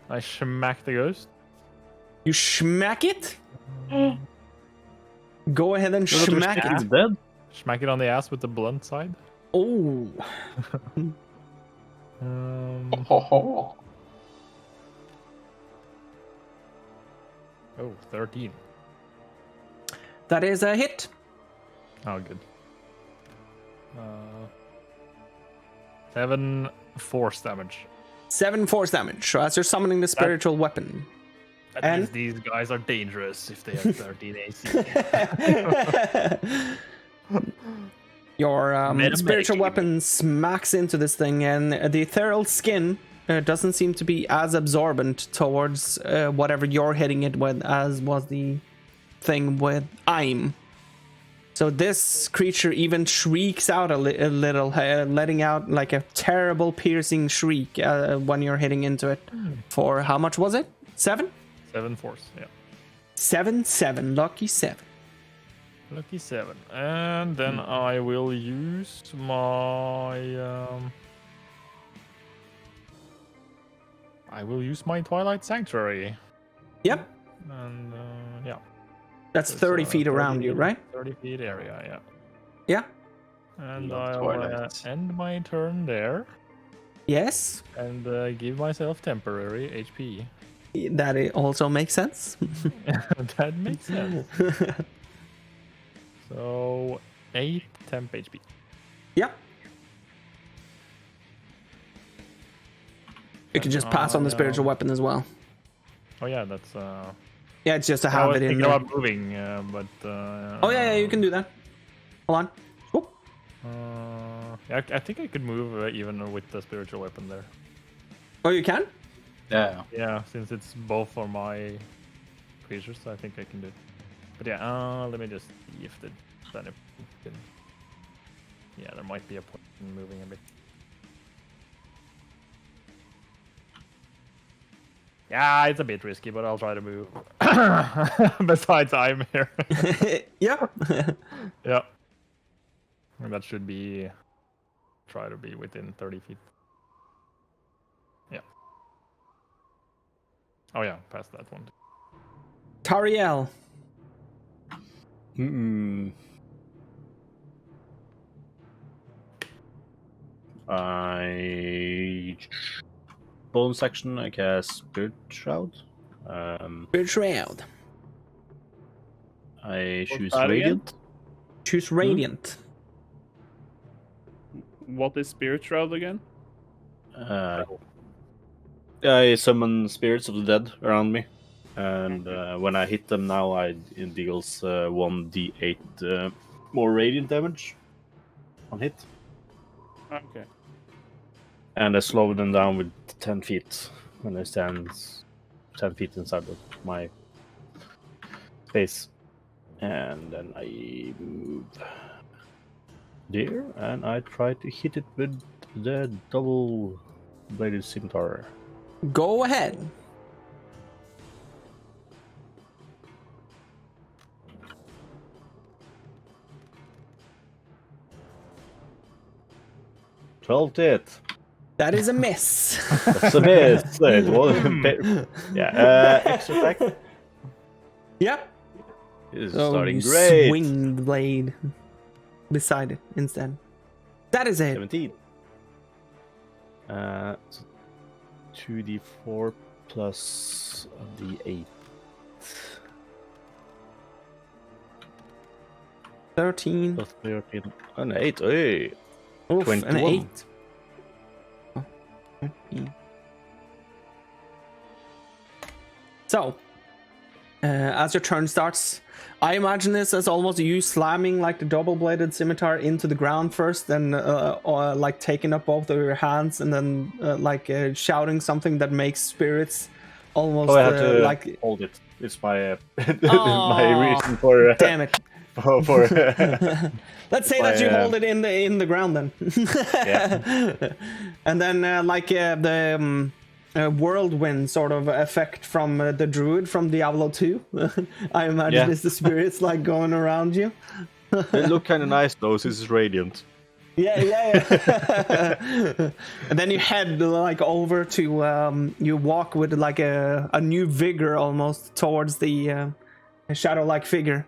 S2: I smack the ghost.
S5: You smack it. Go ahead and smack it.
S3: It's dead.
S2: Smack it on the ass with the blunt side.
S5: Oh.
S2: Oh, 13.
S5: That is a hit.
S2: Oh, good. 7 force damage.
S5: 7 force damage. So as you're summoning the spiritual weapon.
S2: That
S5: And-
S2: means these guys are dangerous if they have 13 AC.
S5: Your
S2: Meta
S5: spiritual
S2: medic.
S5: weapon smacks into this thing, and the ethereal skin doesn't seem to be as absorbent towards whatever you're hitting it with as was the thing with Aim. So this creature even shrieks out a little, letting out like a terrible piercing shriek when you're hitting into it. For how much was it? 7?
S2: 7 force, yeah.
S5: 7, lucky 7.
S2: Lucky 7. And then I will use my... I will use my Twilight Sanctuary.
S5: Yep,
S2: And, yeah.
S5: that's
S2: It's,
S5: 30 feet around you, right?
S2: 30 feet area, yeah.
S5: Yeah.
S2: And
S4: Love
S2: I'll
S4: Twilight.
S2: end my turn there.
S5: Yes,
S2: And give myself temporary HP.
S5: that also makes sense.
S2: That makes sense. So, 8 temp HP.
S5: Yep. You can just pass on the spiritual weapon as well.
S2: Oh yeah, that's...
S5: Yeah, it's just to
S2: I
S5: have
S2: was
S5: it in
S2: thinking
S5: there.
S2: about moving, but...
S5: Oh yeah, you can do that. Hold on. Whoop.
S2: Yeah, I think I could move even with the spiritual weapon there.
S5: Oh, you can?
S4: Yeah.
S2: Yeah, since it's both for my creatures, I think I can do it. But yeah, let me just see if the planet can... Yeah, there might be a point in moving a bit. Yeah, it's a bit risky, but I'll try to move. Besides, I'm here.
S5: Yeah.
S2: Yeah. And that should be... Try to be within 30 feet. Yeah. Oh yeah, past that one.
S5: Tariel.
S7: I bonus action, I guess Spirit Shroud.
S5: Spirit Shroud.
S7: I choose
S1: that again?
S7: Radiant.
S5: Choose Radiant.
S1: What is Spirit Shroud again?
S7: I summon spirits of the dead around me, and when I hit them now, it deals 1d8 more radiant damage on hit,
S1: Okay.
S7: and I slow them down with 10 feet when I stand 10 feet inside of my space, and then I move there, and I try to hit it with the double-bladed scimitar.
S5: Go ahead.
S7: Twelve to hit.
S5: That is a miss.
S7: That's a miss. It was- yeah, extra attack
S5: Yep.
S7: is
S5: So
S7: starting
S5: you
S7: great.
S5: swing the blade beside it instead. That is it.
S7: 17. So 2d4 plus a d8.
S5: 13.
S7: Plus 13. An 8. Hey.
S5: Oof, an
S7: 21.
S5: 8. Oh, 13. So, as your turn starts, I imagine this as almost you slamming like the double-bladed scimitar into the ground first, then or like taking up both of your hands, and then shouting something that makes spirits almost
S7: Oh, I have to
S5: like.
S7: hold it. It's my
S5: Oh,
S7: my reason for
S5: damn it!
S7: for
S5: Let's say that you hold it in the ground then.
S7: Yeah.
S5: And then the whirlwind sort of effect from the druid from Diablo 2. I imagine
S7: Yeah.
S5: it's the spirits like going around you.
S7: They look kind of nice though. This is radiant.
S5: Yeah. And then you head like over to you walk with like a new vigor almost towards the shadow-like figure.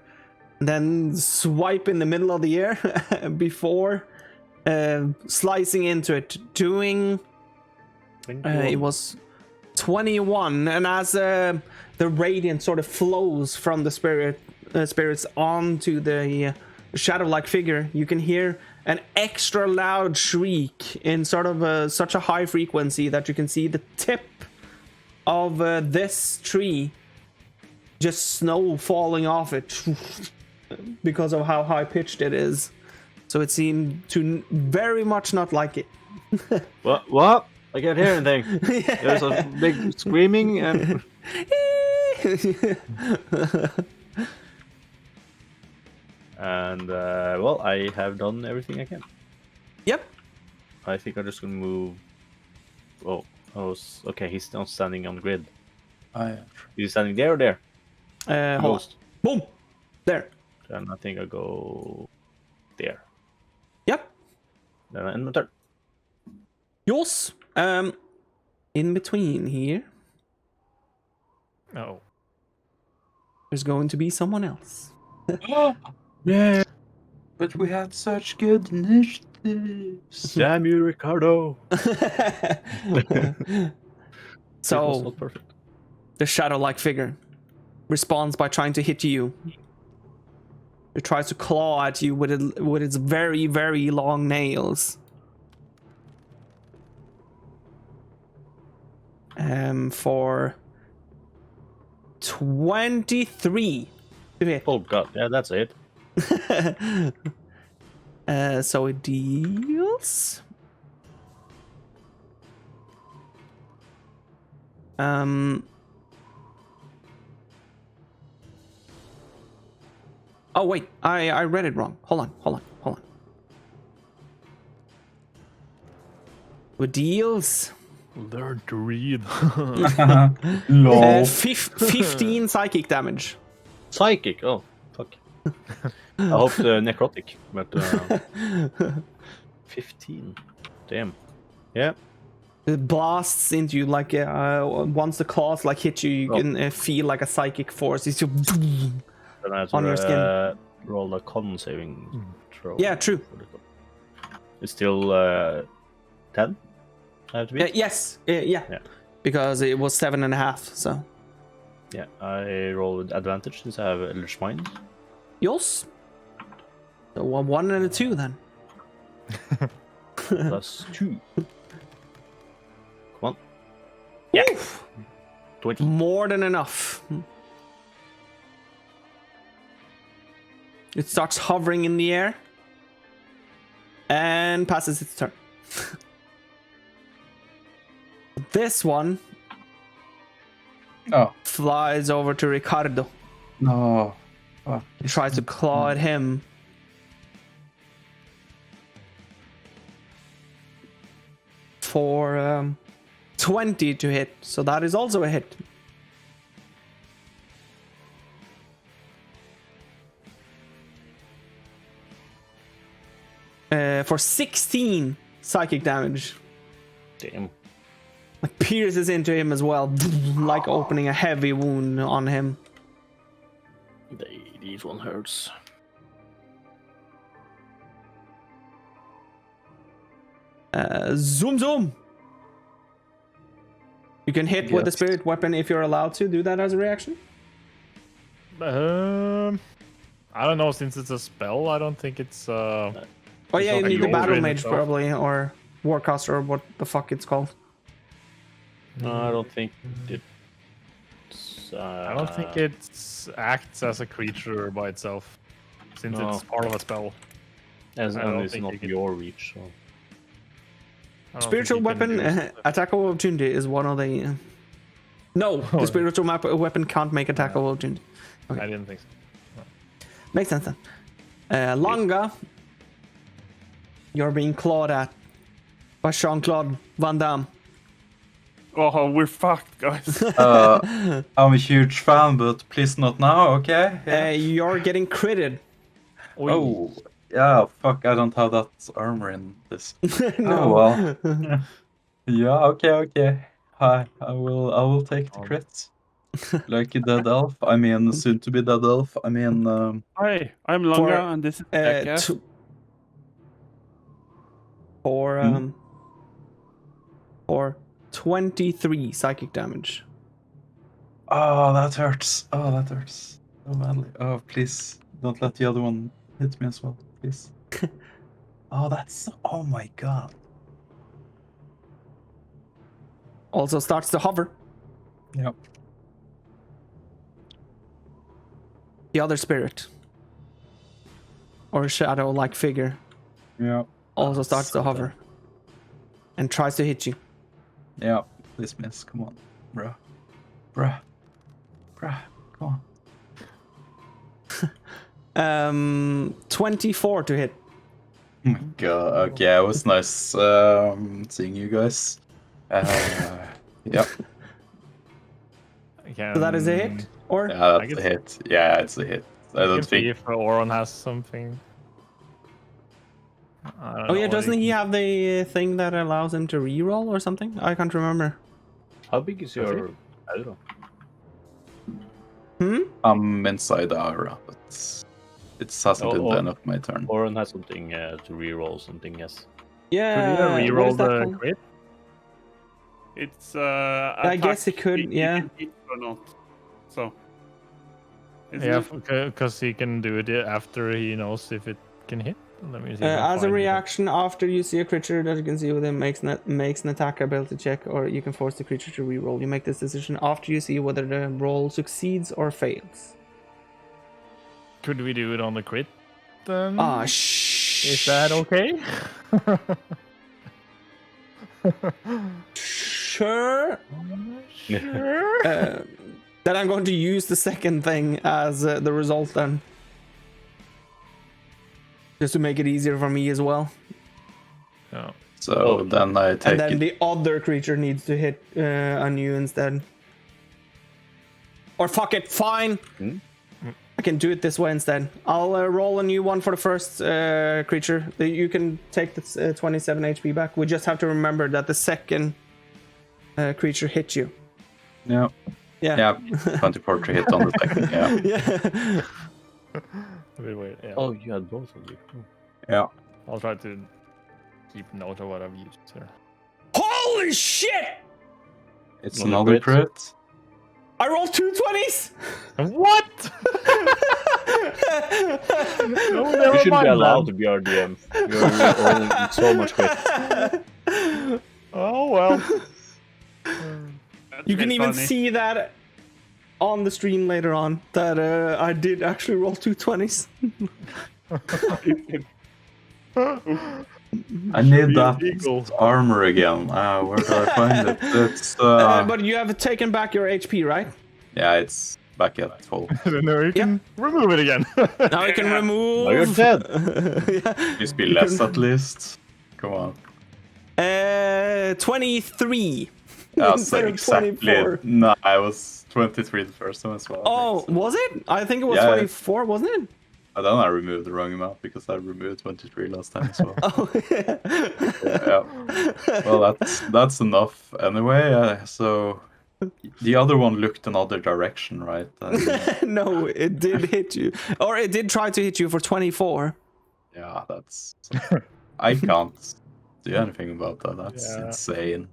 S5: And then swipe in the middle of the air before slicing into it, doing. It was 21, and as the radiant sort of flows from the spirits onto the shadow-like figure, you can hear an extra loud shriek in sort of such a high frequency that you can see the tip of this tree, just snow falling off it because of how high-pitched it is. So it seemed to very much not like it.
S7: What? I can't hear anything. There's a big screaming and. And well, I have done everything I can.
S5: Yep.
S7: I think I'm just gonna move. Okay. He's not standing on grid.
S4: I
S7: He's standing there or there.
S5: Hold on.
S7: Ghost.
S5: Boom. There.
S7: Then I think I go there.
S5: Yep.
S7: Then I end my turn.
S5: Yours. In between here,
S2: Oh.
S5: there's going to be someone else.
S7: Yeah.
S4: But we had such good initiatives.
S7: Damn you, Richardo.
S5: So
S7: not perfect.
S5: the shadow-like figure responds by trying to hit you. It tries to claw at you with its very, very long nails. For 23 to hit.
S7: Oh god, yeah, that's it.
S5: So it deals. Oh wait, I read it wrong. Hold on. It deals
S2: Learn to read.
S4: Lol.
S5: 15 psychic damage.
S7: Psychic. Oh, fuck. I hope the necrotic, but 15. Damn. Yeah.
S5: It blasts into you like once the claws like hit you, you can feel like a psychic force. It's
S7: Then I have to,
S5: on your skin.
S7: roll a con saving throw.
S5: Yeah, true.
S7: It's still 10. I have to be.
S5: Yes. Yeah. Because it was 7.5. So.
S7: Yeah, I roll with advantage since I have Eldritch Mind.
S5: Yours. So a 1 and a 2 then.
S7: Plus 2. Come on. Yeah. 20.
S5: More than enough. It starts hovering in the air and passes its turn. This one
S4: Oh,
S5: flies over to Richardo.
S4: no. Fuck.
S5: Tries to claw at him. For 20 to hit, so that is also a hit. For 16 psychic damage.
S7: Damn.
S5: It pierces into him as well, like opening a heavy wound on him.
S7: These one hurts.
S5: Zoom. You can hit with the spirit weapon if you're allowed to do that as a reaction.
S2: I don't know, since it's a spell, I don't think it's
S5: Oh yeah, you
S2: not
S5: need the
S2: like
S5: battle
S2: yours
S5: mage
S2: itself.
S5: probably, or warcaster, or what the fuck it's called.
S7: No, I don't think it's.
S2: I don't think it acts as a creature by itself, since
S7: No.
S2: it's part of a spell.
S7: As
S2: I don't
S7: and it's
S2: think
S7: not
S2: you can-
S7: your reach. So.
S2: I don't
S5: Spiritual
S2: think you can
S5: weapon
S2: use it.
S5: attack of opportunity is one of the. No, the
S2: Oh.
S5: spiritual weapon can't make attack of opportunity.
S2: I didn't think so.
S5: Makes sense then. Langa, you're being clawed at by Jean-Claude Van Damme.
S1: Oh, we're fucked, guys.
S4: I'm a huge fan, but please not now, okay? Yeah.
S5: You're getting critted.
S4: Oh, yeah, fuck, I don't have that armor in this.
S5: No.
S4: Oh, well. Yeah, okay. I will take the crits. Like a dead elf. I mean, soon to be dead elf. I mean,
S1: Hi, I'm Longa, and this is Becca.
S5: For 23 psychic damage.
S4: oh, that hurts. Oh, that hurts so badly. Oh, please don't let the other one hit me as well, please. Oh, oh my god.
S5: Also starts to hover.
S4: Yep.
S5: The other spirit, or shadow-like figure,
S4: Yep.
S5: also starts to hover and tries to hit you.
S4: Yep. Please miss. Come on, bruh. Come on.
S5: 24 to hit.
S4: Oh my god. Okay, it was nice seeing you guys. Yep.
S5: So that is a hit, or
S4: Yeah,
S2: I
S4: that's a
S2: guess-
S4: hit. Yeah, it's a hit. I
S2: You
S4: don't
S2: can see
S4: think.
S2: if Oron has something. I don't
S5: oh
S2: know
S5: yeah,
S2: what
S5: doesn't he
S2: can-
S5: have the thing that allows him to reroll or something? I can't remember.
S7: How big is your aura?
S4: I'm inside the aura, but it hasn't been done of my turn.
S7: Oren has something to reroll something, yes.
S5: Yeah,
S2: Could
S5: what
S2: you
S5: is
S2: reroll
S5: that
S2: the
S5: called?
S2: crit?
S1: It's
S5: I guess it could,
S1: you
S5: yeah.
S1: can hit or not. So. Isn't
S2: Yeah,
S1: it?
S2: because he can do it after he knows if it can hit. Let me see. if I
S5: As a
S2: find it.
S5: reaction, after you see a creature that you can see within makes an attack ability check, or you can force the creature to reroll. You make this decision after you see whether the roll succeeds or fails.
S2: Could we do it on the crit then?
S5: Ah, shit.
S2: Is that okay?
S5: Sure.
S2: Sure.
S5: Then I'm going to use the second thing as the result then. Just to make it easier for me as well.
S2: Yeah.
S4: So then I take
S5: And then
S4: it.
S5: the other creature needs to hit on you instead. Or fuck it, fine. I can do it this way instead. I'll roll a new one for the first creature. You can take the 27 HP back. We just have to remember that the second creature hit you.
S4: Yeah.
S5: Yeah.
S4: 24 to hit on the second. Yeah.
S5: Yeah.
S2: Wait, yeah.
S7: Oh, you had both of you. Oh.
S4: Yeah.
S2: I'll try to keep note of what I've used here.
S5: Holy shit!
S4: It's
S7: Another
S4: another
S7: crit.
S4: crit.
S5: I rolled 2 20s!
S2: What? No, never
S7: You shouldn't be
S2: mind
S7: allowed
S2: then.
S7: to be our DM. You're rolling so much crit.
S2: Oh well.
S5: You can even see that on the stream later on, that I did actually roll 2 20s.
S4: I need
S2: Be
S4: that
S2: eagle.
S4: armor again. Where do I find it? It's
S5: But you have taken back your HP, right?
S4: yeah, it's back at full.
S2: No, you can remove it again.
S5: Now you can remove.
S7: Now you're dead.
S5: Yeah.
S4: Please be less at least. Come on.
S5: 23.
S4: Yeah, so
S5: Instead of
S4: exactly.
S5: 24.
S4: No, I was 23 the first time as well.
S5: Oh, was it? I think it was
S4: Yeah.
S5: 24, wasn't it?
S4: And then I removed the wrong amount because I removed 23 last time as well.
S5: Oh, yeah.
S4: Yeah. Well, that's enough anyway. So the other one looked another direction, right? And,
S5: No, it did hit you. Or it did try to hit you for 24.
S4: yeah, that's. I can't do anything about that. That's
S2: Yeah.
S4: insane.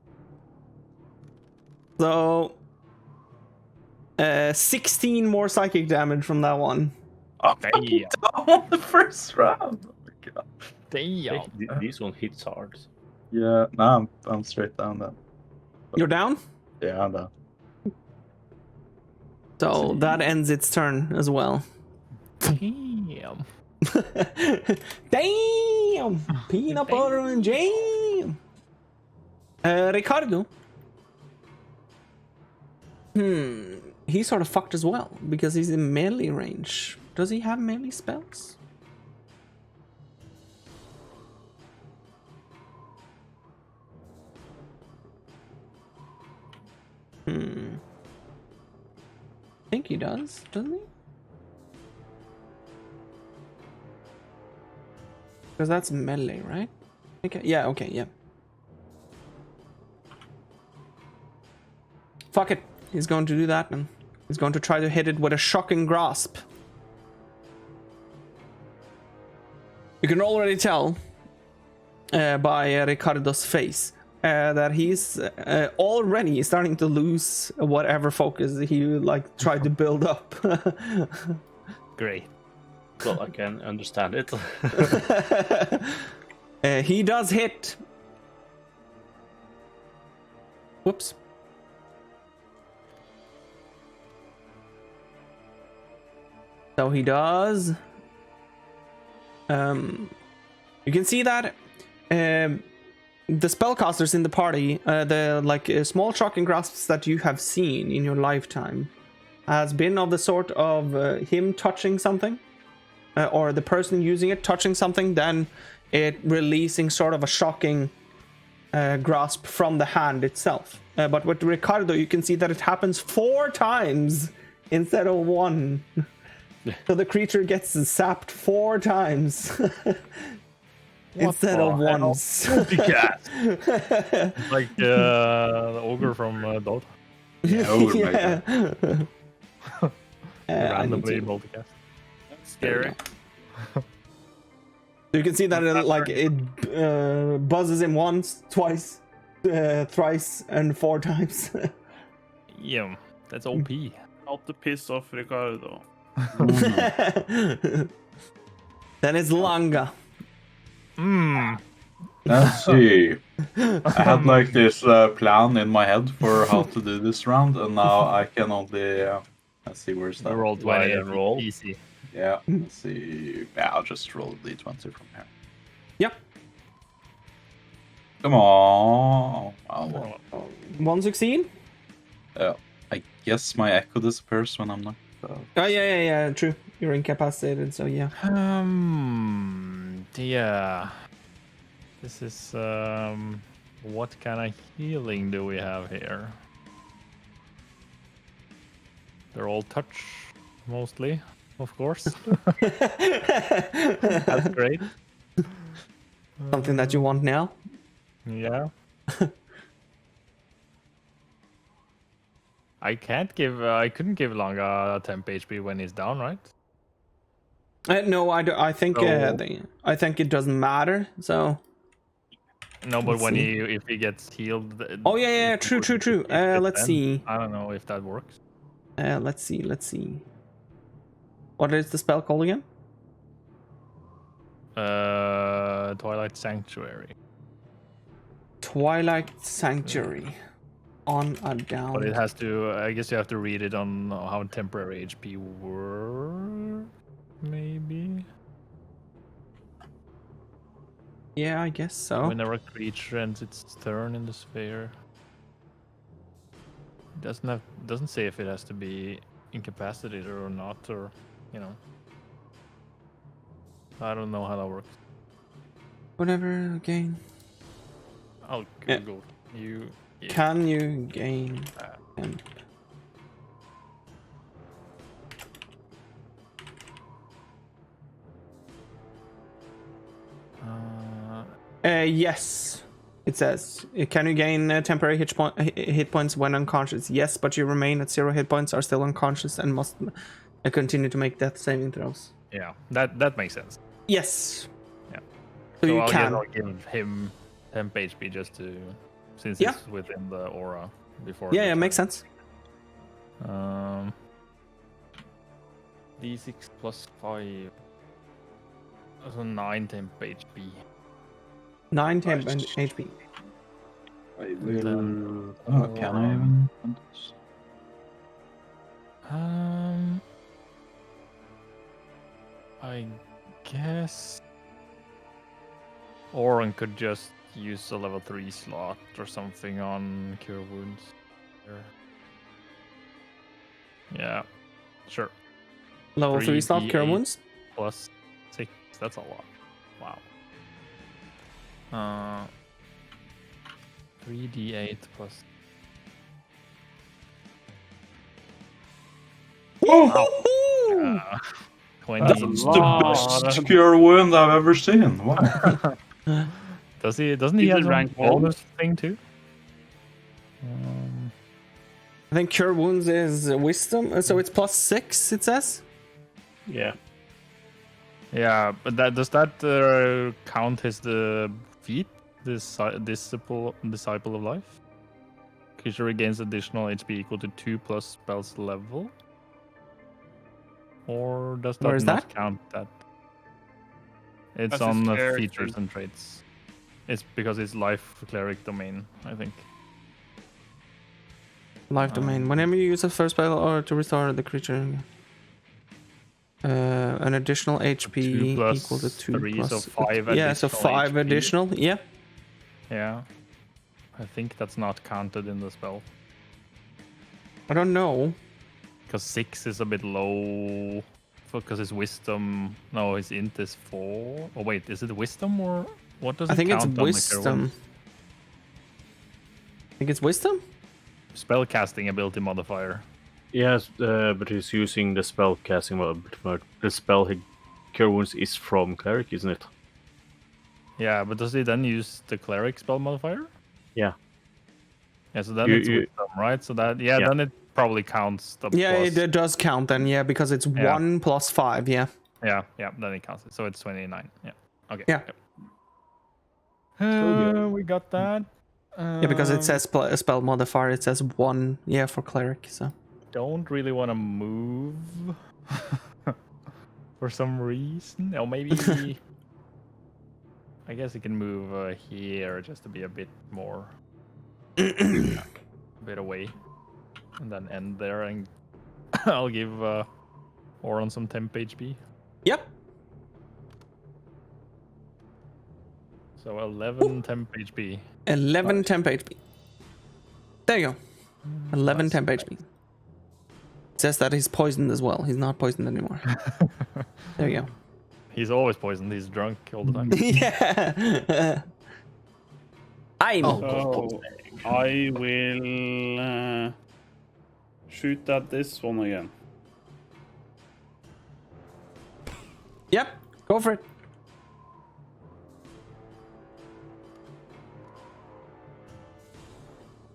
S5: So, 16 more psychic damage from that one.
S4: Oh,
S2: Damn.
S4: down the first round. Oh my god.
S2: Damn.
S7: This one hits hard.
S4: Yeah, no, I'm straight down then.
S5: You're down?
S4: Yeah, I'm down.
S5: So that ends its turn as well.
S2: Damn.
S5: Damn! Peanut butter and jam! Richardo. He's sort of fucked as well, because he's in melee range. Does he have melee spells? I think he does, doesn't he? Because that's melee, right? Okay, yeah, okay, yeah. Fuck it. He's going to do that, and he's going to try to hit it with a shocking grasp. You can already tell by Richardo's face that he's already starting to lose whatever focus he like tried to build up.
S2: Great.
S7: Well, I can understand it.
S5: He does hit. Whoops. So he does. You can see that the spellcasters in the party, the small shocking grasps that you have seen in your lifetime, has been of the sort of him touching something, or the person using it touching something, then it releasing sort of a shocking grasp from the hand itself. But with Richardo, you can see that it happens 4 times instead of 1. So the creature gets zapped 4 times instead of once.
S2: Like the ogre from Dota.
S4: Yeah, over my
S5: Yeah.
S4: god.
S2: Randomly
S5: I need to-
S2: multicast.
S1: That's scary.
S5: So you can see that it buzzes him once, twice, thrice, and 4 times.
S2: Yeah, that's OP.
S1: Not to piss off Richardo.
S5: Then it's Langa.
S4: Let's see. I had like this plan in my head for how to do this round, and now I can only. Let's see, where's
S2: I
S4: that?
S2: rolled
S7: Wide
S2: 20
S7: and roll.
S2: Easy.
S4: Yeah, let's see. Yeah, I'll just roll d20 from here.
S5: Yeah.
S4: Come on. Oh,
S5: One succeed.
S4: I guess my echo disappears when I'm not.
S5: Oh yeah. True. You're incapacitated, so yeah.
S2: Yeah. This is what kind of healing do we have here? They're all touch, mostly, of course. That's great.
S5: Something that you want now.
S2: Yeah. I couldn't give Langa temp HP when he's down, right?
S5: No, I think I think it doesn't matter. So.
S2: No, but
S5: Let's see.
S2: if he gets healed.
S5: Oh yeah. True. Let's see.
S2: I don't know if that works.
S5: Let's see. What is the spell called again?
S2: Twilight Sanctuary.
S5: Twilight Sanctuary. On a down.
S2: But it has to. I guess you have to read it on how temporary HP works. Maybe.
S5: Yeah, I guess so.
S2: Whenever a creature ends its turn in the sphere. It doesn't say if it has to be incapacitated or not, or you know. I don't know how that works.
S5: Whatever, again.
S2: I'll
S5: Yeah.
S2: Google. You. Yeah.
S5: Can you gain temp? Yes. It says, can you gain temporary hit points when unconscious? Yes, but you remain at 0 hit points, are still unconscious, and must continue to make death saving throws.
S2: Yeah, that makes sense.
S5: Yes.
S2: Yeah.
S5: So you
S2: I'll
S5: can.
S2: I'll give him temp HP just to, since
S5: Yeah.
S2: it's within the aura before.
S5: Yeah, makes sense.
S2: D6 plus 5. So 9 temp HP.
S5: 9 temp and HP.
S4: I will. Oh, can I even?
S2: I guess Oren could just use a level 3 slot or something on Cure Wounds. Yeah, sure.
S5: Level 3 slot, cure
S2: 3d8
S5: wounds.
S2: Plus 6, that's a lot. Wow. 3d8 plus.
S5: Woohoo!
S2: 20.
S1: That's a
S4: It's
S1: lot.
S4: the best cure wound I've ever seen. Wow.
S2: Doesn't he
S1: Is
S2: have
S1: it
S2: a
S1: rank one?
S2: bonus thing too?
S5: I think cure wounds is wisdom, so it's plus 6. It says.
S7: Yeah.
S2: Yeah, but does that count as the feat? Disciple of Life? Creature regains additional HP equal to 2 plus spell's level? Or does that
S5: Where is
S2: not
S5: that?
S2: count that? It's
S1: That's
S2: on
S1: his
S2: the
S1: cleric
S2: features
S1: thing.
S2: and traits. It's because it's life cleric domain, I think.
S5: Life domain. Whenever you use a first spell or to restore the creature, an additional HP
S2: 2 plus
S5: equal to 2
S2: 3,
S5: plus.
S2: so 5
S5: yeah, so
S2: additional
S5: 5
S2: HP.
S5: additional. Yeah.
S2: Yeah. I think that's not counted in the spell.
S5: I don't know.
S2: Because 6 is a bit low. Because his wisdom. No, his int is 4. Oh, wait, is it wisdom or what does
S5: I
S2: it
S5: think it's
S2: count on the cure
S5: wisdom.
S2: wounds?
S5: I think it's wisdom.
S2: Spell casting ability modifier.
S7: Yes, but he's using the spell casting mode. The spell cure wounds is from cleric, isn't it?
S2: Yeah, but does he then use the cleric spell modifier?
S7: Yeah.
S2: Yeah, so then
S7: You-
S2: it's wisdom, right? So that, yeah,
S7: Yeah.
S2: then it probably counts the
S5: Yeah,
S2: plus.
S5: it does count then. Yeah, because it's
S2: Yeah.
S5: 1 plus 5. Yeah.
S2: Yeah, then it counts it. So it's 29. Yeah. Okay.
S5: Yeah.
S2: Yep. We got that.
S5: Yeah, because it says spell modifier. It says 1. Yeah, for cleric. So.
S2: Don't really want to move for some reason. Or maybe I guess you can move here just to be a bit more a bit away, and then end there. And I'll give Oron some temp HP.
S5: Yep.
S2: So 11 temp HP.
S5: 11 temp HP. There you go. 11
S2: Nice.
S5: temp HP. It says that he's poisoned as well. He's not poisoned anymore. There you go.
S2: He's always poisoned. He's drunk all the time.
S5: Yeah. I'm.
S1: So I will shoot at this one again.
S5: Yep. Go for it.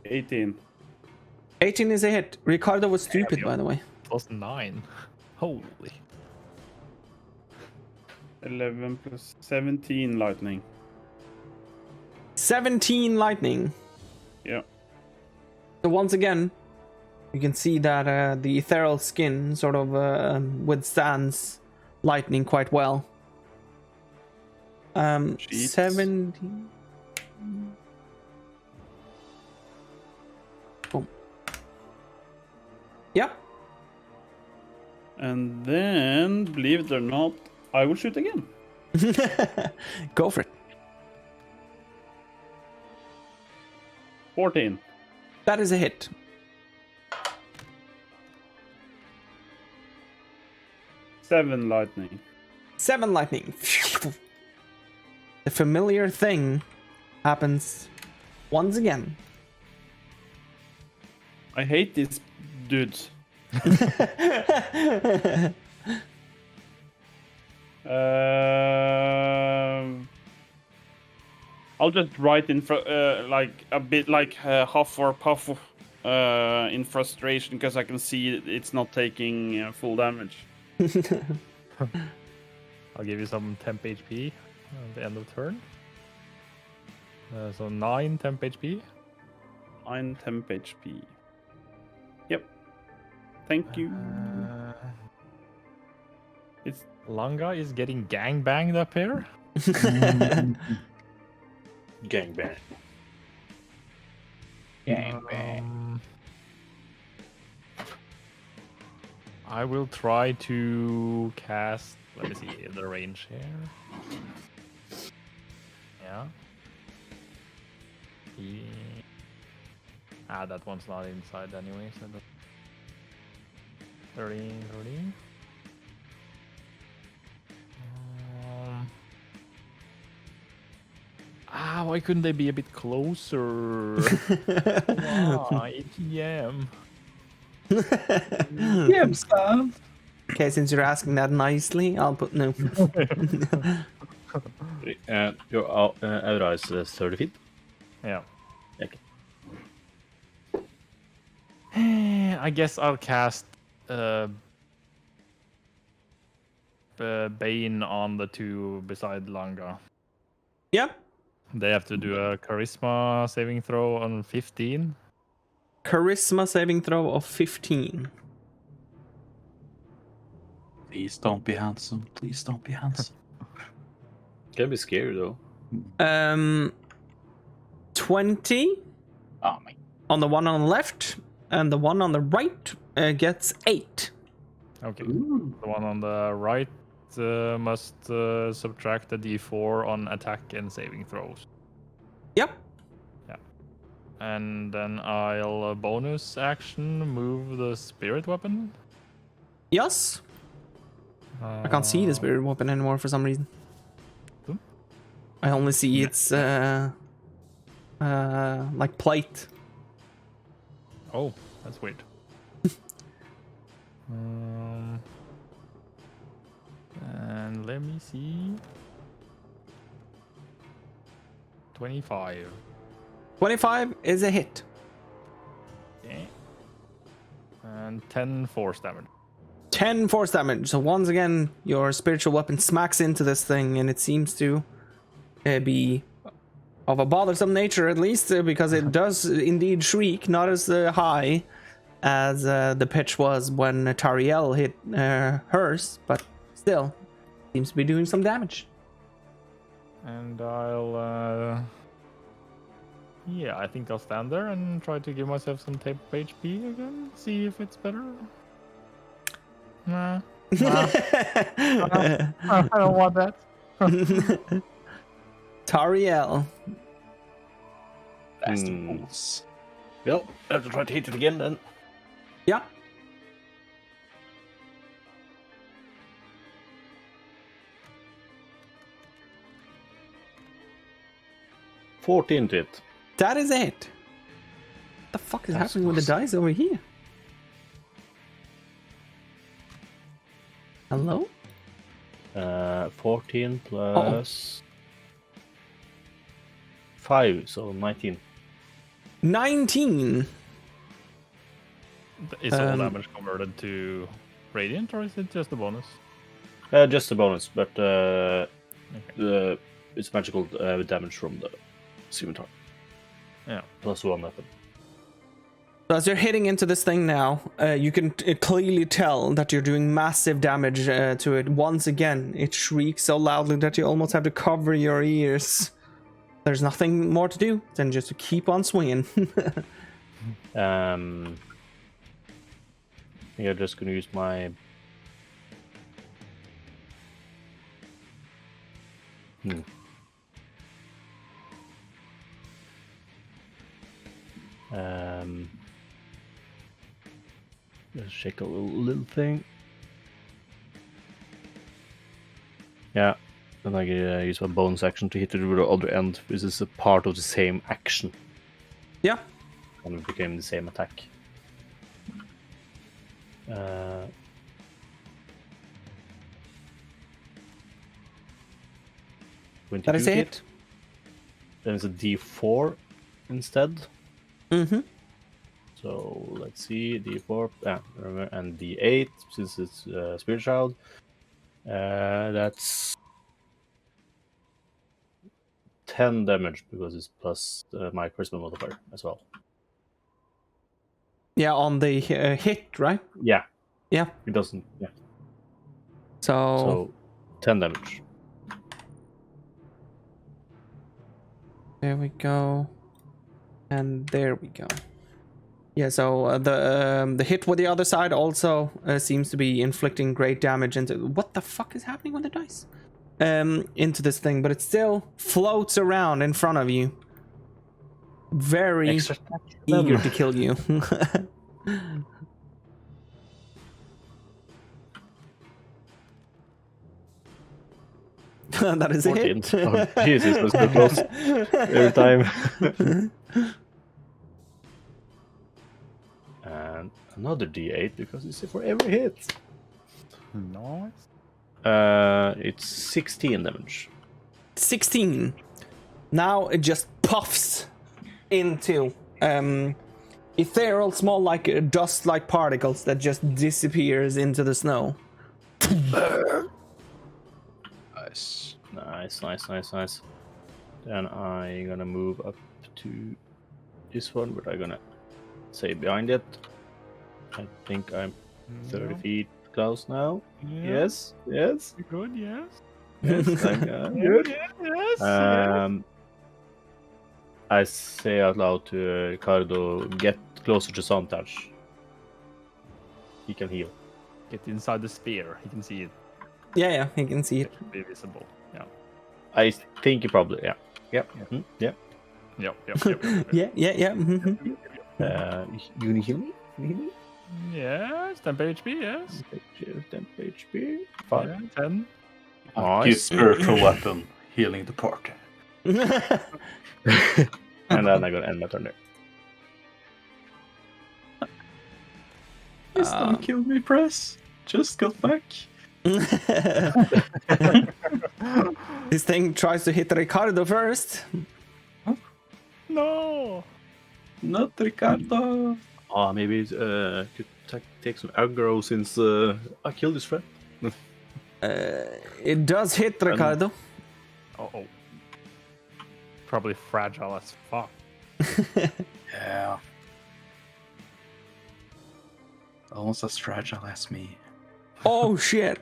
S1: '18.
S5: 18 is a hit. Richardo was stupid, by the way.
S2: Plus 9. Holy.
S1: 11 plus 17 lightning.
S5: 17 lightning.
S1: Yeah.
S5: So once again, you can see that the ethereal skin sort of withstands lightning quite well.
S1: Jeez.
S5: 17. Boom. Yep.
S1: And then, believe it or not, I will shoot again.
S5: Go for it.
S1: 14.
S5: That is a hit.
S1: 7 lightning.
S5: 7 lightning. The familiar thing happens once again.
S1: I hate these dudes. I'll just write in like a bit like huff or puff in frustration because I can see it's not taking full damage.
S2: I'll give you some temp HP at the end of turn. So 9 temp HP.
S1: 9 temp HP. Yep. Thank you. It's
S2: Langa is getting gangbanged up here.
S7: Gangbang.
S2: I will try to cast. Let me see the range here. Yeah. That one's not inside anyway, so that's 13. Why couldn't they be a bit closer? Why, ATM?
S4: Yeah, Stan.
S5: Okay, since you're asking that nicely, I'll put no.
S7: Your aura is 30 feet.
S2: Yeah.
S7: Okay.
S2: I guess I'll cast Bane on the two beside Langa.
S5: Yep.
S2: They have to do a charisma saving throw on 15.
S5: Charisma saving throw of 15.
S4: Please don't be handsome. Please don't be handsome.
S7: Can be scary though.
S5: 20
S4: Oh my.
S5: on the one on the left, and the one on the right gets 8.
S2: Okay.
S4: Ooh.
S2: The one on the right must subtract a d4 on attack and saving throws.
S5: Yep.
S2: Yeah. And then I'll bonus action move the spirit weapon.
S5: Yes. I can't see the spirit weapon anymore for some reason.
S2: Hmm?
S5: I only see its like plate.
S2: Oh, that's weird. And let me see. 25.
S5: 25 is a hit.
S2: Okay. And 10 force damage.
S5: 10 force damage. So once again, your spiritual weapon smacks into this thing, and it seems to be of a bothersome nature, at least, because it does indeed shriek, not as high as the pitch was when Tariel hit hers, but still seems to be doing some damage.
S2: And I'll yeah, I think I'll stand there and try to give myself some tape HP again. See if it's better. Nah. I don't want that.
S5: Tariel.
S4: Bastard balls.
S7: Well, I have to try to hit it again then.
S5: Yeah.
S7: $14 to it.
S5: That is it. What the fuck is happening with the dice over here? Hello?
S7: 14 plus 5, so 19.
S5: 19.
S2: Is all damage converted to radiant, or is it just a bonus?
S7: Just a bonus, but it's magical damage from the scimitar.
S2: Yeah.
S7: Plus 1 weapon.
S5: So as you're hitting into this thing now, you can clearly tell that you're doing massive damage to it. Once again, it shrieks so loudly that you almost have to cover your ears. There's nothing more to do than just to keep on swinging.
S7: Yeah, just gonna use my... Let's check a little thing. Yeah, then I use my bonus action to hit it with the other end. This is a part of the same action.
S5: Yeah.
S7: And it became the same attack.
S5: That is it.
S7: Then it's a D4 instead.
S5: Mm-hmm.
S7: So let's see, D4 and D8 since it's Spirit Child. That's 10 damage because it's plus my charisma modifier as well.
S5: Yeah, on the hit, right?
S7: Yeah.
S5: Yeah.
S7: It doesn't. Yeah.
S5: So
S7: 10 damage.
S5: there we go, and there we go. Yeah, so the hit with the other side also seems to be inflicting great damage into... What the fuck is happening with the dice? Into this thing, but it still floats around in front of you. Very eager to kill you. That is
S7: 14.
S5: it.
S7: Oh, Jesus, that's so close. Every time. And another D8 because it's for every hit.
S2: Nice.
S7: It's 16 damage.
S5: 16. Now it just puffs into ethereal, small, like dust-like particles that just disappears into the snow.
S4: Nice.
S7: Then I'm gonna move up to this one, but I'm gonna stay behind it. I think I'm 30 feet close now.
S2: Yeah.
S7: Yes.
S2: You good? Yes.
S7: Yes, I'm good.
S2: Yes.
S7: I say out loud to Richardo, get closer to Sontouch. He can heal.
S2: Get inside the spear. You can see it.
S5: Yeah, you can see it.
S2: It should be visible. Yeah.
S7: I think he probably, yeah. Yep. Yep.
S2: Yep.
S5: Yeah. Mm-hmm.
S7: You gonna heal me?
S2: Yes. 10 HP. Yes.
S7: 10 HP. 5.
S2: Yeah, 10.
S4: Use spiritual weapon, healing the party.
S7: And then I'm gonna end my turn there.
S4: Please don't kill me, Prez. Just go back.
S5: This thing tries to hit Richardo first.
S2: No.
S4: Not Richardo.
S7: Maybe it could take some aggro since I killed his friend.
S5: It does hit Richardo.
S2: Oh. Probably fragile as fuck.
S4: Yeah. Almost as fragile as me.
S5: Oh shit!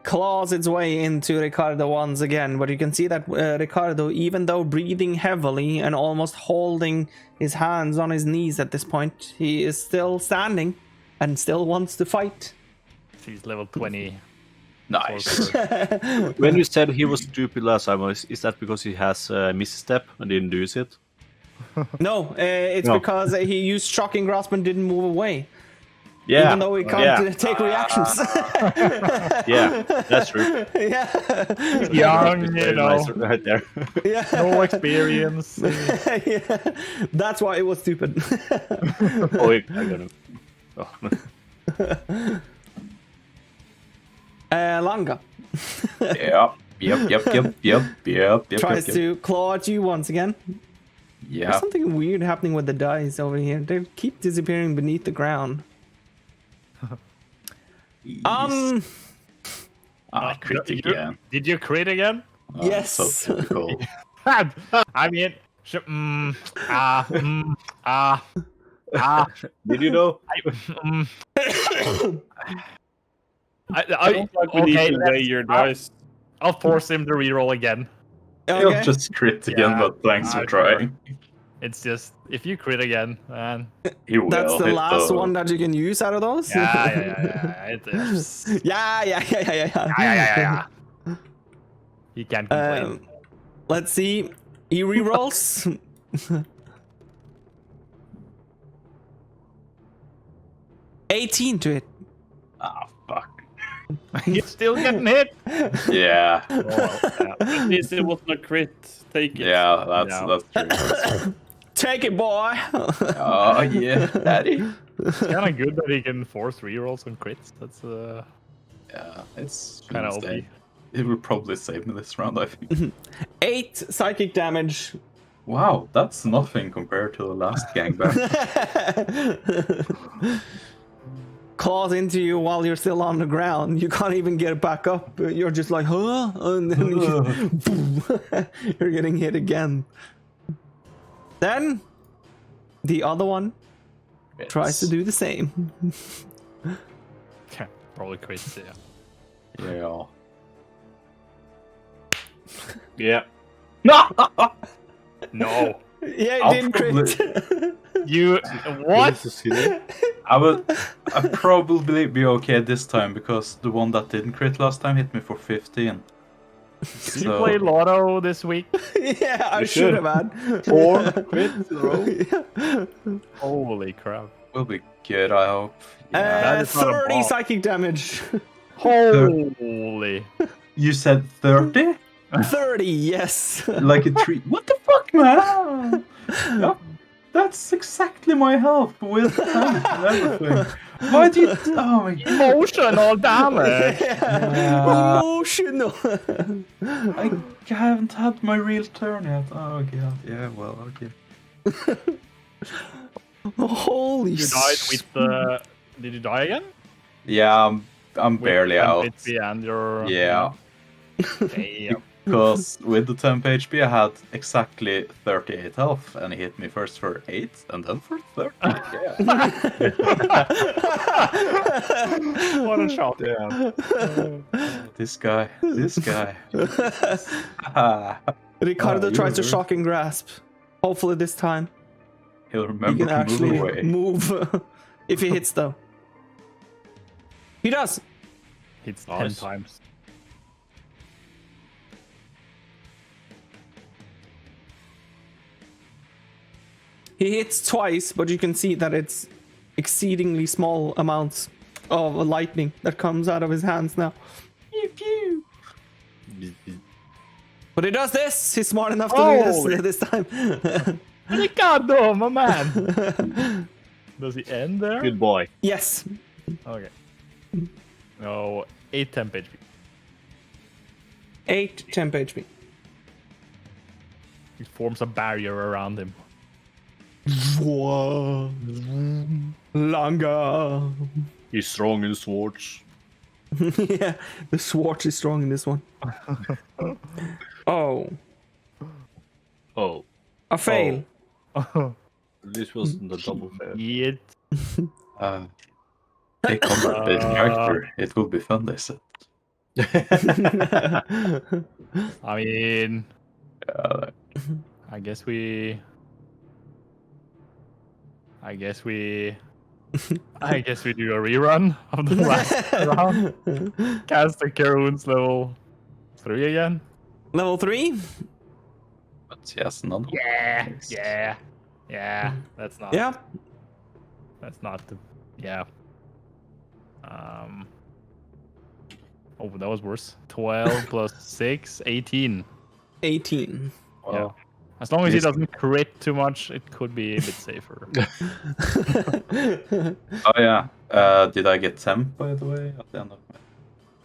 S5: Claws its way into Richardo once again, but you can see that Richardo, even though breathing heavily and almost holding his hands on his knees at this point, he is still standing and still wants to fight.
S2: He's level 20
S4: Nice.
S7: When you said he was stupid last time, is that because he has a misstep and didn't use it?
S5: No, it's
S7: No.
S5: because he used shocking grasp and didn't move away.
S7: Yeah.
S5: Even though he can't take reactions.
S7: Yeah, that's true.
S5: Yeah.
S2: Young,
S7: It's
S2: you
S7: very
S2: know,
S7: nice right there.
S5: Yeah.
S2: no experience.
S5: Yeah. That's why it was stupid.
S7: Oh, I got him. Oh.
S5: Langa
S4: Yep.
S5: tries to claw at you once again.
S4: Yeah.
S5: There's something weird happening with the dice over here. They keep disappearing beneath the ground.
S4: I crit again.
S2: Did you crit again?
S4: Oh,
S5: Yes.
S4: So typical.
S2: I mean,
S7: Did you know?
S2: I
S1: Don't like we need to weigh your dice.
S2: I'll force him to reroll again.
S4: He'll
S5: Okay.
S4: just crit again,
S2: Yeah.
S4: but thanks for
S2: Sure.
S4: trying.
S2: It's just if you crit again, man.
S4: He will.
S5: That's the
S4: hit
S5: last
S4: the-
S5: one that you can use out of those?
S2: Yeah. It is.
S5: Yeah.
S2: He can't complain.
S5: Let's see. He rerolls. 18 to it.
S4: Ah, fuck.
S2: He's still getting hit.
S4: Yeah.
S1: At least it wasn't a crit. Take it.
S4: Yeah, that's true.
S5: Take it, boy.
S4: Oh, yeah, daddy.
S2: It's kind of good that he can force rerolls on crits. That's
S4: Yeah, it's
S2: kind of OP.
S4: insane. It will probably save me this round, I think.
S5: 8 psychic damage.
S4: Wow, that's nothing compared to the last gangbang.
S5: Claws into you while you're still on the ground. You can't even get back up. You're just like, huh? And then boom, you're getting hit again. Then the other one tries to do the same.
S2: Probably crits, yeah.
S4: Yeah.
S7: Yeah.
S2: No!
S5: Yeah, it
S4: I'll
S5: didn't crit.
S2: You what?
S4: I'd probably be okay this time because the one that didn't crit last time hit me for 15.
S2: Did you play Lotto this week?
S5: Yeah, I
S7: You
S5: should
S7: should.
S5: have had.
S7: 4 crits in a row.
S5: Yeah.
S2: Holy crap!
S4: Will be good, I hope. Yeah.
S2: That is not a
S5: 30
S2: ball.
S5: psychic damage.
S2: Holy!
S4: You said 30?
S5: 30, yes.
S4: Like a tree. What the fuck, man? Yep. That's exactly my health with health and everything. Why do you? Oh my god.
S2: Emotional damage.
S4: Yeah.
S5: Emotional.
S4: I haven't had my real turn yet. Oh god. Yeah, well, okay.
S5: Holy
S2: You died with the. Did you die again?
S4: Yeah, I'm
S2: With
S4: barely
S2: 10
S4: out.
S2: HP and your.
S4: Yeah.
S2: Damn.
S4: Because with the temp HP I had exactly 38 health and he hit me first for 8 and then for 30. Yeah.
S2: What a shot!
S4: This guy.
S5: Ricardo
S4: Oh, you
S5: tries to
S4: were-
S5: shocking grasp. Hopefully this time
S4: He'll
S5: he
S4: remember
S5: can
S4: to
S5: actually
S4: move away.
S5: move. If he hits though. He does.
S2: Hits
S7: Nice.
S2: 10 times.
S5: He hits twice, but you can see that it's exceedingly small amounts of lightning that comes out of his hands now. But he does this. He's smart enough to
S2: Holy.
S5: do this time.
S2: Ricardo, my man! Does he end there?
S7: Good boy.
S5: Yes.
S2: Okay. No, 8 temp HP.
S5: 8 temp HP.
S2: He forms a barrier around him.
S5: Longer.
S7: He's strong in swords.
S5: Yeah, the sword is strong in this one. Oh,
S7: Oh,
S5: a fail.
S7: this was the double fail.
S2: Yet.
S4: Take combat-based character. It will be fun, they said.
S2: I mean,
S4: Yeah,
S2: I guess we I guess we do a rerun of the last round. Cast the Cure Wounds level 3 again.
S5: Level 3?
S4: But yes, another one.
S2: Yeah,
S4: Nice.
S2: yeah. That's not.
S5: Yeah.
S2: That's not the. Yeah. Oh, that was worse. 12 plus 6, 18.
S5: 18.
S2: Yeah. As long as he
S4: Yes.
S2: doesn't crit too much, it could be a bit safer.
S4: Oh yeah. Did I get temp by the way at the end of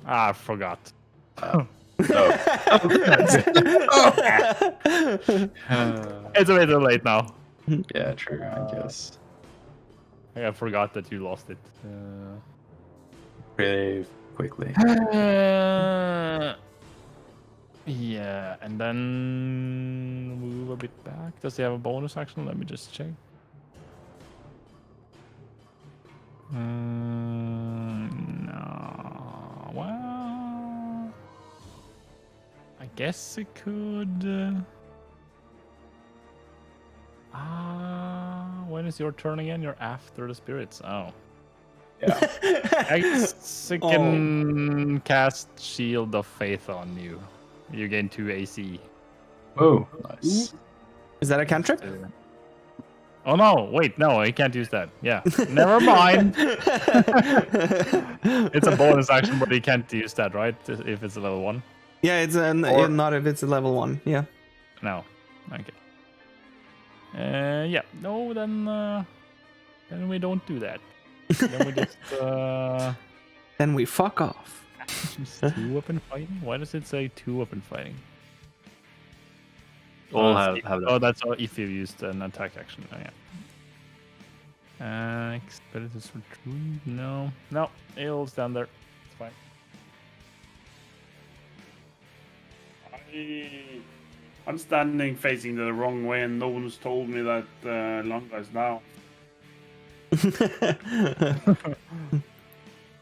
S4: my?
S2: I forgot.
S4: No.
S2: It's a bit too late now.
S4: Yeah, true. I guess
S2: I forgot that you lost it.
S4: pretty quickly.
S2: Yeah, and then move a bit back. Does he have a bonus action? Let me just check. No. Well, I guess it could. When is your turn again? You're after the spirits. Oh.
S4: Yeah.
S2: I guess I can cast Shield of Faith on you. You gain 2 AC.
S4: Oh, nice.
S5: Is that a cantrip?
S2: Oh no, wait, no, I can't use that. Yeah, never mind. It's a bonus action, but you can't use that, right? If it's a level 1?
S5: Yeah, it's not if it's a level 1. Yeah.
S2: No. Okay. Yeah, no, then we don't do that. Then we just
S5: Then we fuck off.
S2: Just 2-weapon fighting? Why does it say 2-weapon fighting?
S7: All have that.
S2: Oh, that's all if you used an attack action. Oh, yeah. Expeditors retreat? No. No, it'll stand there. It's fine.
S1: I'm standing facing the wrong way, and no one's told me that Langa is down.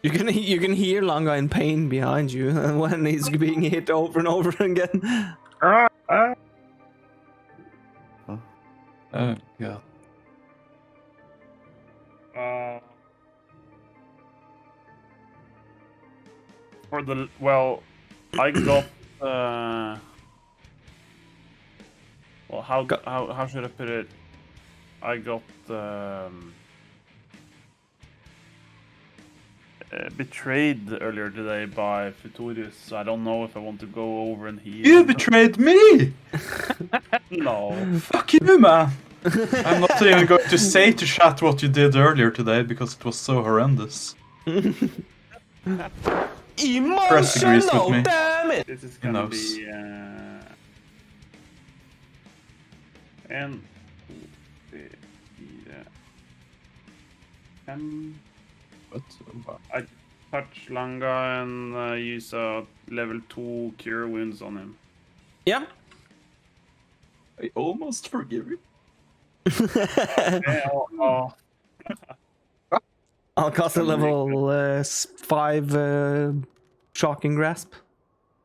S5: You can hear Langa in pain behind you when he's being hit over and over again.
S4: Oh god.
S1: For the I got well, how should I put it? I got betrayed earlier today by Futorius, so I don't know if I want to go over and heal.
S4: You betrayed me!
S1: No.
S4: Fuck you, man! I'm not even going to say to chat what you did earlier today because it was so horrendous. Press agrees with me.
S5: Damn it!
S1: This is
S4: Who
S1: gonna
S4: knows?
S1: be and
S4: What?
S1: I touch Langa and use a level 2 cure wounds on him.
S5: Yeah.
S4: I almost forgive you.
S5: I'll cast a level 5 shocking grasp.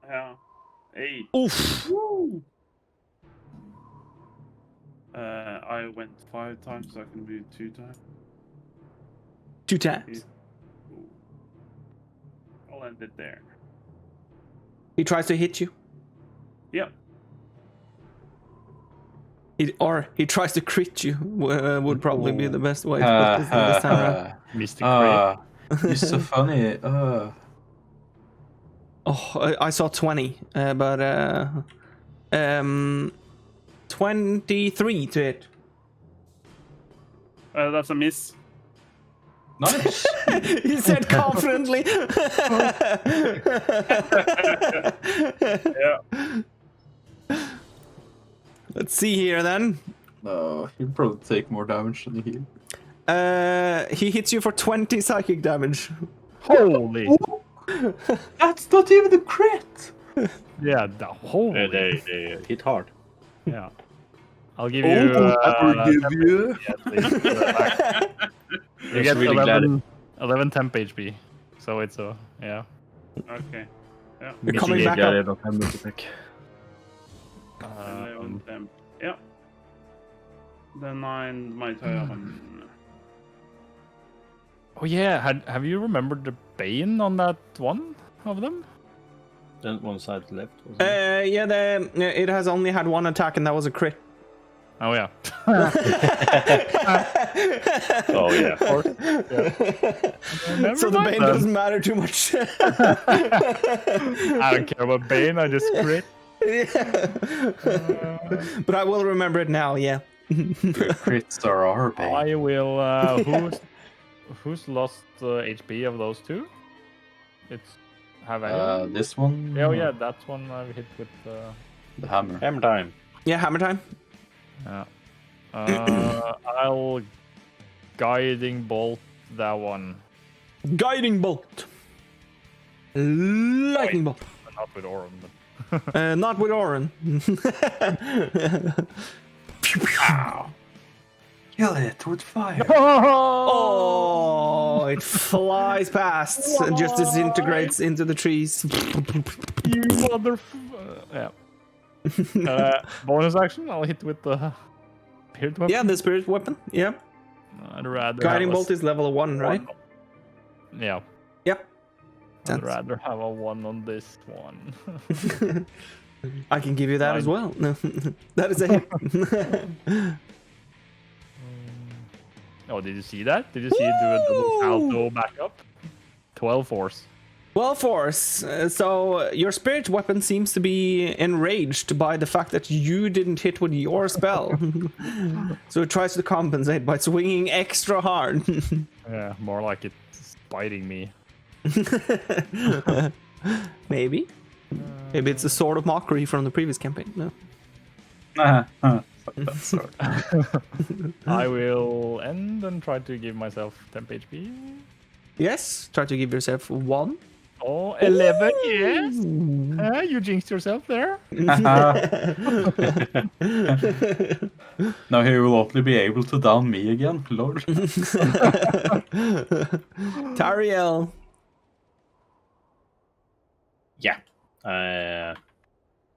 S1: Yeah. 8.
S5: Oof.
S1: Woo! I went 5 times, so I can do 2 times.
S5: 2 times.
S1: I'll end it there.
S5: He tries to hit you.
S1: Yep.
S5: He tries to crit you. Would probably be the best way to put this time around.
S2: Mystic Crit.
S4: You're so funny.
S5: Oh, I saw 20, but 23 to hit.
S1: That's a miss.
S4: Nice.
S5: He said confidently.
S1: Yeah.
S5: Let's see here then.
S4: No, he'll probably take more damage than he heal.
S5: He hits you for 20 psychic damage.
S2: Holy!
S4: That's not even a crit!
S2: Yeah, the holy.
S7: They hit hard.
S2: Yeah. I'll give you.
S4: you.
S2: You get
S7: really glad
S2: 11 temp HP. So it's a. Yeah.
S1: Okay. Yeah.
S5: You're coming back
S7: Yeah,
S5: up.
S7: they don't have multi-pack.
S1: 11 temp. Yeah. Then 9 my turn.
S2: Oh yeah, have you remembered the Bane on that one of them?
S7: Then one side left. Wasn't it?
S5: Yeah, it has only had one attack, and that was a crit.
S2: Oh yeah.
S7: Oh yeah.
S2: Of course. Yeah.
S5: So the Bane doesn't matter too much.
S2: I don't care about Bane, I just crit.
S5: But I will remember it now, yeah.
S4: Crits are our bane.
S2: I will. Who's lost HP of those two? It's have I?
S4: This one?
S2: Oh yeah, that's one I've hit with.
S4: The hammer.
S7: Hammer time.
S5: Yeah, hammer time.
S2: Yeah. I'll guiding bolt that one.
S5: Guiding bolt. Lightning bolt.
S2: Not with Orin, but.
S5: Not with Orin.
S4: Kill it with fire.
S5: Oh, it flies past and just disintegrates into the trees.
S2: You mother. Yeah. Bonus action. I'll hit with the spirit weapon.
S5: Yeah, the spirit weapon. Yeah.
S2: I'd rather.
S5: Guiding
S2: have a
S5: bolt is level 1, right?
S2: Yeah.
S5: Yep.
S2: I'd rather have a 1 on this one.
S5: I can give you that as well. No, that is a hit.
S2: Oh, did you see that? Did you see it do a double salto back up? 12 force.
S5: Well, force. So your spirit weapon seems to be enraged by the fact that you didn't hit with your spell. So it tries to compensate by swinging extra hard.
S2: Yeah, more like it's biting me.
S5: Maybe. Maybe it's a sort of mockery from the previous campaign. No.
S4: Fuck that sword.
S2: I will end and try to give myself temp HP.
S5: Yes. Try to give yourself 1.
S2: Oh, 11, yes. You jinxed yourself there.
S4: Now he will only be able to down me again, lord.
S5: Tariel.
S7: Yeah. I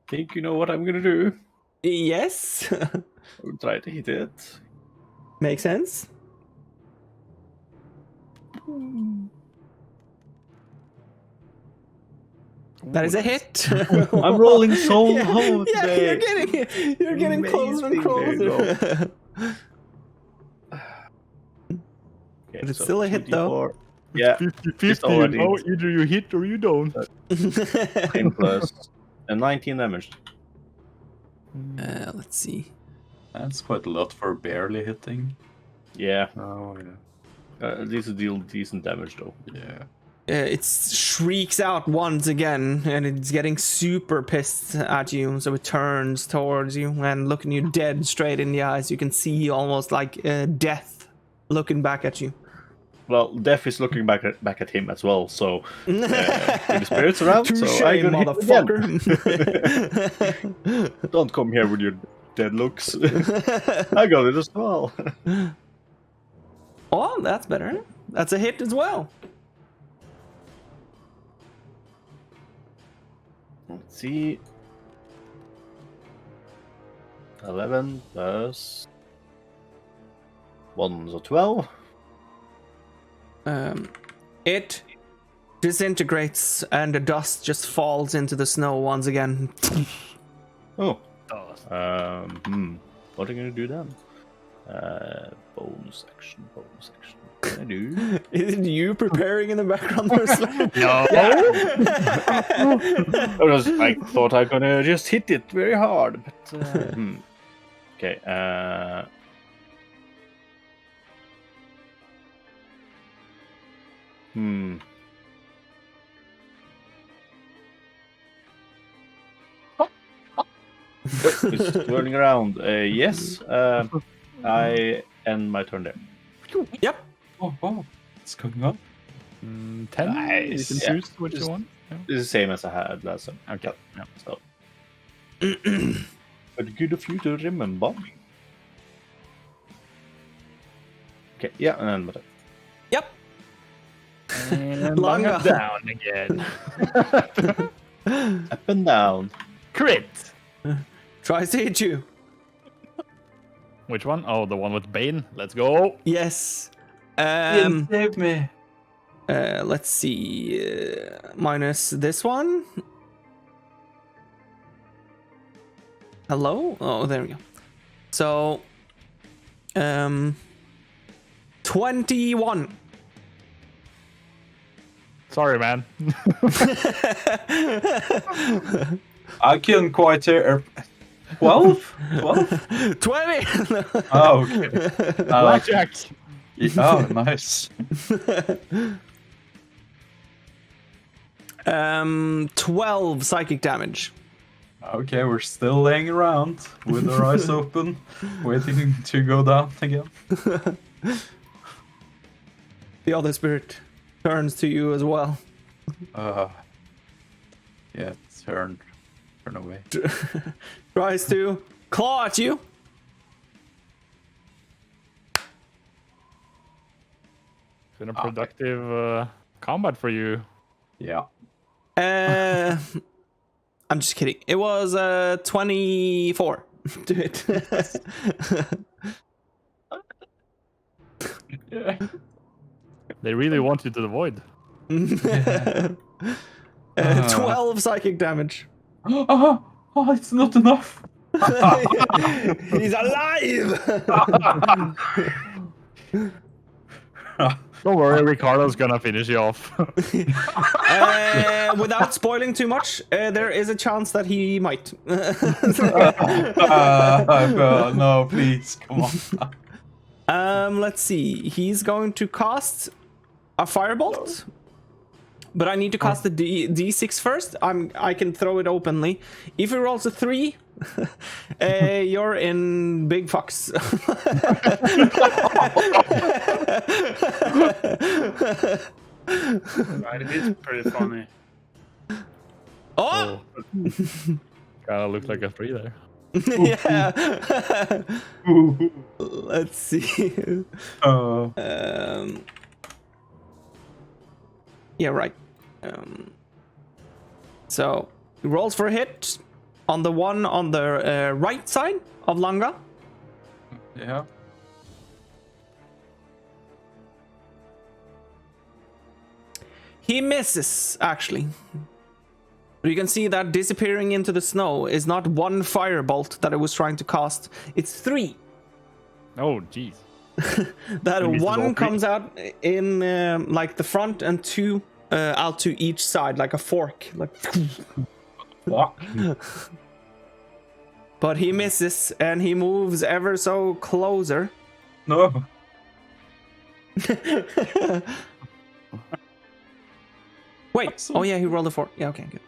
S7: think you know what I'm gonna do.
S5: Yes.
S7: I'll try to hit it.
S5: Makes sense. That is a hit.
S7: I'm rolling so low
S5: Yeah,
S7: today.
S5: you're getting closer and
S7: Amazing, there you
S5: closer.
S7: Okay,
S5: But it's still a hit, though.
S7: 2d4. Yeah,
S2: 50-50,
S7: already-
S2: you know, either you hit or you don't.
S7: 10 plus and 19 damage.
S5: Let's see.
S4: That's quite a lot for barely hitting.
S7: Yeah,
S4: Oh yeah.
S7: at least it deal decent damage though.
S4: Yeah.
S5: It shrieks out once again, and it's getting super pissed at you. So it turns towards you and looking you dead straight in the eyes. You can see almost like death looking back at you.
S7: Well, Death is looking back at him as well. So with the spirits around,
S5: Touche,
S7: so I gonna hit again.
S5: motherfucker.
S7: Don't come here with your dead looks. I got it as well.
S5: Oh, that's better. That's a hit as well.
S7: Let's see. 11 plus 1, so 12.
S5: It disintegrates and the dust just falls into the snow once again.
S7: Oh. What are you gonna do then? Bonus action. What can I do?
S5: Is it you preparing in the background? Or something?
S7: No. I thought I gonna just hit it very hard, but okay. It's turning around. Yes. I end my turn there.
S5: Yep.
S4: Oh wow. What's going on?
S2: 10?
S7: Nice.
S2: You
S7: Yeah.
S2: can choose which
S7: Just-
S2: one. Yeah.
S7: It's the same as I had last time.
S2: Okay. Yeah.
S7: So. But good of you to remember. Okay, yeah, and then what?
S5: Yep.
S2: And
S5: Long
S2: long
S5: go.
S2: down again.
S7: Up and down.
S2: Crit.
S5: Tries to hit you.
S2: Which one? Oh, the one with Bane. Let's go.
S5: Yes.
S4: Save me.
S5: Let's see. Minus this one. Hello? Oh, there we go. So, 21.
S2: Sorry, man.
S4: I couldn't quite hear. 12? 12?
S5: 20.
S4: Oh, okay.
S2: Blackjack.
S4: Oh, nice.
S5: 12 psychic damage.
S4: Okay, we're still laying around with our eyes open, waiting to go down again.
S5: The other spirit turns to you as well.
S4: Yeah, turn away.
S5: Tries to claw at you.
S2: It's been a productive combat for you.
S4: Yeah.
S5: I'm just kidding. It was 24 to hit.
S4: Yeah.
S2: They really want you to avoid.
S5: 12 psychic damage.
S4: Oh, it's not enough.
S5: He's alive.
S2: Don't worry, Ricardo's gonna finish you off.
S5: Without spoiling too much, there is a chance that he might.
S4: No, please, come on.
S5: Let's see. He's going to cast a firebolt, but I need to cast the D6 first. I can throw it openly. If he rolls a 3, you're in big fucks.
S1: Right, it is pretty funny.
S5: Oh!
S2: Kinda looked like a 3 there.
S5: Yeah. Let's see. Yeah, right. So he rolls for a hit on the one on the right side of Langa.
S4: Yeah.
S5: He misses, actually. But you can see that disappearing into the snow is not one firebolt that I was trying to cast. It's 3.
S2: Oh, jeez.
S5: That
S2: You missed all
S5: one
S2: 3?
S5: comes out in like the front and 2 out to each side, like a fork. Like.
S4: Fuck.
S5: But he misses and he moves ever so closer.
S4: No.
S5: Wait. Oh yeah, he rolled a 4. Yeah, okay, good.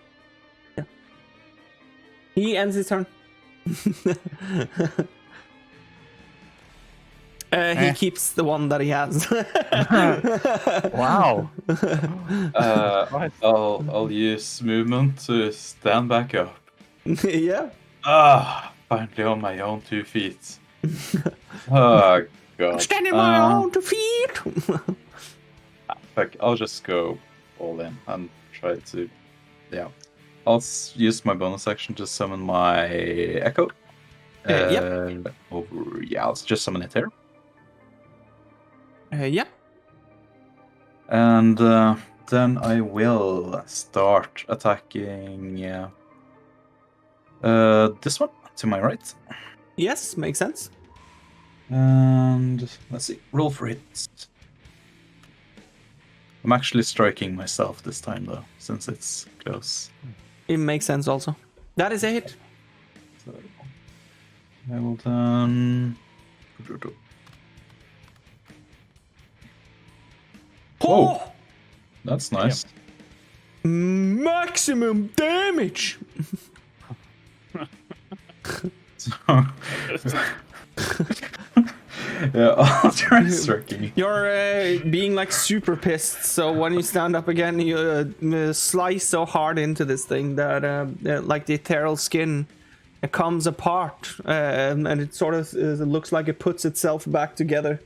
S5: Yeah. He ends his turn. He keeps the one that he has.
S2: Wow.
S4: I'll use movement to stand back up.
S5: Yeah.
S4: Finally on my own 2 feet. Oh god.
S5: Standing my own 2 feet.
S4: Fuck, I'll just go all in and try to. Yeah. I'll use my bonus action to summon my Echo.
S5: Yep.
S4: Yeah, I'll just summon it here.
S5: Yeah.
S4: And then I will start attacking this one to my right.
S5: Yes, makes sense.
S4: And let's see, roll for hit. I'm actually striking myself this time though, since it's close.
S5: It makes sense also. That is a hit.
S4: So I will then.
S5: Oh!
S4: That's nice.
S5: Maximum damage.
S4: Yeah, I'll try striking.
S5: You're being like super pissed, so when you stand up again, you slice so hard into this thing that like the ethereal skin, it comes apart, and it sort of it looks like it puts itself back together.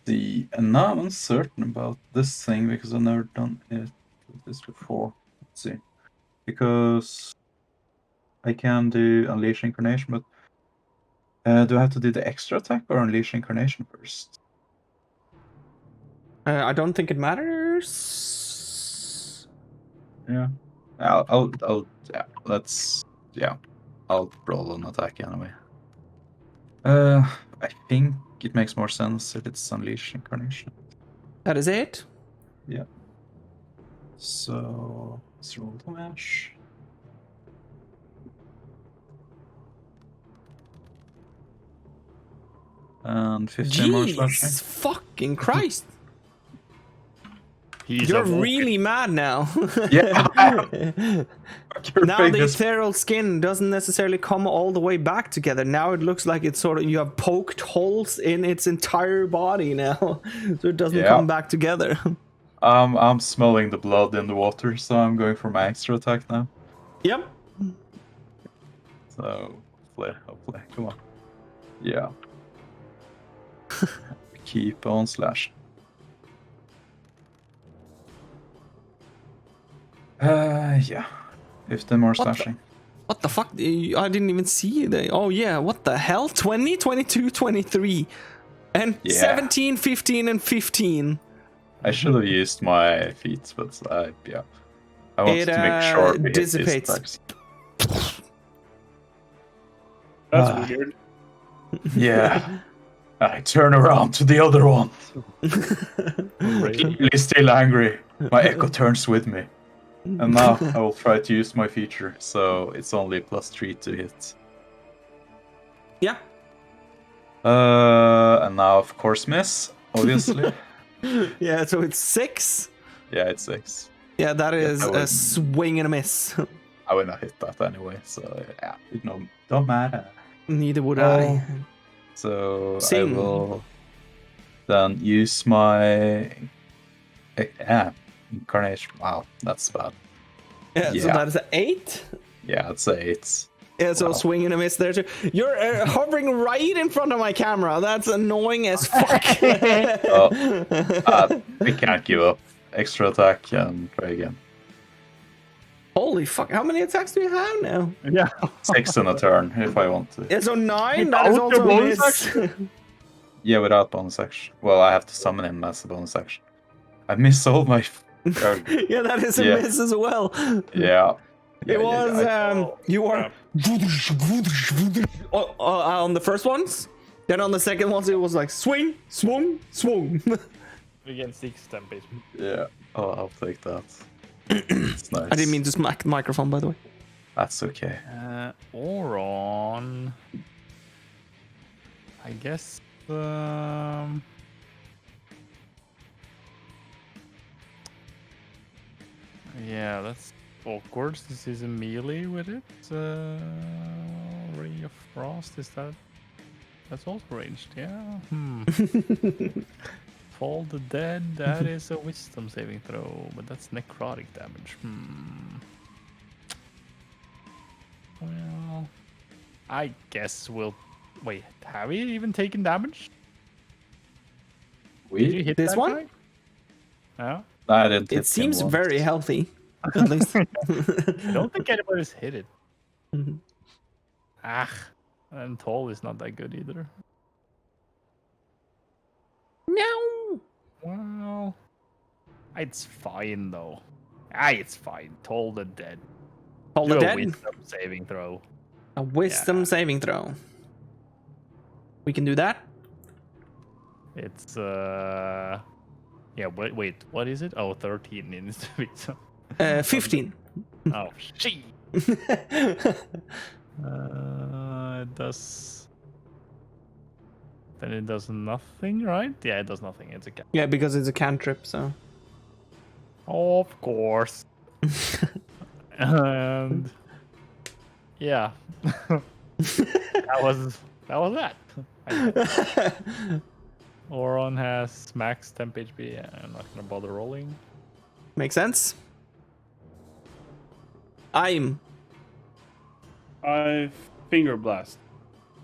S4: And now I'm uncertain about this thing because I've never done this before. Let's see. Because I can do Unleash Incarnation, but do I have to do the extra attack or Unleash Incarnation first?
S5: I don't think it matters.
S4: Yeah. Yeah. I'll roll an attack anyway. I think it makes more sense if it's Unleash Incarnation.
S5: That is it.
S4: Yeah. So let's roll damage. And 15 more slashing.
S5: Jeez, fucking Christ!
S2: He's
S5: You're
S2: a Vulcan.
S5: really mad now.
S4: Yeah. Your
S5: Now the
S4: biggest-
S5: ethereal skin doesn't necessarily come all the way back together. Now it looks like it's sort of, you have poked holes in its entire body now, so it doesn't
S4: Yeah.
S5: come back together.
S4: I'm smelling the blood in the water, so I'm going for my extra attack now.
S5: Yep.
S4: So hopefully, come on. Yeah. Keep on slashing. Yeah. 15 more slashing.
S5: What the fuck? I didn't even see it. Oh yeah, what the hell? 20, 22, 23. And
S4: Yeah.
S5: 17, 15, and 15.
S4: I should have used my feet, but yeah. I wanted
S5: It,
S4: to make sure we hit these
S5: dissipates.
S4: attacks.
S1: That's
S4: Ah.
S1: weird.
S4: Yeah. I turn around to the other one. Clearly still angry. My echo turns with me. And now I will try to use my feature, so it's only +3 to hit.
S5: Yeah.
S4: And now of course miss, obviously.
S5: Yeah, so it's 6.
S4: Yeah, it's 6.
S5: Yeah, that is
S4: I
S5: a
S4: wouldn't-
S5: swing and a miss.
S4: I would not hit that anyway, so yeah, don't matter.
S5: Neither would
S4: Oh.
S5: I.
S4: So
S5: Sing.
S4: I will then use my incarnation. Wow, that's bad.
S5: Yeah, so
S4: Yeah.
S5: that is an 8.
S4: Yeah, I'd say it's
S5: Yeah, so
S4: Wow.
S5: swing and a miss there too. You're hovering right in front of my camera. That's annoying as fuck.
S4: we can't give up. Extra attack and try again.
S5: Holy fuck! How many attacks do you have now?
S2: Yeah.
S4: 6 in a turn if I want to.
S5: Yeah, so 9. That is
S2: Without
S5: also
S2: your
S5: a
S2: bonus
S5: miss.
S4: Yeah, without bonus action. Well, I have to summon him as a bonus action. I miss all my.
S5: Yeah, that is a
S4: Yeah.
S5: miss as well.
S4: Yeah.
S5: It was
S4: I-
S5: you were on the first ones. Then on the second ones, it was like swing, swung, swung.
S2: Again, 6 tempest.
S4: Yeah. Oh, I'll take that. It's nice.
S5: I didn't mean to smack the microphone, by the way.
S4: That's okay.
S2: Oron. I guess. Yeah, that's awkward. This is a melee with it. Ray of Frost, is that? That's also ranged, yeah. Fall the Dead, that is a wisdom saving throw, but that's necrotic damage. Well, I guess we'll. Wait, have we even taken damage? Did you
S4: We?
S2: hit
S5: This
S2: that
S5: one?
S2: guy? Yeah.
S4: I didn't hit
S5: It
S4: him
S5: seems
S4: once.
S5: very healthy, at least.
S2: I don't think anybody's hit it.
S5: Mhm.
S2: And tall is not that good either.
S5: Meow.
S2: Well, it's fine though. It's fine. Tall the dead.
S5: Hold
S2: Do
S5: the
S2: a
S5: dead.
S2: wisdom saving throw.
S5: A wisdom saving throw. We can do that.
S2: It's yeah. Wait. What is it? Oh, 13 in this wisdom.
S5: 15.
S2: Oh shit. It does. Then it does nothing, right? Yeah, it does nothing. It's a cat.
S5: Yeah, because it's a cantrip, so.
S2: Of course. And yeah, that was that. Oron has max temp HP. Yeah, I'm not gonna bother rolling.
S5: Makes sense.
S1: I finger blast.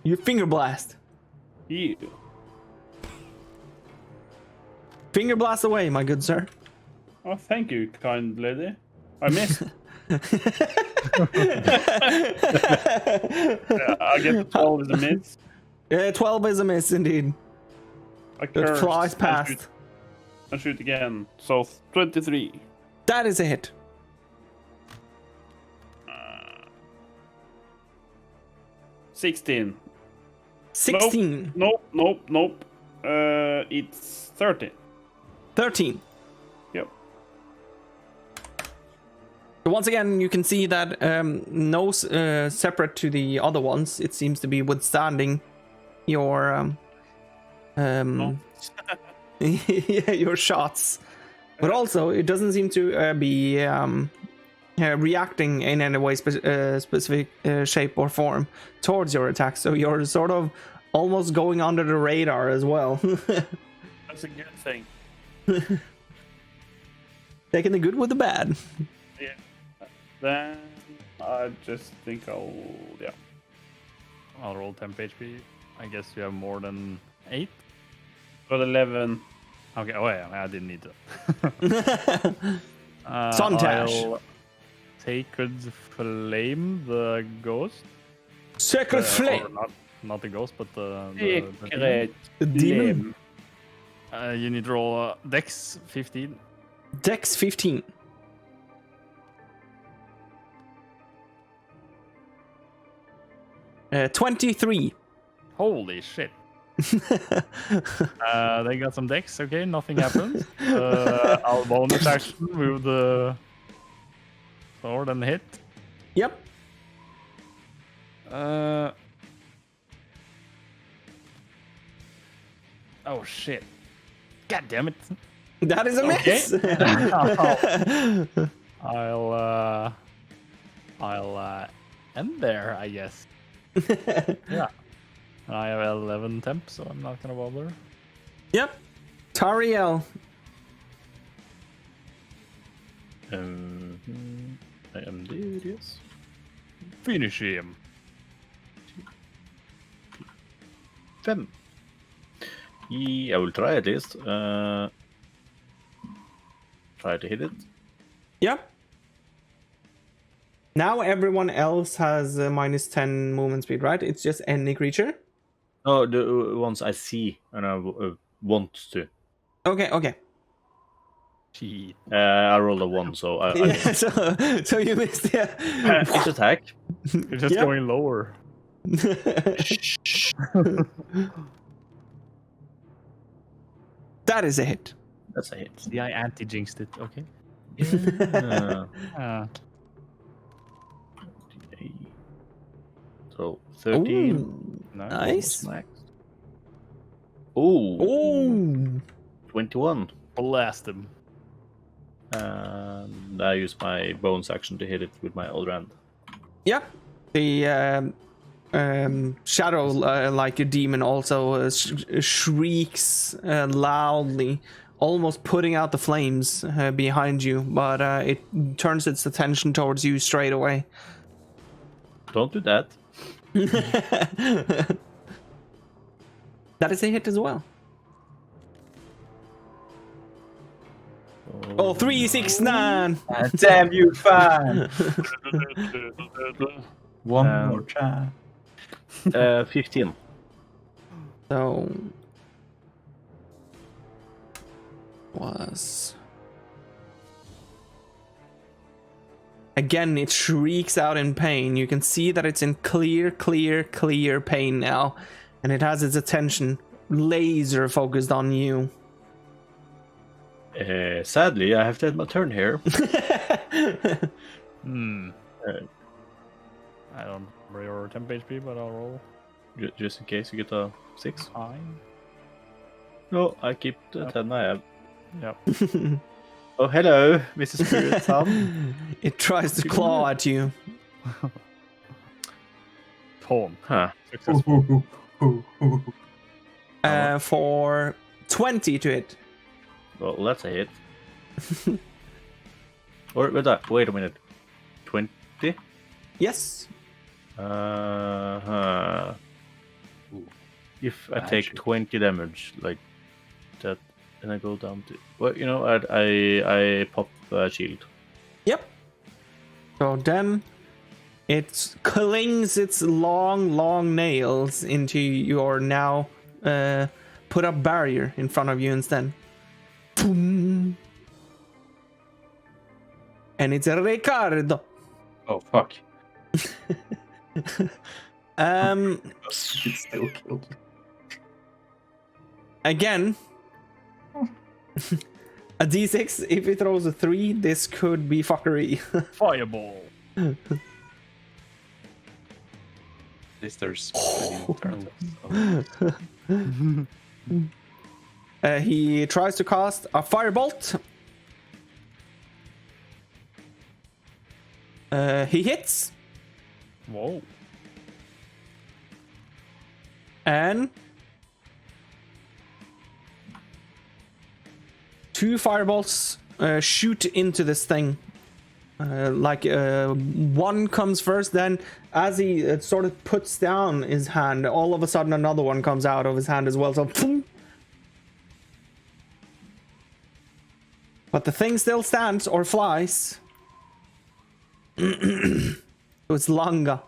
S5: You finger blast.
S1: You.
S5: Finger blast away, my good sir.
S1: Oh, thank you, kind lady. I missed. Yeah, I guess 12 is a miss.
S5: Yeah, 12 is a miss indeed.
S1: I
S5: It
S1: curse
S5: flies
S1: and
S5: past.
S1: and shoot again. So 23.
S5: That is a hit.
S1: 16.
S5: 16.
S1: Nope. It's 30.
S5: 13.
S1: Yep.
S5: So once again, you can see that separate to the other ones, it seems to be withstanding your yeah, your shots. But also, it doesn't seem to be reacting in any way specific shape or form towards your attack. So you're sort of almost going under the radar as well.
S1: That's a good thing.
S5: Taking the good with the bad.
S1: Yeah. Then I just think I'll
S2: I'll roll temp HP. I guess you have more than 8.
S1: got 11.
S2: Okay, oh yeah, I didn't need to.
S5: Suntash.
S2: I'll Sacred Flame, the ghost.
S5: Sacred
S2: Or
S5: Flame.
S2: not the ghost, but the
S1: Secret
S5: The demon.
S2: you need to roll Dex 15.
S5: Dex 15. Uh, 23.
S2: Holy shit. They got some Dex, okay, nothing happens. I'll bonus action with the sword and hit.
S5: Yep.
S2: Oh shit. God damn it.
S5: That is a miss.
S2: I'll end there, I guess. Yeah. I have 11 temp, so I'm not gonna bother.
S5: Yep. Tariel.
S7: I am dead, yes.
S2: Finish him.
S7: 5. I will try at least. Try to hit it.
S5: Yep. Now everyone else has minus 10 movement speed, right? It's just any creature?
S7: Oh, the ones I see and I want to.
S5: Okay.
S2: Cheat.
S7: I rolled a 1, so I
S5: Yeah, so you missed, yeah.
S7: It's attack.
S2: You're just
S5: Yeah.
S2: going lower.
S5: That is a hit.
S7: That's a hit.
S2: See, I anti-jinxed it, okay.
S7: Yeah. So 13.
S5: Ooh,
S2: No,
S5: nice.
S7: Oh,
S5: Ooh.
S7: 21.
S2: Blast him.
S7: And I use my bones action to hit it with my other hand.
S5: Yep. The shadow, like a demon, also shrieks loudly, almost putting out the flames behind you, but it turns its attention towards you straight away.
S7: Don't do that.
S5: That is a hit as well. Oh, 3, 6, 9.
S4: Damn you, fan! One more try.
S7: 15.
S5: So was again, it shrieks out in pain. You can see that it's in clear pain now, and it has its attention laser focused on you.
S7: Sadly, I have to end my turn here.
S2: I don't remember your temp HP, but I'll roll.
S7: Just in case you get a 6.
S2: Fine.
S7: No, I keep the 10 I have.
S2: Yep.
S7: Oh, hello, Mrs. Spirit Son.
S5: It tries to claw at you.
S2: Taunt.
S7: Huh.
S2: Successful.
S5: For 20 to hit.
S7: Well, that's a hit. Or wait a minute. 20?
S5: Yes.
S7: If I take 20 damage, like that, and I go down to... Well, you know, I pop a shield.
S5: Yep. So then it clings its long nails into your now put up barrier in front of you instead. Boom. And it's Richardo.
S4: Oh fuck!
S5: It's
S4: still killed.
S5: Again. A d6. If he throws a 3, this could be fuckery.
S2: Fireball.
S4: At least there's alternatives.
S5: He tries to cast a firebolt. He hits.
S2: Whoa.
S5: And 2 firebolts shoot into this thing. One comes first, then as he sort of puts down his hand, all of a sudden another one comes out of his hand as well. So, boom. But the thing still stands or flies. So it's longer.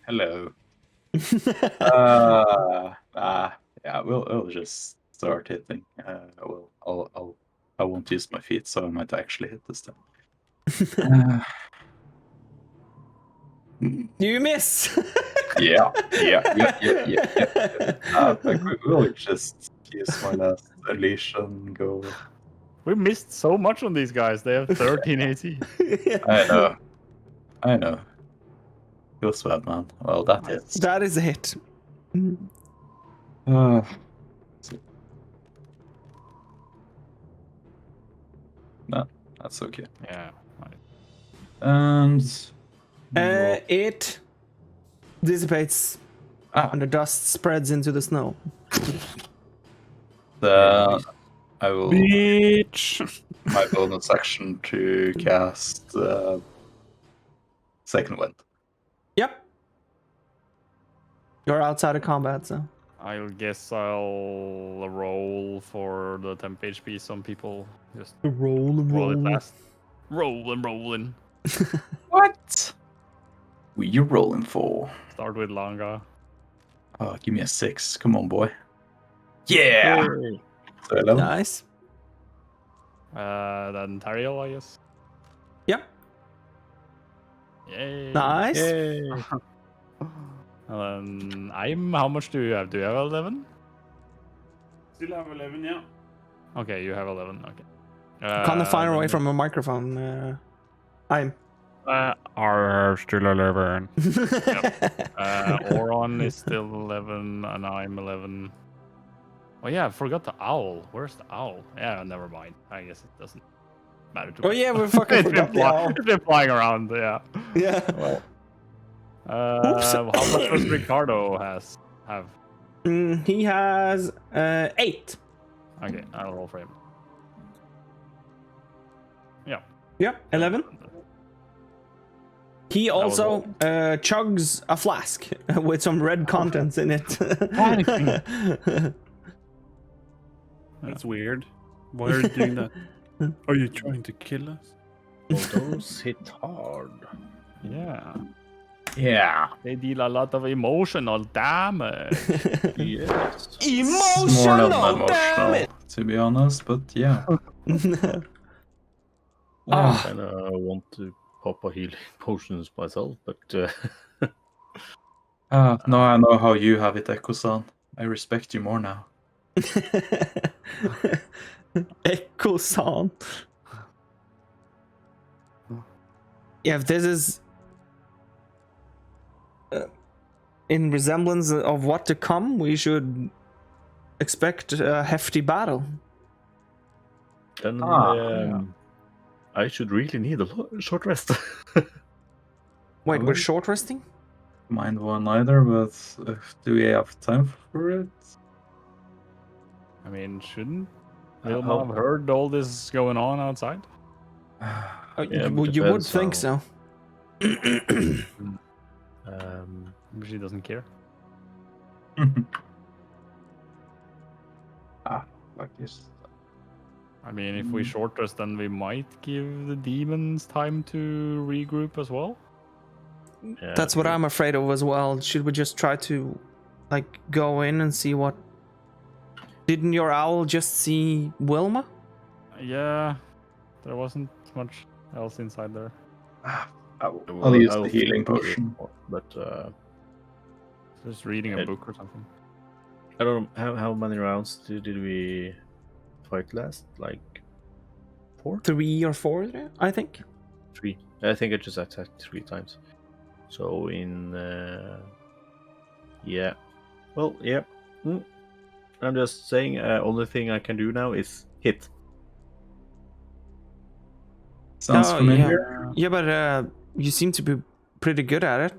S4: Hello. Yeah, we'll just start hitting. I won't use my feet, so I might actually hit this time.
S5: You miss.
S4: Yeah. We'll just use my last unleash and go.
S2: We missed so much on these guys. They have 13 AC.
S4: I know. Feels bad, man. Well, that hits.
S5: That is a hit.
S4: No, that's okay.
S2: Yeah. Right.
S4: And
S5: It dissipates and the dust spreads into the snow.
S4: I will
S1: Bitch.
S4: my bonus action to cast Second Wind.
S5: Yep. You're outside of combat, so.
S2: I'll guess I'll roll for the temp HP. Some people just
S5: Roll
S2: roll it fast. Rolling.
S4: What? What you rolling for?
S2: Start with Langa.
S4: Oh, give me a 6. Come on, boy. Yeah. So 11.
S5: Nice.
S2: Then Tariel, I guess.
S5: Yep.
S2: Yay.
S5: Nice.
S2: Yay. How much do you have? Do you have 11?
S1: Still have 11, yeah.
S2: Okay, you have 11. Okay.
S5: Kind of far away from a microphone. I'm.
S2: Are still 11. Oron is still 11, and I'm 11. Oh yeah, I forgot the owl. Where's the owl? Yeah, never mind. I guess it doesn't matter too much.
S5: Oh yeah, we fucking forgot the owl.
S2: It's been flying around, yeah.
S5: Yeah.
S2: Well, how much does Richardo have?
S5: He has 8.
S2: Okay, I'll roll for him. Yeah.
S5: Yep, 11. He also chugs a flask with some red contents in it.
S1: That's weird. Why are you doing that? Are you trying to kill us?
S7: Well, those hit hard.
S2: Yeah.
S4: Yeah.
S2: They deal a lot of emotional damage.
S7: Yes.
S4: More than emotional, to be honest, but yeah.
S7: I kind of want to pop a healing potions myself, but
S4: Now I know how you have it, Echo-san. I respect you more now.
S5: Echo-san. Yeah, if this is in resemblance of what to come, we should expect a hefty battle.
S7: then I should really need a short rest.
S5: Wait, we're short resting?
S4: Mind one either, but do we have time for it?
S2: I mean, shouldn't Wilma have heard all this going on outside?
S7: Yeah,
S5: well, you would think so.
S2: She doesn't care.
S4: Like this.
S2: I mean, if we short rest, then we might give the demons time to regroup as well.
S7: Yeah,
S5: That's what I'm afraid of as well. Should we just try to, like, go in and see what Didn't your owl just see Wilma?
S2: Yeah, there wasn't much else inside there.
S4: I'll use the healing
S7: think
S4: potion.
S7: But
S2: Just reading a
S7: It-
S2: book or something.
S7: I don't know how many rounds did we fight last? Like 4?
S5: 3 or 4, I think.
S7: 3. I think I just attacked 3 times. So in yeah. Well, yeah. I'm just saying. Only thing I can do now is hit.
S4: Sounds
S5: Oh,
S4: familiar.
S5: Yeah, but you seem to be pretty good at it.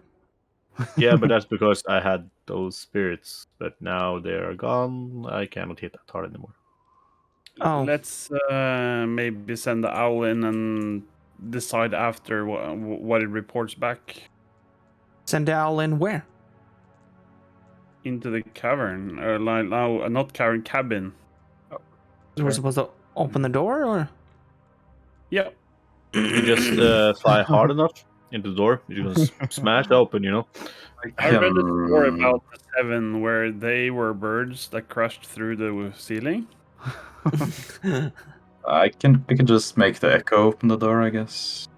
S7: Yeah, but that's because I had those spirits, but now they're gone. I cannot hit that hard anymore.
S5: Oh.
S1: Let's maybe send the owl in and decide after what it reports back
S5: Send the owl in where?
S1: into the cavern, or like now not cavern, cabin.
S5: We're supposed to open the door, or?
S1: Yep.
S7: You just fly hard enough into the door, you can smash open, you know.
S1: I read a story about the 7 where they were birds that crashed through the ceiling.
S4: We can just make the echo open the door, I guess.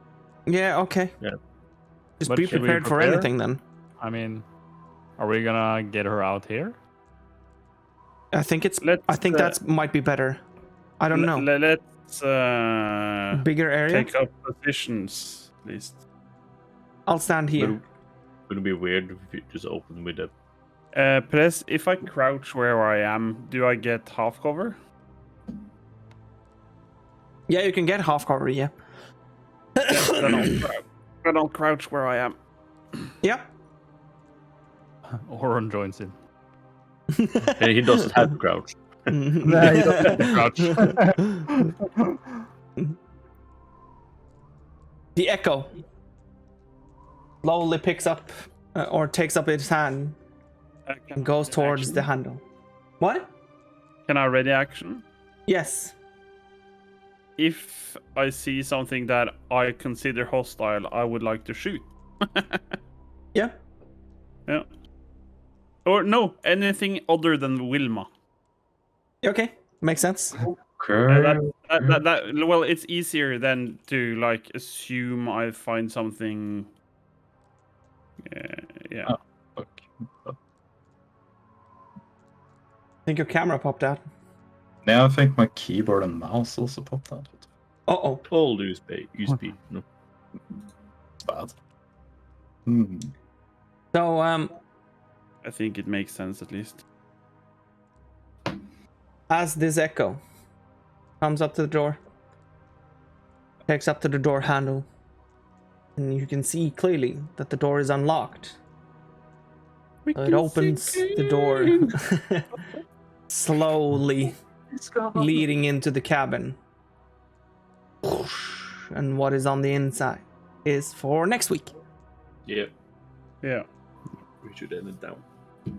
S5: Yeah, okay.
S7: Yeah.
S5: Just
S2: But
S5: be
S2: should we
S5: prepared for
S2: prepare?
S5: anything then.
S2: I mean, are we gonna get her out here?
S5: I think
S1: Let's,
S5: that's might be better. I don't know.
S1: Let's
S5: Bigger area.
S1: take up positions, at least.
S5: I'll stand here.
S7: Wouldn't it be weird if you just open with a
S1: Press, if I crouch where I am, do I get half cover?
S5: Yeah, you can get half cover. Yeah.
S1: Then I'll crouch where I am.
S5: Yeah.
S2: Oron joins in.
S7: and he doesn't have to crouch.
S5: The echo slowly picks up or takes up its hand and goes towards the handle. What?
S1: Can I ready action?
S5: Yes.
S1: If I see something that I consider hostile, I would like to shoot.
S5: Yeah.
S1: Yeah. Or no, anything other than Wilma.
S5: Okay. Makes sense.
S4: Okay.
S1: Well, it's easier than to like assume I find something. Yeah.
S4: Oh. Okay.
S5: I think your camera popped out.
S4: Now I think my keyboard and mouse also popped out.
S5: Uh-oh.
S7: All USB. No.
S4: It's bad. Hmm.
S5: So,
S1: I think it makes sense at least.
S5: as this echo comes up to the door, takes up to the door handle, and you can see clearly that the door is unlocked. It opens the door slowly, leading into the cabin. And what is on the inside is for next week.
S7: Yeah.
S1: Yeah.
S7: We should end it down.